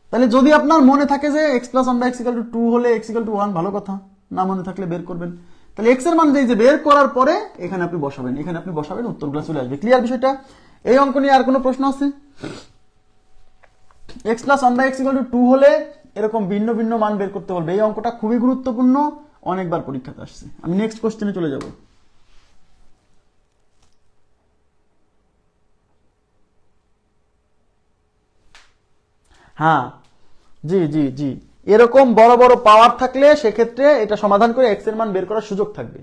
তাহলে যদি আপনার মনে থাকে যে x plus 1 by x equal to 2 হলে এক্স ইকুয়াল টু 1, ভালো কথা, না মনে থাকলে বের করবেন। তাহলে এক্স এর মান যে বের করার পরে এখানে আপনি বসাবেন, এখানে আপনি বসাবেন, উত্তরগুলো চলে আসবে। ক্লিয়ার বিষয়টা? এই অঙ্ক নিয়ে আর কোনো প্রশ্ন আছে? X plus 1 by x equal to 2 হলে এরকম ভিন্ন ভিন্ন মান বের করতে বলবে, এই অঙ্কটা খুবই গুরুত্বপূর্ণ, অনেকবার পরীক্ষাতে আসছে। আমি নেক্সট কোশ্চেনে চলে যাব। হ্যাঁ জি জি জি, এরকম বড় বড় পাওয়ার থাকলে সেক্ষেত্রে এটা সমাধান করে এক্স এর মান বের করার সুযোগ থাকবে,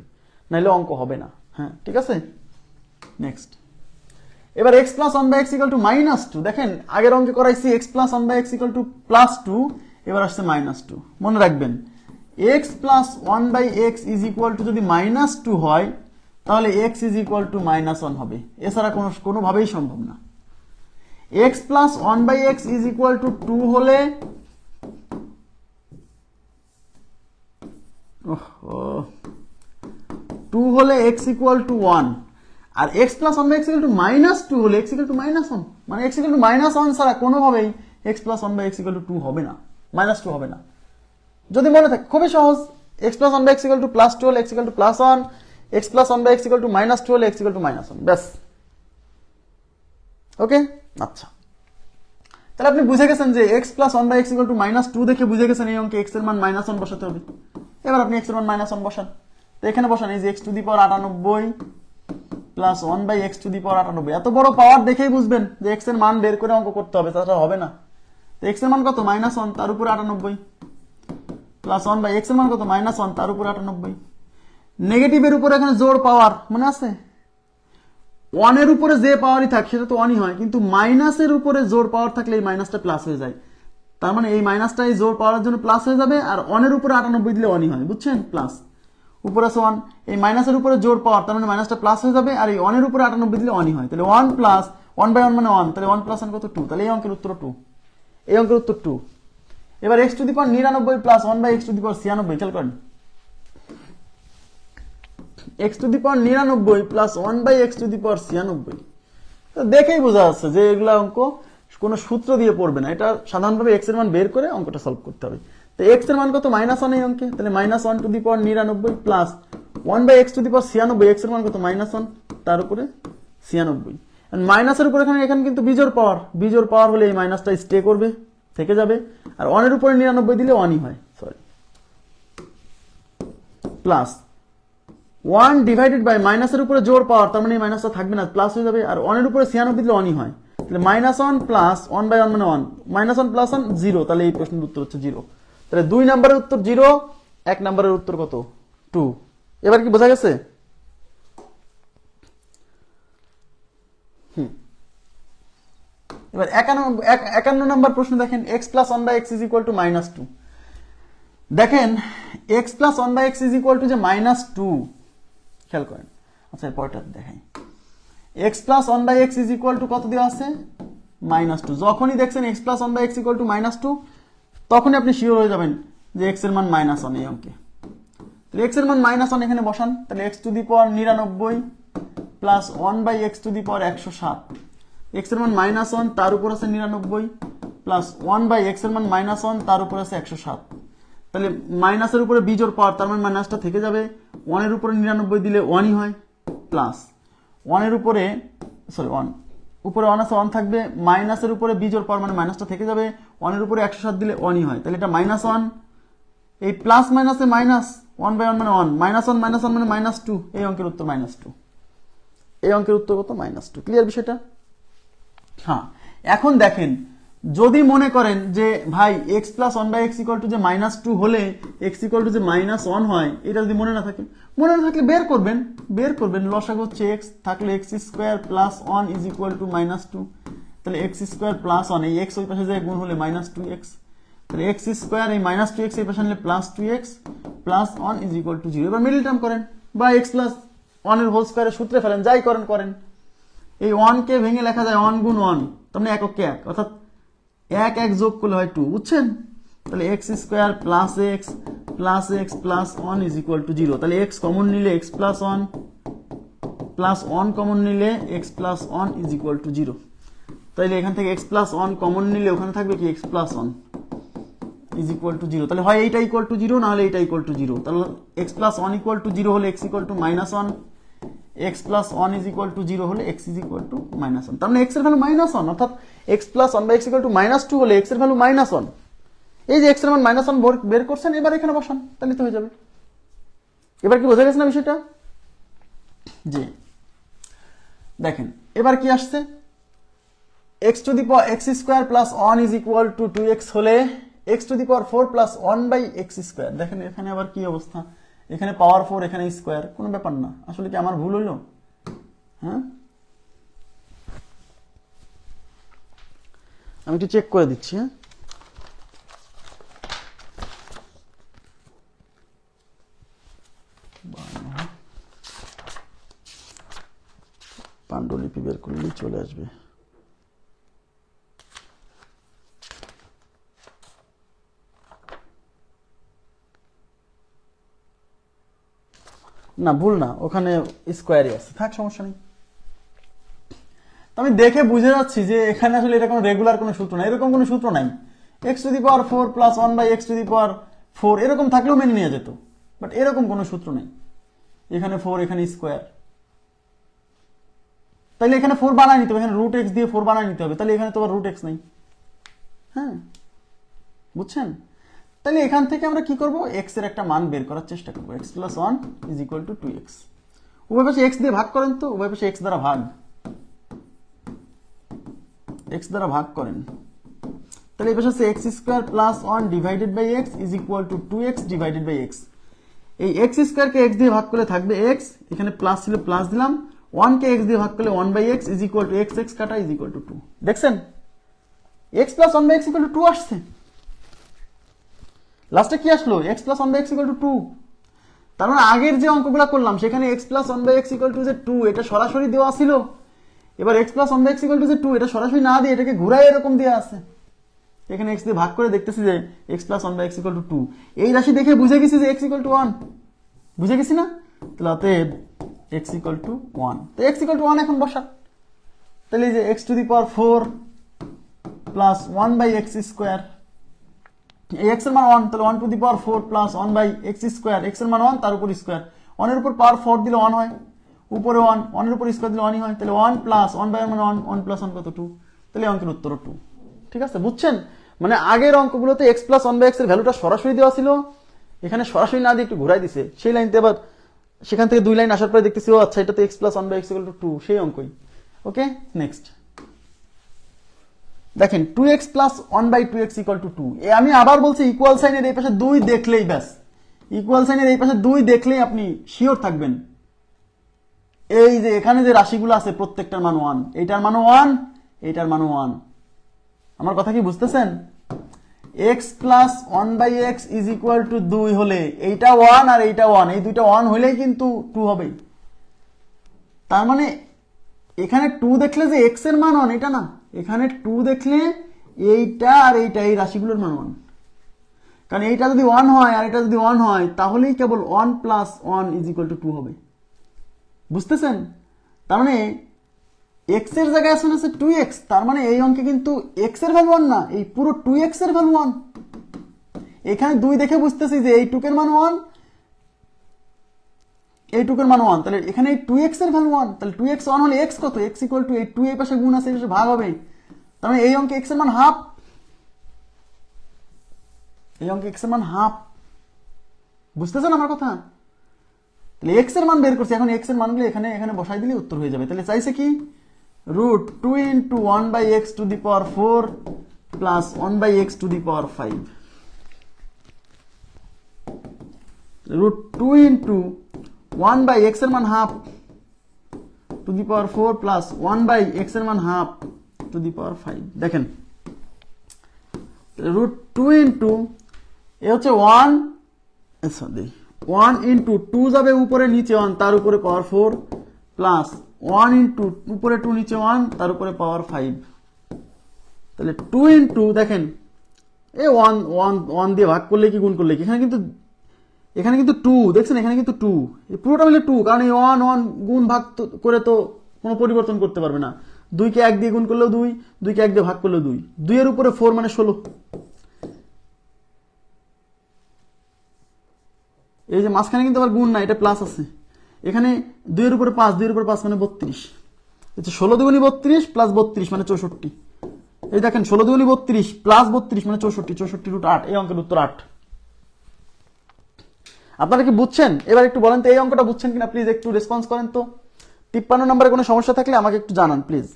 নাইলে অঙ্ক হবে না। হ্যাঁ ঠিক আছে, নেক্সট। এবার x plus 1 by x equal to -2, দেখেন আগের অঙ্কে করাইছি x plus 1 by x equal to +2, এবার আসছে -2। মনে রাখবেন x plus 1 by x is equal to যদি -2 হয় তাহলে এক্স ইজ ইকুয়াল টু -1 হবে, এছাড়া কোনোভাবেই সম্ভব না। X plus 1 by x is equal to 2 হলে 2 হলে এক্স ইকুয়াল টু 1, আর x plus 1 by x equal to -2 হলে এক্স ইকুয়াল টু -1, মানে এক্স ইকুয়াল টু -1 ছাড়া কোনোভাবেই x plus 1 by x equal to 2 হবে না, -2 হবে না। যদি মনে থাকে খুবই সহজ, x plus 1 by x equal to +2 হলে x equal to +1, x plus 1 by x equal to -2 হলে এক্স ইকুয়াল টু -1, ব্যাস। ওকে আচ্ছা, তাহলে আপনি বুঝে গেছেন যে x plus 1 by x equal to -2 দেখে বুঝে গেছেন এই অঙ্কে এক্স এর মান -1 বসাতে হবে। এবার আপনি এক্স এর মান -1 বসান, তো এখানে বসান এই যে x to the power 98 plus 1 by x to the power 98, এত বড় পাওয়ার দেখেই বুঝবেন যে এক্স এর মান বের করে অঙ্ক করতে হবে, তাছাড়া হবে না। তো এক্স এর মান কত -1, তার উপরে 98 প্লাস 1 বাই এক্স এর মান কত -1, তার উপরে 98। নেগেটিভের উপরে এখানে জোর পাওয়ার মনে আছে, 1 এর উপরে যে পাওয়ারই থাকে সেটা তো 1ই হয়, কিন্তু মাইনাসের উপরে জোর পাওয়ার থাকলে এই মাইনাসটা প্লাস হয়ে যায়, তার মানে এই মাইনাসটা এই জোর পাওয়ারের জন্য প্লাস হয়ে যাবে, আর 1 এর উপরে 98 দিলে 1ই হয়, বুঝছেন? প্লাস উপরে আছে 1, এই মাইনাসের উপরে জোর পাওয়ার, তার মানে মাইনাসটা প্লাস হয়ে যাবে, আর এই 1 এর উপরে 98 দিলে 1ই হয়, তাহলে 1 প্লাস 1 বাই 1 মানে 1, তাহলে 1 প্লাস 1 কত 2, তাহলে এই অঙ্কের উত্তর 2, এই অঙ্কের উত্তর 2। এবার x to the power 99 plus 1 by x to the power 96, খেয়াল করেন x to the power 99 plus 1 by x to the power 96, তো দেখেই বোঝা যাচ্ছে যে এগুলা অঙ্ক কোনো সূত্র দিয়ে পড়বে না, এটা সাধারণভাবে x এর মান বের করে অঙ্কটা সলভ করতে হবে। তো x এর মান কত -1 এই অঙ্কে, তাহলে -1 to the power 99 plus 1 by x to the power 96, x এর মান কত -1, তার উপরে 96, এন্ড মাইনাসের উপরে এখানে কিন্তু বিজোড় পাওয়ার হলে এই মাইনাসটা স্টে করবে, থেকে যাবে, আর 1 এর উপরে 99 দিলে 1ই হয়, সরি, প্লাস 1 ডিভাইডেড বাই মাইনাসের উপরে জোর পাওয়ার, তার মানে এই মাইনাসটা থাকবে না, প্লাস হয়ে যাবে, আর 1 এর উপরে 96 দিলে 1ই হয়, তাহলে -1 প্লাস 1 বাই 1 মানে 1, -1 প্লাস 1 0, তাহলে এই প্রশ্নের উত্তর হচ্ছে 0। তাহলে 2 নম্বরের উত্তর 0, 1 নম্বরের উত্তর কত 2। এবার কি বোঝা গেছে? এবার 51 নম্বর প্রশ্ন দেখেন, x plus 1 by x is equal to -2। দেখেন x plus 1 by x is equal to যে -2, খেয়াল করেন। আচ্ছা পরেরটা দেখাই, x plus 1 by x is equal to কত দেওয়া আছে -2। যখনই দেখছেন x plus 1 by x equal to -2, তখনই আপনি শিওর হয়ে যাবেন যে এক্স এর মান -1 এই অঙ্কে। তাহলে এক্স এর মান -1 এখানে বসান, তাহলে x to the power 99 plus 1/x to the power 107। X এর মান -1, তার উপর আছে 99 প্লাস 1/x এর মান -1, তার উপর আছে 107। তাহলে মাইনাসের উপরে বিজোড় পাওয়ার, তার মানে মাইনাসটা থেকে যাবে, 1 এর উপরে 99 দিলে 1ই হয়, প্লাস 1 এর উপরে সরি 1 উপরে 1 আছে 1 থাকবে, মাইনাসের উপরে বিজোড় পাওয়ার মানে মাইনাসটা থেকে যাবে, 1 এর উপরে 107 দিলে 1ই হয়, তাহলে এটা -1, এই প্লাস মাইনাসে মাইনাস, 1/1 মানে 1, -1 মানে -2, এই অঙ্কের উত্তর -2। এই অঙ্কের উত্তর কত? -2। ক্লিয়ার বিষয়টা? হ্যাঁ, এখন দেখেন যদি মনে করেন যে ভাই x plus 1/x equal to যে -2 হলে x ইকুয়াল টু যে -1 হয়, এটা যদি মনে না থাকে, মনে না থাকলে বের করবেন লসাগু হচ্ছে x, থাকলে x square plus 1 is equal to -2, তাহলে x স্কয়ার প্লাস 1, এই x ওই পাশে যায় গুণ হলে -2x, তাহলে x স্কয়ার এই -2x এই পাশে আনলে +2x plus 1 is equal to 0। এবার মিডল টার্ম করেন বা x প্লাস 1 এর হোল স্কয়ারের সূত্রে ফেলেন, যাই করেন। এই 1 কে ভেঙে লেখা যায় 1 গুণ 1, তার মানে এককে 1, অর্থাৎ 1 যোগ করলে হয় 2, বুঝছেন? তাহলে x square plus x plus 1 is equal to 0। তাহলে x কমন নিলে x প্লাস 1 প্লাস 1 কমন নিলে x plus 1 is equal to 0। তাহলে এখান থেকে x প্লাস 1 কমন নিলে ওখানে থাকবে কি x plus 1 is equal to 0। তাহলে হয় এইটা ইকুয়াল টু 0, না হলে এইটা ইকুয়াল টু 0। তাহলে x প্লাস 1 ইকুয়াল টু 0 হলে x equal to -1, x plus 1 is equal to 0 হলে x ইজ ইকুয়াল টু -1। তার মানে x এর ভ্যালু -1, অর্থাৎ x plus 1/x equal to -2 হলে x এর ভ্যালু -1। এই যে x এর মান -1 বের করছেন, এবার এখানে বসান, তাহলে তো হয়ে যাবে। এবার কি বোঝা গেছে না বিষয়টা? জি, দেখেন এবার কি আসছে, x to the power x square plus 1 is equal to 2x হলে x to the power 4 plus 1/x square. দেখেন এখানে আবার কি অবস্থা, এখানে পাওয়ার 4 এখানে স্কয়ার, কোনো ব্যাপার না। আসলে কি আমার ভুল হলো? হ্যাঁ, আমি একটু চেক করে দিচ্ছি। হ্যাঁ, পাণ্ডুলিপি বের করলেই চলে আসবে। না, ভুল না, ওখানে স্কোয়ারই আছে, থাক, সমস্যা নেই। তো আমি দেখে বুঝে যাচ্ছি যে এখানে আসলে এটা কোনো রেগুলার কোনো সূত্র নাই, এরকম কোনো সূত্র নাই। x to the power 4 plus 1/x to the power 4 এরকম থাকলেও মেনে নিয়ে যেত, বাট এরকম কোনো সূত্র নেই। এখানে 4, এখানে স্কোয়ার, তাহলে এখানে 4 বানায় নিতে হবে, এখানে √x দিয়ে 4 বানায় নিতে হবে, তাহলে এখানে তো আবার √x নেই। হ্যাঁ, বুঝছেন? তাহলে এখান থেকে আমরা কি করব, x এর একটা মান বের করার চেষ্টা করব। x plus 1 is equal to 2x, উভয় পাশে x দিয়ে ভাগ করেন, তো উভয় পাশে x দ্বারা ভাগ, x দ্বারা ভাগ করেন, তাহলে এই পাশে আছে x square plus 1 divided by x is equal to 2x divided by x। এই x স্কয়ারকে x দিয়ে ভাগ করলে থাকবে x, এখানে প্লাস ছিল প্লাস দিলাম, 1 কে x দিয়ে ভাগ করলে 1/x is equal to x কাটা ইজ ইকুয়াল টু 2। দেখছেন x plus 1/x equal to 2 আসছে, লাস্টে কি আসলো, x plus 1/x equal to 2। তার মানে আগের যে অঙ্কগুলো করলাম সেখানে x plus 1/x equal to যে 2 এটা সরাসরি দেওয়া ছিল, এবার x plus 1/x equal to যে 2 এটা সরাসরি না দিয়ে এটাকে ঘুরাই এরকম দেওয়া আছে। এখানে x দিয়ে ভাগ করে দেখতেছি যে x plus 1/x equal to 2, এই রাশি দেখে বুঝে গেছি যে x ইকুয়াল টু 1, বুঝে গেছি না? তাহলে অতএব x ইকুয়াল টু 1, তো x ইকুয়াল টু 1 এখন বসা, তাহলে এই যে x to the power 4 plus 1/x square, এই x এর মান 1, তাহলে 1 to the power 4 plus 1/x square, x এর মান 1 তার উপর স্কয়ার, 1 এর উপর পাওয়ার 4 দিলে 1 হয়, উপরে 1, 1 এর উপর স্কয়ার দিলে 1ই হয়, তাহলে 1 প্লাস 1/1 মানে 1, 1 প্লাস 1 কত 2, তাহলে অঙ্কের উত্তর 2। ঠিক আছে, বুঝছেন? মানে আগের অঙ্কগুলোতে x প্লাস 1/x এর ভ্যালুটা সরাসরি দেওয়া ছিল, এখানে সরাসরি না দিয়ে একটু ঘুরাই দিছে, সেই লাইনতে আবার সেখান থেকে 2 লাইন আসার পরে দেখতেছি ও আচ্ছা এটা তো x plus 1/x equal to 2, সেই অঙ্কই। ওকে, নেক্সট দেখেন 2x plus 1/2x equal to 2। আমি আবার বলছি ইকুয়াল সাইনের এই পাশে 2 দেখলেই ব্যাস, ইকুয়াল সাইনের এই পাশে 2 দেখলেই আপনি শিওর থাকবেন এই যে এখানে যে রাশিগুলো আছে প্রত্যেকটার মান 1, এইটার মান 1, এইটার মান 1। আমার কথা কি বুঝতেছেন? x plus 1/x is equal to 2 হলে এইটা 1 আর এইটা 1, এই দুইটা 1 হলেই কিন্তু 2 হবে। তার মানে এখানে 2 দেখলে যে x এর মান 1 এটা না, এখানে 2 দেখলে এইটা আর এইটা এই রাশিগুলোর মান 1। কারণ এইটা যদি 1 হয় আর এটা যদি 1 হয় তাহলেই কেবল 1 প্লাস 1 ইজ ইকুয়াল টু 2 হবে। বুঝতেছেন? তার মানে এক্স এর জায়গায় আসলে আছে 2x, তার মানে এই অঙ্কে কিন্তু x এর ভ্যালু 1 না, এই পুরো 2x এর ভ্যালু 1। এখানে 2 দেখে বুঝতেছি যে এই 2 এর মান 1, এই 2 এর মান 1, তাহলে এখানে এই 2x এর ভ্যালু 1, তাহলে 2x 1 হলে x কত? x ইকুয়াল টু এই 2 এই পাশে গুণ আছে, এই পাশে ভাগ হবে, তার মানে এই অঙ্কে x এর মান হাফ, এই অঙ্কে x এর মান হাফ। বুঝতেছেন আমার কথা? তাহলে x এর মান বের করছি, এখন x এর মানগুলো এখানে এখানে বসাই দিলে উত্তর হয়ে যাবে। তাহলে চাইছে কি root 2 into 1 by x to the power 4 plus 1 by x to the power 5, root 2 into 1 by x এর মান half to the power 4 plus 1 by x এর মান হাফ টু দি পাওয়ার 5। দেখেন রুট 2 ইন্টু এ হচ্ছে 1 সরি 1 ইন্টু 2 যাবে উপরে নিচে 1 তার উপরে পাওয়ার 4 প্লাস 1 ইন্টু উপরে 2 নিচে 1 তার উপরে পাওয়ার 5। তাহলে 2 ইন্টু দেখেন এই 1 দিয়ে ভাগ করলে কি গুণ করলে কি, এখানে কিন্তু 2 দেখছেন, এখানে কিন্তু 2, পুরোটা মিলে 2, কারণ এই 1 গুণ ভাগ করে তো কোনো পরিবর্তন করতে পারবে না। 2 কে 1 দিয়ে গুণ করলেও 2, 2 কে 1 দিয়ে ভাগ করলেও 2, 2 এর উপরে 4 মানে 16। এই যে মাঝখানে কিন্তু আবার গুণ না, এটা প্লাস আছে, এখানে 2 এর উপরে 5, 2 এর উপরে 5 মানে 32, 16 দুগুণী 32 প্লাস 32 মানে 64। এই দেখেন 16 দুগুণী 32 প্লাস 32 মানে 64, 64 রুট 8, এই অঙ্কের উত্তর 8। আপনারা কি বুঝছেন? এবার একটু বলেন তো এই অঙ্কটা বুঝছেন কিনা, প্লিজ একটু রেসপন্স করেন তো। 53 নম্বরে কোনো সমস্যা থাকলে আমাকে একটু জানান প্লিজ।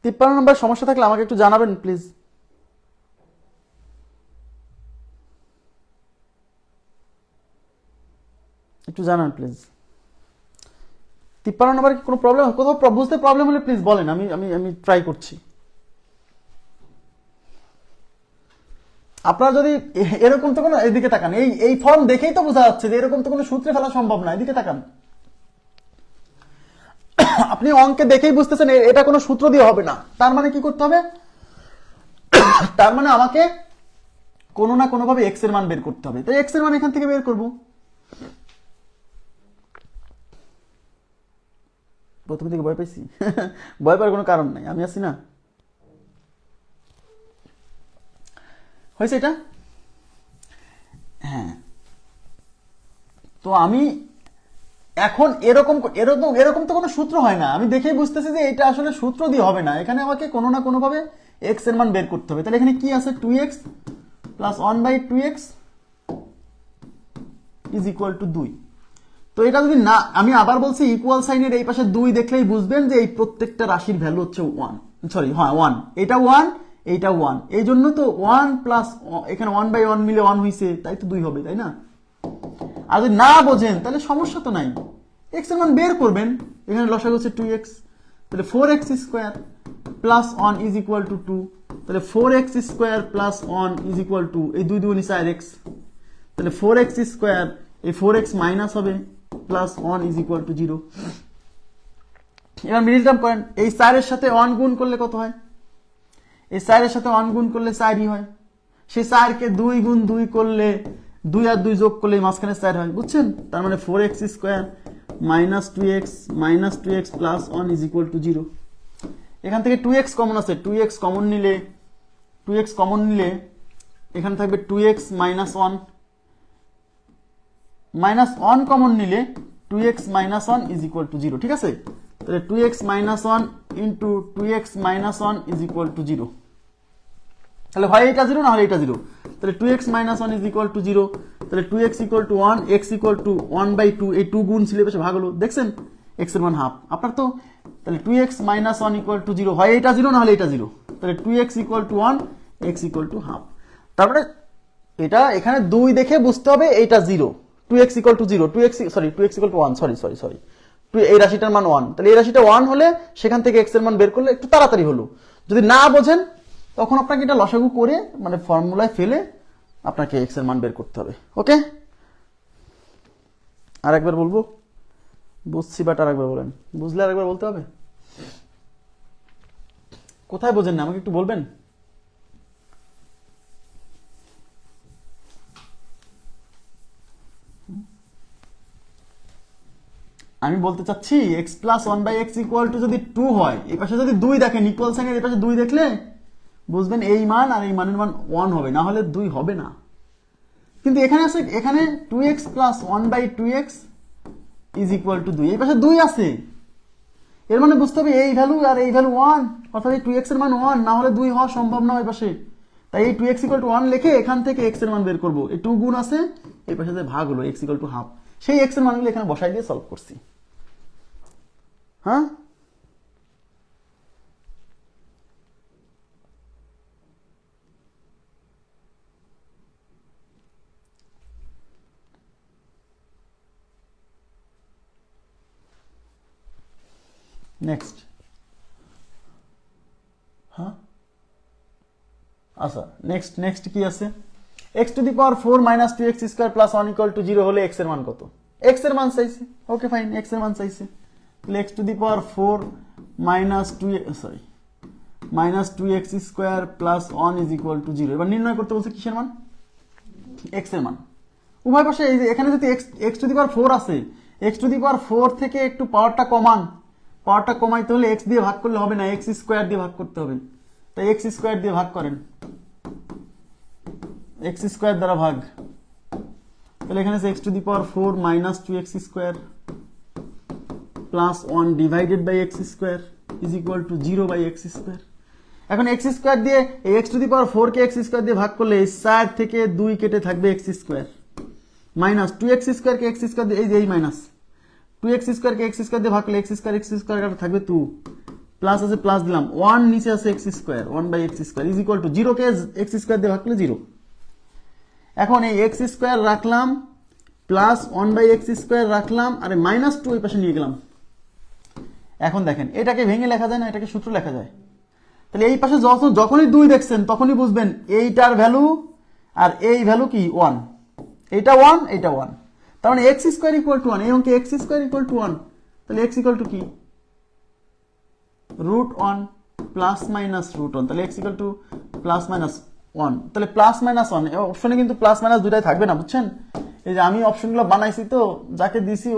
53 নম্বরে সমস্যা থাকলে আমাকে একটু জানাবেন প্লিজ। একটু জানান প্লিজ। 53 নম্বরে কোনো প্রবলেম, কোথাও বুঝতে প্রবলেম হলে প্লিজ বলেন, আমি আমি আমি ট্রাই করছি। আপনারা যদি এরকম তো কোনো, এদিকে তাকান, এই ফর্ম দেখেই তো বোঝা যাচ্ছে যে এরকম তো কোনো সূত্রে ফেলা সম্ভব না, এদিকে তাকান। আপনি অঙ্কে দেখেই বুঝতেছেন এটা কোনো সূত্র দিয়ে হবে না, তার মানে কি করতে হবে? তার মানে আমাকে কোনো না কোনো ভাবে এক্স এর মান বের করতে হবে। তাই এক্স এর মান এখান থেকে বের করব। প্রথম দিকে ভয় পাইছি, ভয় পাওয়ার কোনো কারণ নাই, আমি আছি না। হয়েছে এটা? হ্যাঁ, তো আমি এখন এরকম এরকম এরকম তো কোনো সূত্র হয় না, আমি দেখেই বুঝতেছি যে এটা আসলে সূত্র দিয়ে হবে না, এখানে আমাকে কোনো না কোনো ভাবে এক্স এর মান বের করতে হবে। তাহলে এখানে কি আছে? 2x plus 1/2x is equal to 2। তো এটা যদি না, আমি আবার বলছি ইকুয়াল সাইনের এই পাশে 2 দেখলেই বুঝবেন যে এই প্রত্যেকটা রাশির ভ্যালু হচ্ছে 1, সরি হ্যাঁ 1, এটা 1 এইটা 1, এই জন্য তো 1 প্লাস এখানে 1/1 মিলে 1 হয়েছে, তাই তো 2 হবে, তাই না? আর যদি না বোঝেন তাহলে সমস্যা তো নাই, এক্স এর মান বের করবেন। এখানে লসাগু হচ্ছে 2x, তাহলে 4x square plus 1 is equal to 2, তাহলে 4x square plus 1 is equal to এই 2 দুগুণী 4x, তাহলে 4x স্কোয়ার এই 4x মাইনাস হবে প্লাস 1 ইজ ইকুয়াল টু 0। এবার মিডিল টার্ম করেন, এই 4 এর সাথে 1 গুণ করলে কত হয়? এই 4 এর সাথে 1 গুণ করলে 4ই হয়, সেই 4 কে 2 গুণ 2 করলে 2 আর 2 যোগ করলে মাঝখানে 4 হয়, বুঝছেন? তার মানে 4x square minus 2x plus 1 is equal to 0। এখান থেকে 2x কমন আছে, 2x কমন নিলে এখানে থাকবে 2x মাইনাস 1, মাইনাস 1 কমন নিলে 2x minus 1 is equal to 0, ঠিক আছে? তাহলে 2x minus 1 into 2x minus 1 is equal to 0। তাহলে হয় এটা 0 না হলে এটা 0, তাহলে 2x minus 1 is equal to 0, তাহলে 2x equal to 1, x equal two 1/2, এই 2 গুণ ছিল পাশে ভাগ হলো, দেখছেন x এর মান হাফ আপনার তো। তাহলে 2x মাইনাস 1 ইকুয়াল টু 0, হয় এটা 0 না হলে এটা 0, তাহলে 2x equal to 1, x equal to half. তারপরে এটা এখানে 2 দেখে বুঝতে হবে এইটা 0, 2x equal to 0, 2x equal to 1, sorry এই রাশিটার মান 1, তাহলে এই রাশিটা 1 হলে সেখান থেকে x এর মান বের করলে একটু তাড়াতাড়ি হলো। যদি না বোঝেন তখন আপনাকে এটা লসাগু করে মানে ফর্মুলায় ফেলে আপনাকে x এর মান বের করতে হবে। ওকে, আরেকবার বলবো? বুঝছি বাট আরেকবার বলেন, বুঝলে আরেকবার বলতে হবে। কোথায় বোঝেন না আমাকে একটু বলবেন? আমি বলতে চাচ্ছি x plus one by x equal to যদি 2 হয়, এই পাশে যদি 2 দেখেন, ইকুয়াল সাইনের এই পাশে 2 দেখলে বুঝবেন এই মান আর এই মানের মান 1 হবে, না হলে 2 হবে না। কিন্তু এখানে আছে, এখানে 2x plus 1 by 2x is equal to 2, এই পাশে 2 আছে, এর মানে বুঝতে হবে এই ভ্যালু আর এই ভ্যালু 1, অর্থাৎ এই 2x এর মান 1, না হলে 2 হওয়া সম্ভব না ওই পাশে। তাই এই 2x ইকুয়াল টু 1 লিখে এখান থেকে x এর মান বের করব। এই 2 গুণ আছে, এই পাশে যে ভাগ হলো x ইকুয়াল টু হাফ, সেই x এর মানগুলো এখানে বসাই দিয়ে সলভ করছি। হ্যাঁ, নেক্সট। হ্যাঁ আচ্ছা, নেক্সট কি আছে? x to the power 4 minus 2x square plus 1 equal to 0 হলে x এর মান কত? x এর মান চাইছে, ওকে ফাইন, x এর মান চাইছে, তাহলে x to the power 4 minus 2x square plus 1 is equal to 0। এবার নির্ণয় করতে বলছে কিসের মান? x এর মান। উভয় পাশে এই যে এখানে যদি x টু দি পাওয়ার 4 আছে, x টু দি পাওয়ার 4 থেকে একটু পাওয়ারটা কমান, পাওয়ারটা কমাইতে হলে x দিয়ে ভাগ করলে হবে না, x স্কয়ার দিয়ে ভাগ করতে হবে। তাই x স্কয়ার দিয়ে ভাগ করেন, x স্কয়ার দ্বারা ভাগ, তাহলে এখানে আছে x to the power 4 minus 2x square plus 1 divided by x square is equal to 0 by x square. এখন x স্কয়ার দিয়ে এই x টু দি পাওয়ার 4 কে x স্কয়ার দিয়ে ভাগ করলে এই 4 থেকে 2 কেটে থাকবে x square, minus 2x square কে x স্কয়ার দিয়ে, এই মাইনাস 2x স্কয়ার কে x স্কয়ার দিয়ে ভাগ করলে x স্কয়ার কাটা থাকবে 2, প্লাস আছে প্লাস দিলাম, 1 নিচে আছে x square, 1 by x square is equal to 0 কে x স্কয়ার দিয়ে ভাগ করলে 0। এখন এই x স্কয়ার রাখলাম প্লাস 1 বাই x স্কয়ার রাখলাম, আর মাইনাস 2 এই পাশে নিয়ে গেলাম। এখন দেখেন এটাকে ভেঙে লেখা যায় না, এটাকে সূত্র লেখা যায়। তাহলে এই পাশে যখনই 2 দেখছেন তখনই বুঝবেন এইটার ভ্যালু আর এই ভ্যালু কি 1, এইটা 1 এইটা 1, তার মানে x স্কয়ার ইকুয়াল টু 1, এই অঙ্কে x স্কয়ার ইকুয়াল টু 1, তাহলে x ইকুয়াল টু কি রুট 1 প্লাস মাইনাস রুট 1, তাহলে x equal to plus minus 1, তাহলে প্লাস মাইনাস 1 অপশনে কিন্তু প্লাস মাইনাস দুটাই থাকবে না, বুঝছেন? এই যে আমি অপশনগুলো বানাইছি তো যাকে দিছি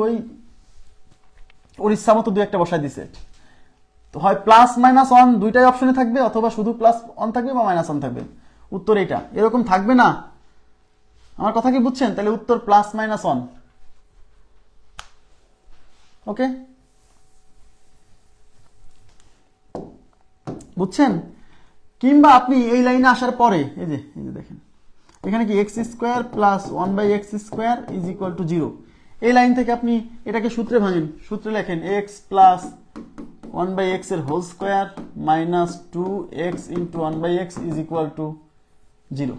ওর ইচ্ছা মতো দুই একটা বসাই দিছে, তো হয় প্লাস মাইনাস 1 দুইটাই অপশনে থাকবে, অথবা শুধু প্লাস 1 থাকবে বা মাইনাস 1 থাকবে। উত্তর এইটা, এরকম থাকবে না। আমার কথা কি বুঝছেন? তাহলে উত্তর প্লাস মাইনাস 1, ওকে, বুঝছেন? কিংবা আপনি এই লাইনে আসার পরে এই যে দেখেন এখানে কি x square plus 1 by x square is equal to 0, এই লাইন থেকে আপনি এটাকে সূত্রে ভাঙেন, সূত্রে লেখেন এক্স প্লাস 1 বাই এক্স এর whole square minus 2x into 1 by x is equal to 0।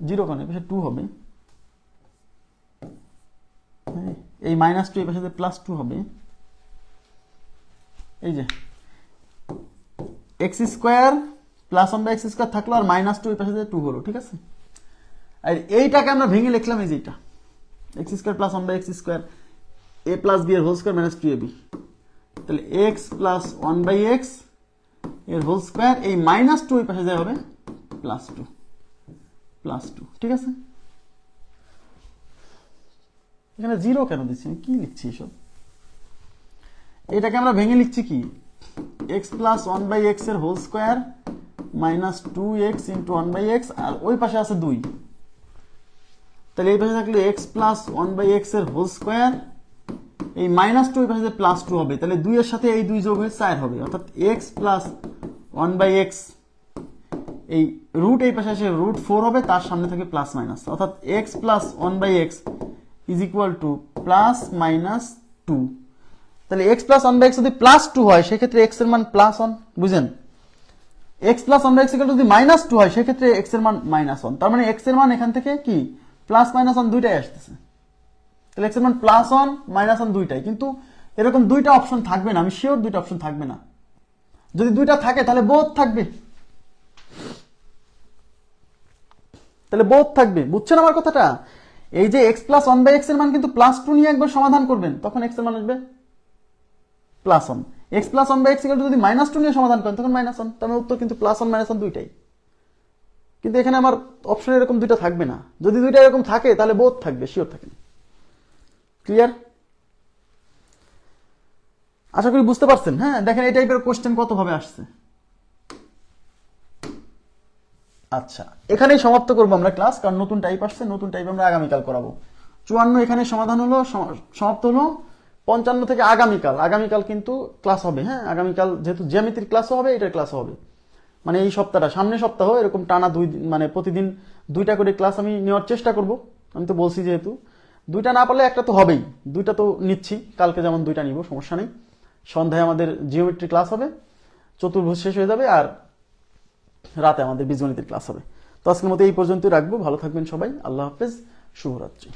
0 কেন, এপাশে 2 হবে, এই মাইনাস 2 এপাশে প্লাস 2 হবে, এই যে x square plus 1 by x square থাকলো আর মাইনাস 2 এপাশে 2 হলো, ঠিক আছে? আর এইটাকে আমরা ভেঙে লিখলাম এই যে এটা x square plus 1 by x square a plus b এর হোল স্কোয়ার মাইনাস 2ab, তাহলে এক্স প্লাস 1 বাই এক্স এর হোল স্কোয়ার, এই মাইনাস 2 এই পাশে যায় হবে প্লাস 2, ঠিক আছে? এখানে 0 কেন দিচ্ছি, আমি কি লিখছি এসব? এটাকে আমরা ভেঙে লিখছি কি x প্লাস 1 বাই এক্স এর whole square minus 2x into 1 by x, আর ওই পাশে আছে 2, তাহলে এই পাশে থাকলে x প্লাস 1 বাই এক্স এর হোল স্কোয়ার, এই মাইনাস 2 এই পাশে প্লাস 2 হবে, তাহলে 2 এর সাথে এই 2 যোগ হয়ে 4 হবে, অর্থাৎ x প্লাস 1 বাই এক্স, এই রুট এই পাশে আসে রুট 4 হবে, তার সামনে থাকে প্লাস মাইনাস, অর্থাৎ x plus 1 by x is equal to plus minus 2। তাহলে x প্লাস 1 বাই এক্স যদি প্লাস 2 হয় সেক্ষেত্রে x এর মান প্লাস 1, বুঝেন? x প্লাস 1 বাই এক্স যদি মাইনাস 2 হয় সেক্ষেত্রে x এর মান মাইনাস 1, তার মানে x এর মান এখান থেকে কি প্লাস মাইনাস 1 দুইটাই আসতেছে, তাহলে x এর মান প্লাস 1 মাইনাস 1 দুইটাই, কিন্তু এরকম দুইটা অপশন থাকবে না, আমি শিওর দুইটা অপশন থাকবে না, যদি দুইটা থাকে তাহলে বোথ থাকবে, তাহলে বোথ থাকবে, বুঝছেন আমার কথাটা? এই যে x প্লাস 1 বাই এক্স এর মান কিন্তু প্লাস 2 নিয়ে একবার সমাধান করবেন, তখন x এর মান আসবে plus 1, x plus one by x equal to যদি -2 নিয়ে সমাধান করেন তখন -1, তার মানে উত্তর কিন্তু +1 -1 দুইটাই। কিন্তু এখানে আমার অপশন এরকম দুইটা থাকবে না, যদি দুইটা এরকম থাকে তাহলে বোধ থাকবে, শিওর থাকেন। ক্লিয়ার? আশা করি বুঝতে পারছেন। হ্যাঁ, দেখেন এই টাইপের কোশ্চেন কত ভাবে আসছে। আচ্ছা, এখানেই সমাপ্ত করবো আমরা ক্লাস, কারণ নতুন টাইপ আসছে, নতুন টাইপ আমরা আগামীকাল করাবো। 54 এখানে সমাধান হলো, সমাপ্ত হলো। 55 থেকে আগামীকাল কিন্তু ক্লাস হবে। হ্যাঁ, আগামীকাল যেহেতু জ্যামিতির ক্লাসও হবে, এটার ক্লাসও হবে, মানে এই সপ্তাহটা, সামনের সপ্তাহ এরকম টানা 2 দিন, মানে প্রতিদিন 2টা করে ক্লাস আমি নেওয়ার চেষ্টা করব। আমি তো বলছি যেহেতু 2টা না পারলে একটা তো হবেই, 2টা তো নিচ্ছি, কালকে যেমন 2টা নিব, সমস্যা নেই। সন্ধ্যায় আমাদের জিওমেট্রি ক্লাস হবে, চতুর্ভুজ শেষ হয়ে যাবে, আর রাতে আমাদের বীজগণিতের ক্লাস হবে। তো আজকের মতো এই পর্যন্তই রাখবো। ভালো থাকবেন সবাই, আল্লাহ হাফেজ, শুভরাত্রি।